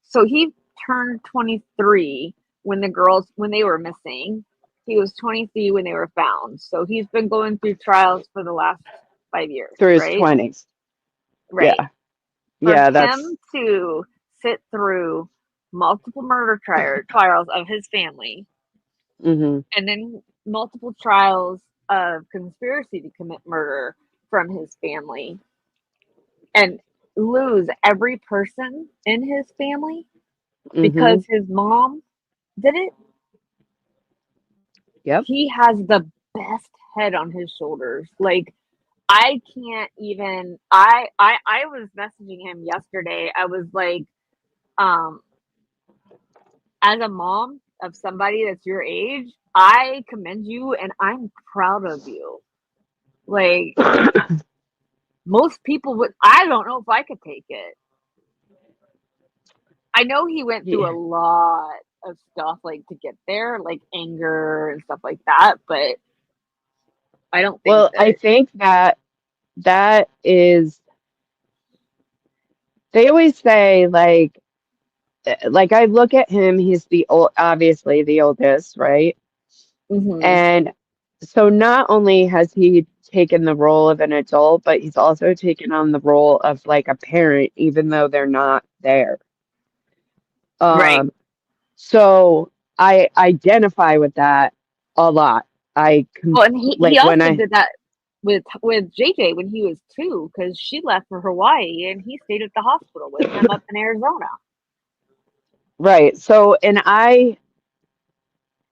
So he turned 23 when they were missing. He was 23 when they were found. So he's been going through trials for the last 5 years. Through his right? 20s. Right. Yeah. For Yeah, him to sit through multiple murder trials of his family, Mm-hmm. and then multiple trials of conspiracy to commit murder from his family, and lose every person in his family because his mom did it. Yep. He has the best head on his shoulders. Like, I can't even. I was messaging him yesterday. I was like, as a mom of somebody that's your age, I commend you and I'm proud of you. Like, most people would. I don't know if I could take it. I know he went through a lot of stuff like to get there, like anger and stuff like that, but I don't think Well, I that think that is, they always say like I look at him, he's obviously the oldest, right? And so not only has he taken the role of an adult, but he's also taken on the role of like a parent, even though they're not there. right. So I identify with that a lot. Well, and he Like when also I, did that with JJ when he was 2 because she left for Hawaii and he stayed at the hospital with him up in Arizona. right. So, and I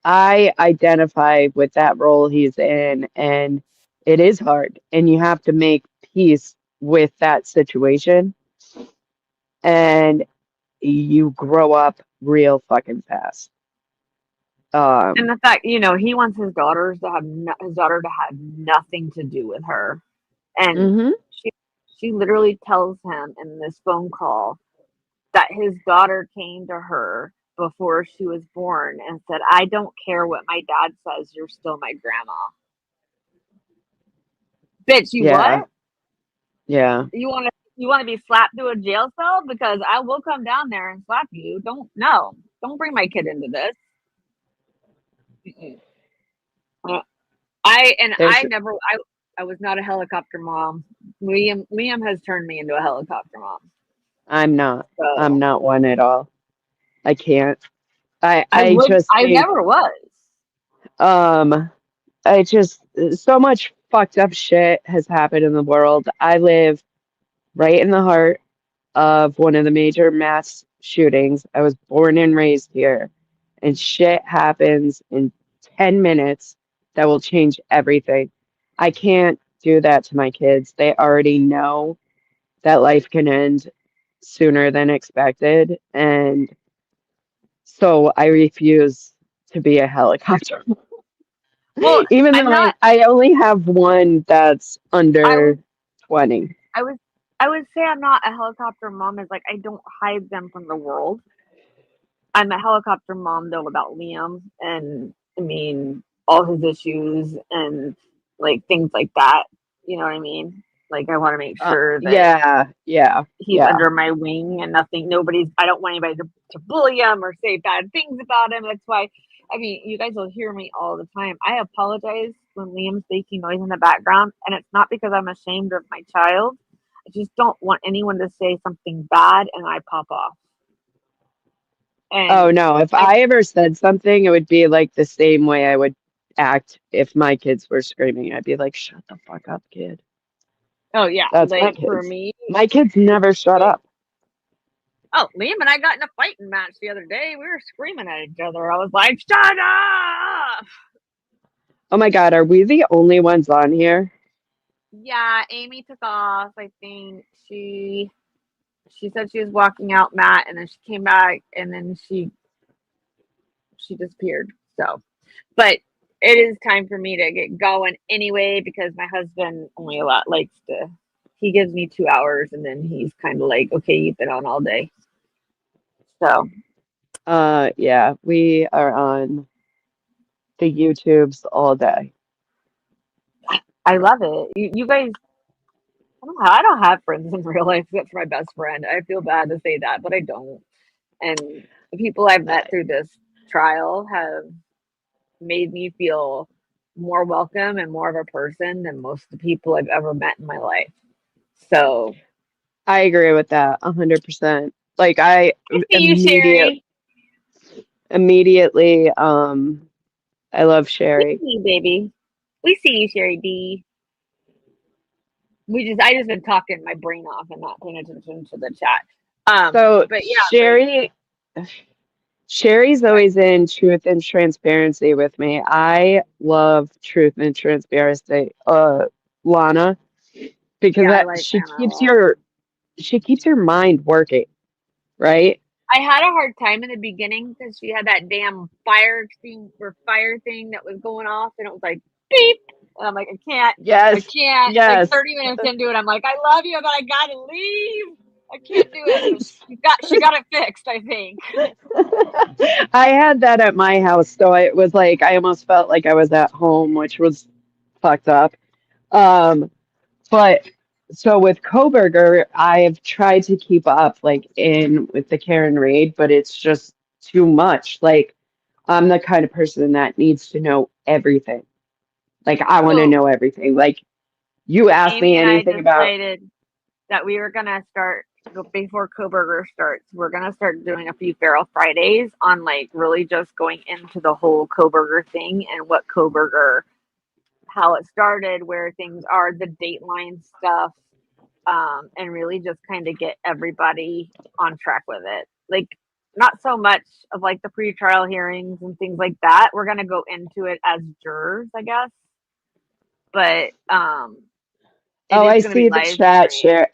identify with that role he's in, and it is hard, and you have to make peace with that situation, and you grow up real fucking fast. And the fact, you know, he wants his daughters to have his daughter to have nothing to do with her, and she literally tells him in this phone call that his daughter came to her before she was born and said, "I don't care what my dad says, you're still my grandma." Bitch, you Yeah, what? yeah. You want to be slapped to a jail cell? Because I will come down there and slap you. Don't bring my kid into this. There's, I was not a helicopter mom. Liam has turned me into a helicopter mom. I'm not So one at all. I can't. I just I think, never was. I just, so much fucked up shit has happened in the world. I live right in the heart of one of the major mass shootings. I was born and raised here, and shit happens in 10 minutes that will change everything. I can't do that to my kids. They already know that life can end sooner than expected, and so I refuse to be a helicopter. Well, Even I'm though not. I only have one that's under 20. I would say I'm not a helicopter mom. Is like I don't hide them from the world. I'm a helicopter mom though about Liam, and I mean all his issues and like things like that. You know what I mean? Like I want to make sure that he's Yeah. under my wing and I don't want anybody to bully him or say bad things about him. That's why, I mean, you guys will hear me all the time. I apologize when Liam's making noise in the background, and it's not because I'm ashamed of my child. I just don't want anyone to say something bad and I pop off. Oh And no, if I ever said something, it would be like the same way I would act if my kids were screaming. I'd be like, shut the fuck up, kid. oh yeah, That's my like for kids. me, My kids never shut up. oh, Liam and I got in a fighting match the other day. We were screaming at each other. I was like, shut up! Oh my God, are we the only ones on here? Yeah, Amy took off. I think she said she was walking out, Matt, and then she came back, and then she disappeared. So, but it is time for me to get going anyway because my husband only likes to. He gives me 2 hours, and then he's kind of like, okay, you've been on all day. So, Yeah, we are on the YouTubes all day. I love it. You guys, I don't have friends in real life except for my best friend. I feel bad to say that, but I don't. And the people I've met through this trial have made me feel more welcome and more of a person than most of the people I've ever met in my life. So I agree with that 100%. Like I see you, Sherry. immediately, I love We Sherry. see you, baby. We see you, Sherry D. I just been talking my brain off and not paying attention to the chat. So But yeah, Sherry's always in truth and transparency with me. I love truth and transparency, Lana, because I like she Anna a lot. she keeps your mind working, right? I had a hard time in the beginning because she had that damn fire thing that was going off, and it was like beep. And I'm like, I can't. Yes. Like Yes. 30 minutes into it, I'm like, I love you, but I gotta leave. I can't do it. She got it fixed, I think. I had that at my house, so it was like I almost felt like I was at home, which was fucked up. Um, but so with Coburger, I've tried to keep up like in with the Karen Reid, but it's just too much. Like I'm the kind of person that needs to know everything. Like I want to So know everything. Like you ask Amy me and I anything about, decided that we were gonna start before Coburger starts. We're gonna start doing a few Feral Fridays on like really just going into the whole Coburger thing and what Coburger, how it started, where things are, the Dateline stuff, and really just kind of get everybody on track with it. Like not so much of like the pretrial hearings and things like that. We're gonna go into it as jurors, I guess. But it oh, is I gonna be see the live chat streamed. share.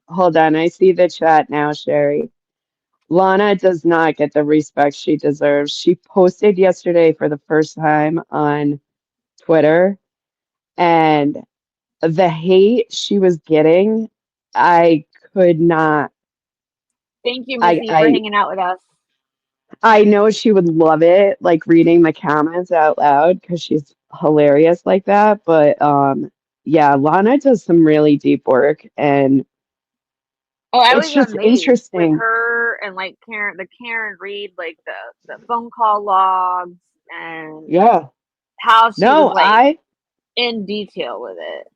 Hold on, I see the chat now, Sherry. Lana does not get the respect she deserves. She posted yesterday for the first time on Twitter, and the hate she was getting, I could not. Thank you, I Missy, for I hanging out with us. I know she would love it, like reading the comments out loud because she's hilarious like that. But yeah, Lana does some really deep work, and Oh, I it's was just amazed with interesting. her and like Karen Reid, like the phone call logs and Yeah. how she was No, like in detail with it.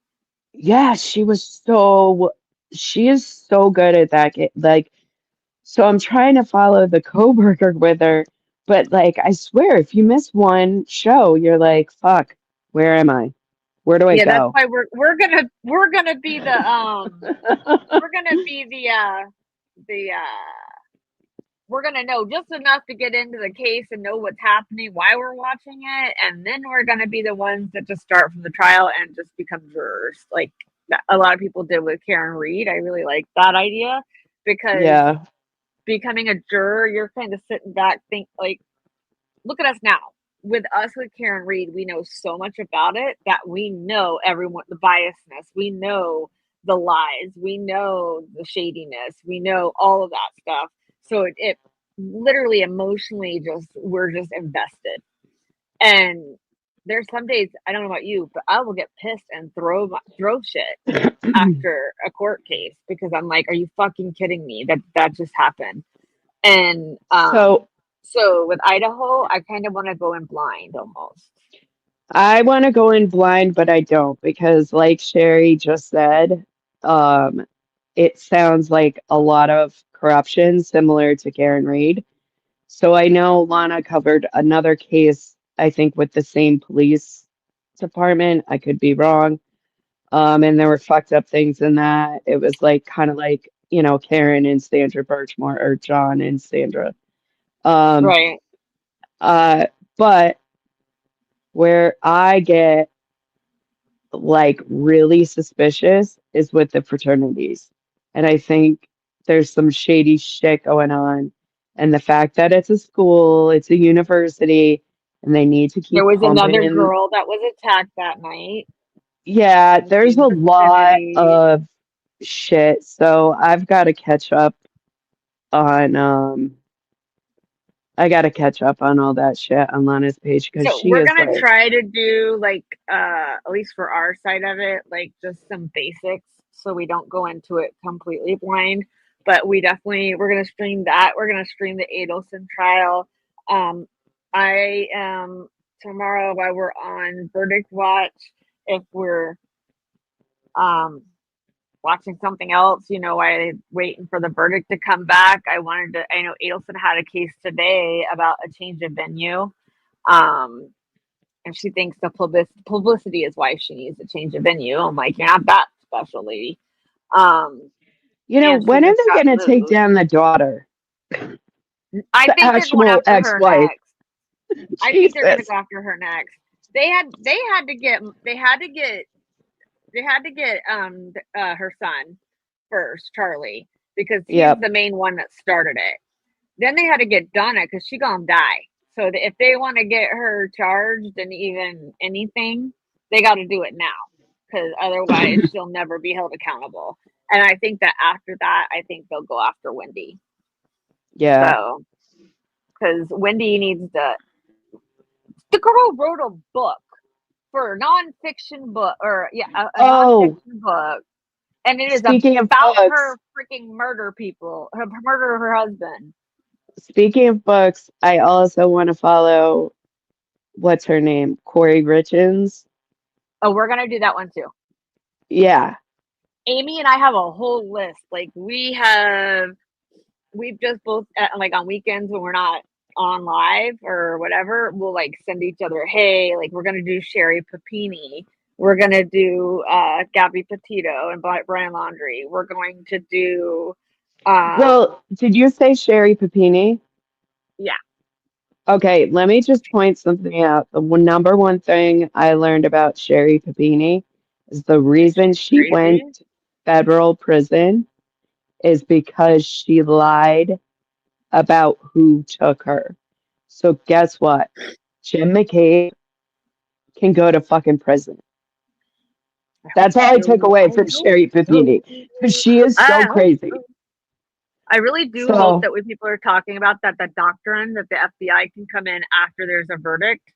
yeah, she is so good at that. Like, so I'm trying to follow the Coburger with her, but like, I swear, if you miss one show, you're like, fuck, where am I? Where do I Yeah, that's go? why we're gonna be the we're gonna be the we're gonna know just enough to get into the case and know what's happening, why we're watching it, and then we're gonna be the ones that just start from the trial and just become jurors, like a lot of people did with Karen Reid. I really like that idea because Yeah. becoming a juror, you're kind of sitting back, think like, look at us now. With us with Karen Reid, we know so much about it that we know everyone, the biasness, we know the lies, we know the shadiness, we know all of that stuff. So it literally emotionally just we're just invested. And there's some days I don't know about you, but I will get pissed and throw shit after a court case because I'm like, are you fucking kidding me? That just happened. And So so with Idaho, I kind of want to go in blind almost. I want to go in blind, but I don't because, like Sherry just said, um, it sounds like a lot of corruption similar to Karen Reid. So I know Lana covered another case, I think, with the same police department. I could be wrong. And there were fucked up things in that. It was like kind of like, Karen and Sandra Birchmore or John and Sandra. Um, Right. uh, but where I get like really suspicious is with the fraternities. And I think there's some shady shit going on. And the fact that it's a school, it's a university, and they need to There keep was pumping another in. girl that was attacked that night Yeah, in the there's same a lot vicinity. of shit. So I've got to catch up on I got to catch up on all that shit on Lana's page because So she we're is gonna like, try to do like at least for our side of it, like just some basics so we don't go into it completely blind. But we're gonna stream that. We're gonna stream the Adelson trial. I am tomorrow while we're on verdict watch, if we're um watching something else, while waiting for the verdict to come back. I know Adelson had a case today about a change of venue. Um, and she thinks the publicity is why she needs to change of venue. I'm like, you're not that special, lady. And she when are just they got going to take moved. down the daughter, I the think they're going actual after her ex-wife? next. I think they're going to Jesus. go after her next. They had to get her son first, Charlie, because he's Yep. the main one that started it. Then they had to get Donna because she gonna die. So if they want to get her charged and even anything, they got to do it now because otherwise she'll never be held accountable. And I think that after that, I think they'll go after Wendy. Yeah. So, because Wendy needs to. The girl wrote a book for a nonfiction book, or a Oh, nonfiction book, and it is speaking of about books, her freaking murder people, her murder of her husband. speaking of books, I also want to follow what's her name? Corey Richins. Oh, we're gonna do that one too. Yeah. Amy and I have a whole list. Like we've just both like on weekends when we're not on live or whatever, we'll like send each other, hey, like we're gonna do Sherry Papini, we're gonna do Gabby Petito and Brian Laundrie, we're going to do Well, did you say Sherry Papini? yeah. Okay, let me just point something out. The number one thing I learned about Sherry Papini is the reason she went Crazy. to federal prison is because she lied about who took her. So guess what? Jim McCabe can go to fucking prison. That's all I took away from Sherry Papini because she is so crazy. I really do hope So, that when people are talking about that, the doctrine that the FBI can come in after there's a verdict,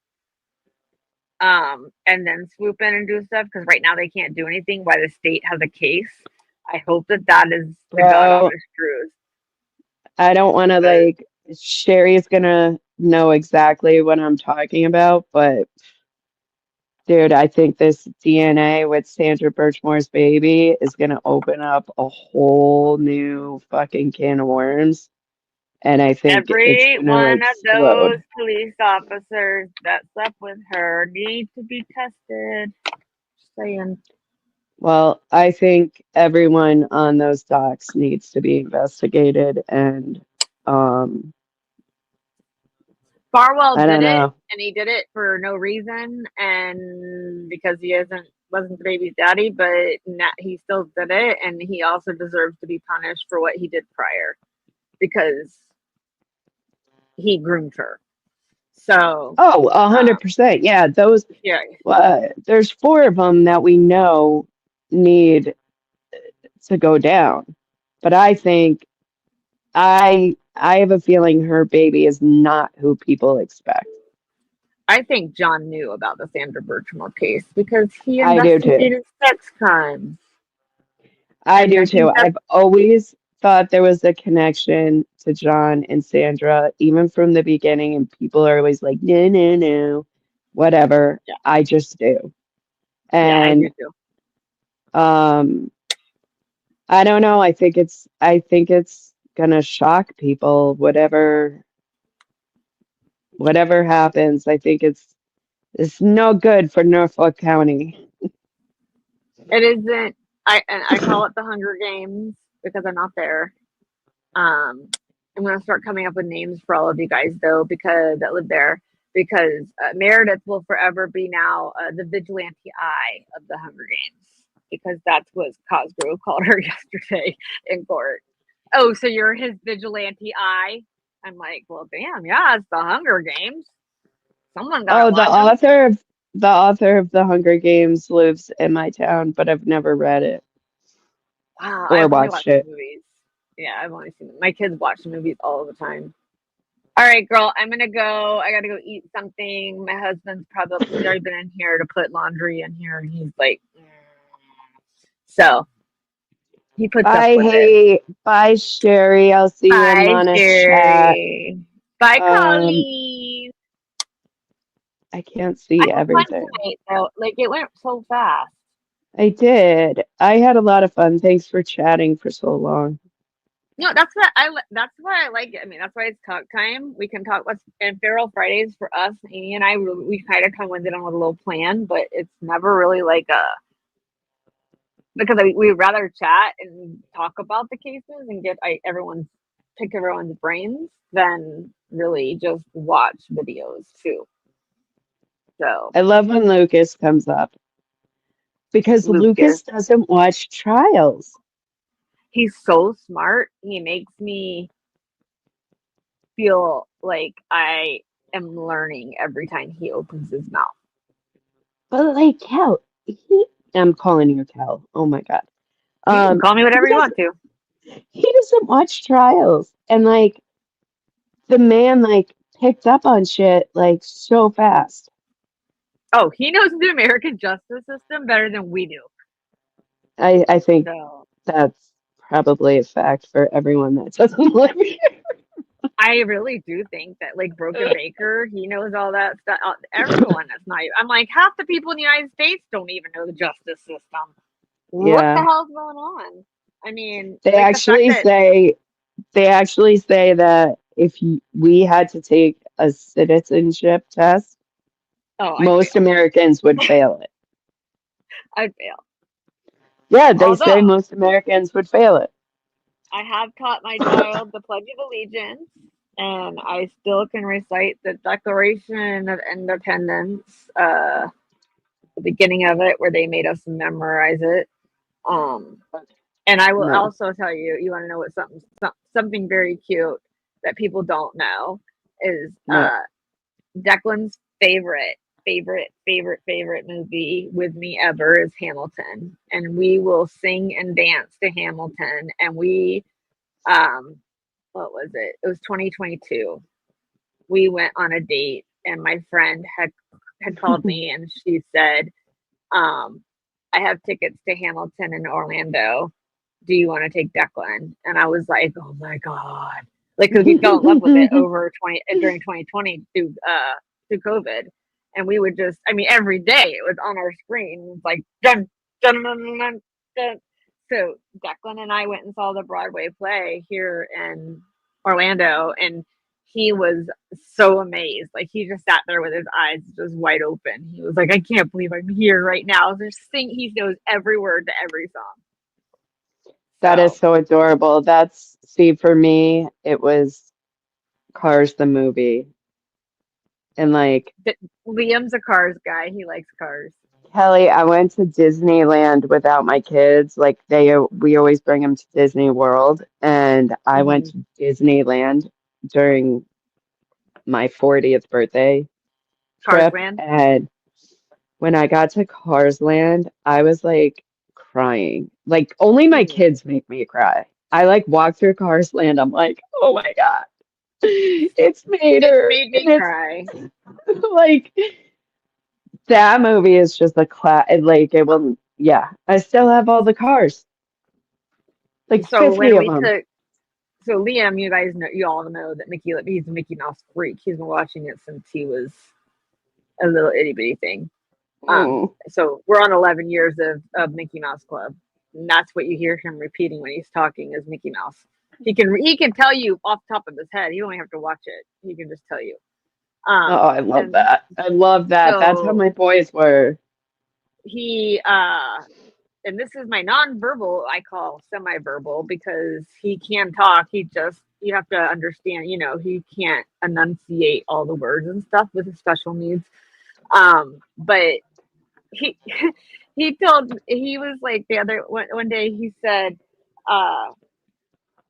and then swoop in and do stuff, because right now they can't do anything while the state has a case. I hope that that is the God bro, honest truth. I don't want to Sherry's gonna know exactly what I'm talking about, but dude, I think this DNA with Sandra Birchmore's baby is gonna open up a whole new fucking can of worms, and I think it's Every gonna one of those explode. police officers that slept with her need to be tested. Just saying. Well, I think everyone on those docks needs to be investigated, and Farwell I did don't it, know. and he did it for no reason, and because he wasn't the baby's daddy, but he still did it, and he also deserves to be punished for what he did prior, because he groomed her. So, Oh, 100%. Yeah, those. yeah, There's four of them that we know need to go down, but I think I have a feeling her baby is not who people expect. I think John knew about the Sandra Birchmore case because he I do too. investigated sex crimes. I do I too. think that I've always thought there was a connection to John and Sandra, even from the beginning, and people are always like, no, no, no, whatever. yeah, I just do. I do And too. I don't know. I think it's gonna shock people, whatever happens. I think it's no good for Norfolk County. It isn't. I call it the Hunger Games because I'm not there. I'm gonna start coming up with names for all of you guys though, because that live there. Because Meredith will forever be now the vigilante eye of the Hunger Games, because that's what Cosgrove called her yesterday in court. Oh, so you're his vigilante eye? I'm like, well, damn, yeah, it's the Hunger Games. Someone gotta Oh, the watch them. author of the Hunger Games lives in my town, but I've never read it Wow, or I've only watched watched the it. movies. Yeah, I've only seen them. My kids watch the movies all the time. All right, girl, I'm gonna go. I gotta go eat something. My husband's probably already been in here to put laundry in here, and he's like, so he puts up Bye, with it. hey, bye, Sherry. I'll see you in Bye, Mona's chat. Sherry. Bye, Um, Colleen. I can't I see had fun everything. tonight, though. Like it went so fast. I did. I had a lot of fun. Thanks for chatting for so long. No, that's what I like it. I mean, that's why it's talk time. We can talk what's and Feral Fridays for us, Amy and I. We kind of come with it on a little plan, but it's never really like a because we'd rather chat and talk about the cases and get pick everyone's brains than really just watch videos too. So I love when Lucas comes up because Lucas, Lucas doesn't watch trials. he's so smart. He makes me feel like I am learning every time he opens his mouth. But like Cal, I'm calling you Cal. Oh my God. You can call me whatever he you want to. doesn't watch trials, and like the man like picked up on shit like so fast. Oh, he knows the American justice system better than we do. I think So that's probably a fact for everyone that doesn't live here. I really do think that, like, Broken Baker, he knows all that stuff. Everyone that's not. I'm like, half the people in the United States don't even know the justice system. What the Yeah. hell's going on? I mean, They like the fact actually that say that if we had to take a citizenship test, I'd most fail. Americans would fail it. I'd fail. Yeah, they say Although most Americans would fail it. I have taught my child the Pledge of Allegiance, and I still can recite the Declaration of Independence, the beginning of it, where they made us memorize it. And I will No. also tell you, you want to know what something very cute that people don't know is What? Declan's favorite movie with me ever is Hamilton, and we will sing and dance to Hamilton. And we, what was it? It was 2022. We went on a date, and my friend had called me, and she said, "I have tickets to Hamilton in Orlando. Do you want to take Declan?" And I was like, "Oh my god!" Like, because we fell in love with it during 2020 through COVID, and we would just, I mean, every day it was on our screen. It's like dun dun dun dun dun. Dun. So Declan and I went and saw the Broadway play here in Orlando, and he was so amazed. Like, he just sat there with his eyes just wide open. He was like, "I can't believe I'm here right now." He knows every word to every song. That is so adorable. For me, it was Cars the movie. And like Liam's a Cars guy. He likes Cars. Kelly, I went to Disneyland without my kids. Like we always bring them to Disney World, and I went to Disneyland during my 40th birthday trip. Carsland. And when I got to Carsland, I was like crying. Like only my kids make me cry. I like walk through Carsland. I'm like, oh my God, it's Mater. It made me cry. Like that movie is just a class. Like it will. Yeah, I still have all the cars. Like So 50 when of we them. took, so Liam, you all know that he's a Mickey Mouse freak. He's been watching it since he was a little itty bitty thing. So we're on 11 years of Mickey Mouse Club, and that's what you hear him repeating when he's talking is Mickey Mouse. He can tell you off the top of his head. You don't even have to watch it. He can just tell you. I love that. I love that. That's how So my boys were. he and this is my non-verbal, I call semi-verbal, because he can talk. You have to understand, he can't enunciate all the words and stuff with his special needs. But he he was like the other one day he said, where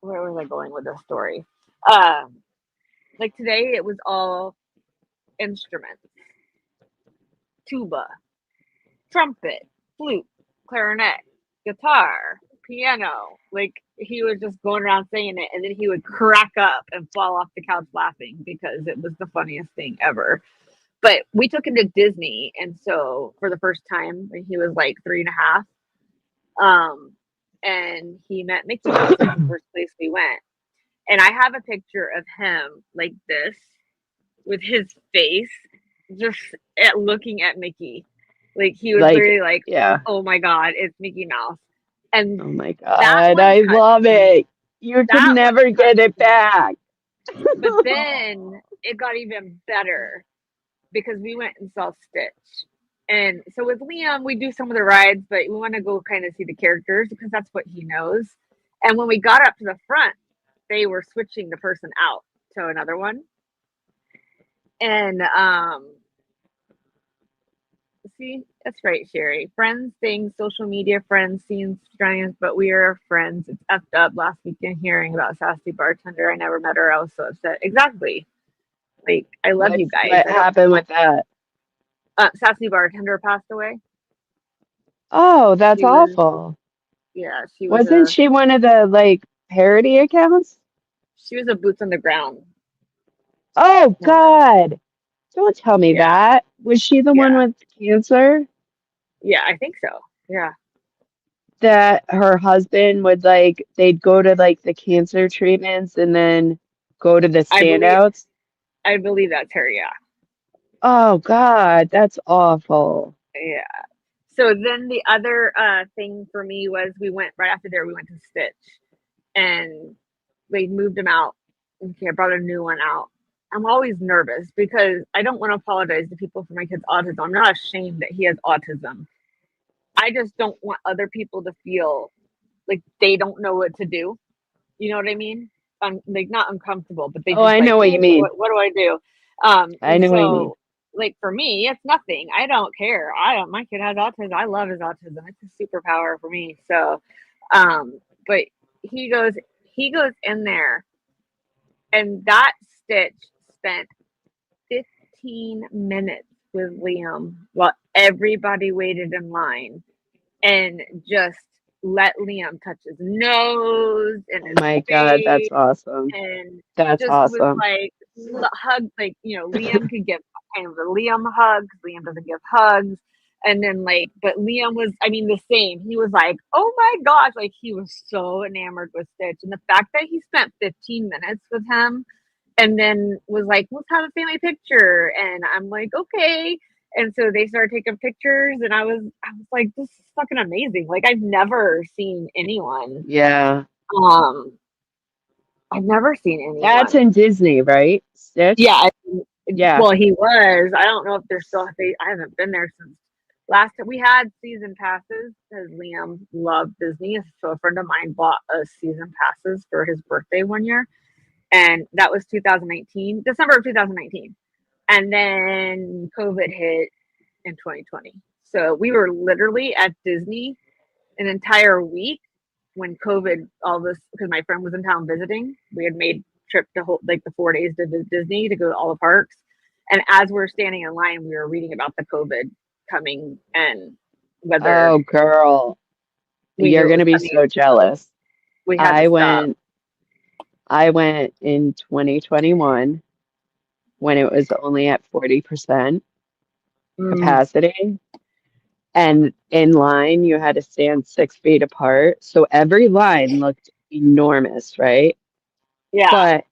was I going with this story? Like today it was all instruments. Tuba, trumpet, flute, clarinet, guitar, piano. Like he was just going around saying it, and then he would crack up and fall off the couch laughing because it was the funniest thing ever. But we took him to Disney, and so for the first time when he was like 3.5, and he met Mickey Mouse at the first place we went. And I have a picture of him like this with his face just looking at Mickey. Like he was literally like, yeah. "Oh my God, it's Mickey Mouse." And oh my God, I love it. You can never get it back. But then it got even better because we went and saw Stitch. And so with Liam, we do some of the rides, but we want to go kind of see the characters because that's what he knows. And when we got up to the front, they were switching the person out to another one. And see, that's right, Sherry. Friends, things, social media, friends, scenes, strange, but we are friends. It's effed up. Last weekend hearing about Sassy Bartender. I never met her. I was so upset. Exactly. Like, I love you guys. What happened with that? Sassy Bartender passed away. Oh, that's awful. Yeah, she was Wasn't she one of the like parody accounts? she was a boots on the ground Oh woman. God. Don't tell me Yeah, that. Was she the one yeah, with cancer yeah. I think so. Yeah, that her husband would like they'd go to like the cancer treatments and then go to the I believe standouts? I believe that's her. Yeah, Oh God, that's awful. yeah. So then the other thing for me was we went right after there. We went to Stitch, and we moved him out. Okay, I brought a new one out. I'm always nervous because I don't want to apologize to people for my kid's autism. I'm not ashamed that he has autism. I just don't want other people to feel like they don't know what to do. You know what I mean? I'm like not uncomfortable, but they Oh, just I like, know what you oh, mean. what do I do? I And know what you mean. so like for me, it's nothing. I don't care. I don't. My kid has autism. I love his autism. It's a superpower for me. So, but he goes, he goes in there, and that Stitch spent 15 minutes with Liam while everybody waited in line and just let Liam touch his nose and Oh his my God, that's face awesome. and That's just was awesome. like hug, like, you know, Liam could give kind of the Liam hug. Liam doesn't give hugs. And then like, but Liam was, I mean, the same. He was like, oh my gosh, like he was so enamored with Stitch. And the fact that he spent 15 minutes with him and then was like, let's have a family picture. And I'm like, okay. And so they started taking pictures and I was like, this is fucking amazing. Like I've never seen anyone. Yeah. Um, I've never seen That's anyone. in Disney, right? Stitch? Yeah. Yeah. Well, he was. I don't know if they're still. I haven't been there since last time. We had season passes because Liam loved Disney. So a friend of mine bought us season passes for his birthday one year, and that was 2019, December of 2019. And then COVID hit in 2020. So we were literally at Disney an entire week when COVID, all this, because my friend was in town visiting. We had made trip to like the 4 days to visit Disney to go to all the parks. And as we're standing in line, we were reading about the COVID coming and whether Oh, girl. we knew You're it was gonna be coming. so jealous. We had to I stop. went I went in 2021 when it was only at 40% Mm, capacity. And in line, you had to stand 6 feet apart. So every line looked enormous, right? yeah. But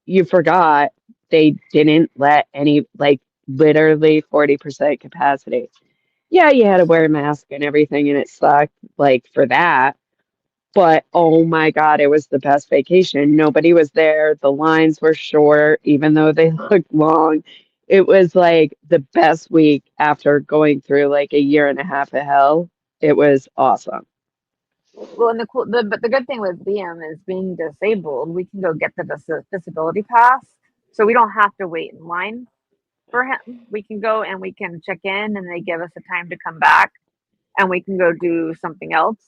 you forgot they didn't let any, like, literally 40% capacity. Yeah, you had to wear a mask and everything, and it sucked, like, for that. But oh my God, it was the best vacation. Nobody was there. The lines were short, even though they looked long. It was like the best week after going through like a year and a half of hell. It was awesome. Well, and but the good thing with Liam is being disabled, we can go get the disability pass, so we don't have to wait in line for him. We can go and we can check in, and they give us a time to come back, and we can go do something else.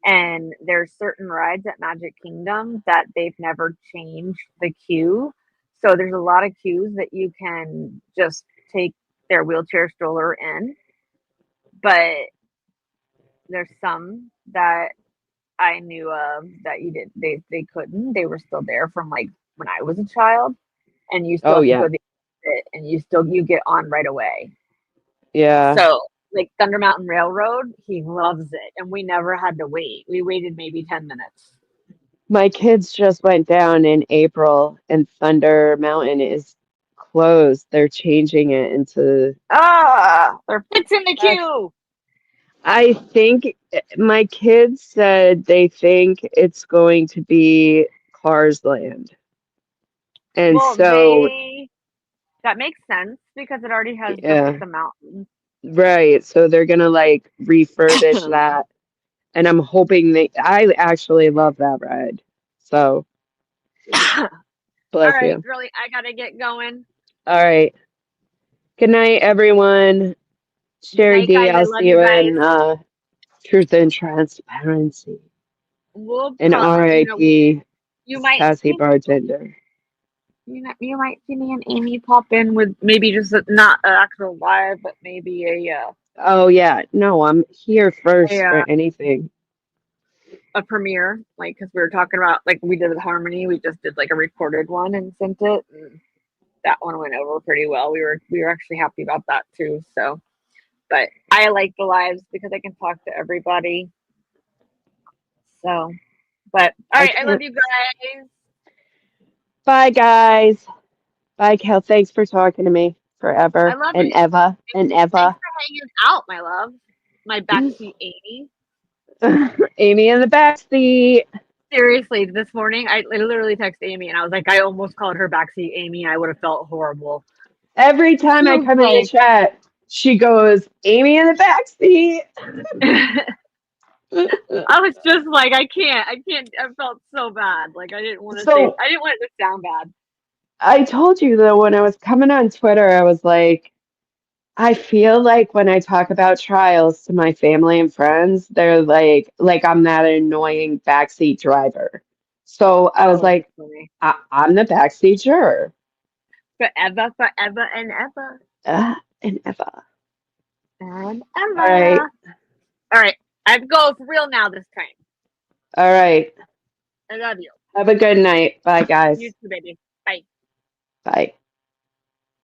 And there's certain rides at Magic Kingdom that they've never changed the queue. So there's a lot of queues that you can just take their wheelchair stroller in, but there's some that I knew of that you did they couldn't. They were still there from like when I was a child, and you still Oh have to go yeah. to the exit, and you get on right away. Yeah. So like Thunder Mountain Railroad, he loves it, and we never had to wait. We waited maybe 10 minutes. My kids just went down in April and Thunder Mountain is closed. They're changing it into They're fixing the queue. I think my kids said they think it's going to be Cars Land. And Well, so, that makes sense because it already has yeah, the mountain. right. So they're gonna like refurbish that. And I'm hoping I actually love that ride. So, All bless right, you. girlie, I gotta get going. All right. Good night, everyone. Good Sherry night, D, guys. I I'll love see you you guys. in Truth and Transparency. We'll And RIP you might Sassy see Bartender. you might see me and Amy pop in with maybe just not an actual live, but maybe Oh, yeah. No, I'm here first a for anything. a premiere, like because we were talking about like we did with Harmony. We just did like a recorded one and sent it. And that one went over pretty well. We were actually happy about that too. So, but I like the lives because I can talk to everybody. So, but all right, I love you guys. Bye, guys. Bye, Kel. Thanks for talking to me forever I love and it. ever and Thanks ever. for hanging out, my love. My backseat Amy. Amy in the backseat. Seriously, this morning I literally texted Amy and I was like, I almost called her backseat Amy. I would have felt horrible. Every time She I was come in the like, chat, she goes, Amy in the backseat. I was just like, I can't. I felt so bad. Like I didn't want to say. So I didn't want it to sound bad. I told you though, when I was coming on Twitter, I was like, I feel like when I talk about trials to my family and friends, they're like I'm that annoying backseat driver. So I was Oh, that's like, funny. I'm the backseat juror. Forever, forever, and ever, And ever. and All right. ever. All right, I have to go for real now. This time. All right. I love you. Have a good night. Bye, guys. You too, baby. Bye. Bye.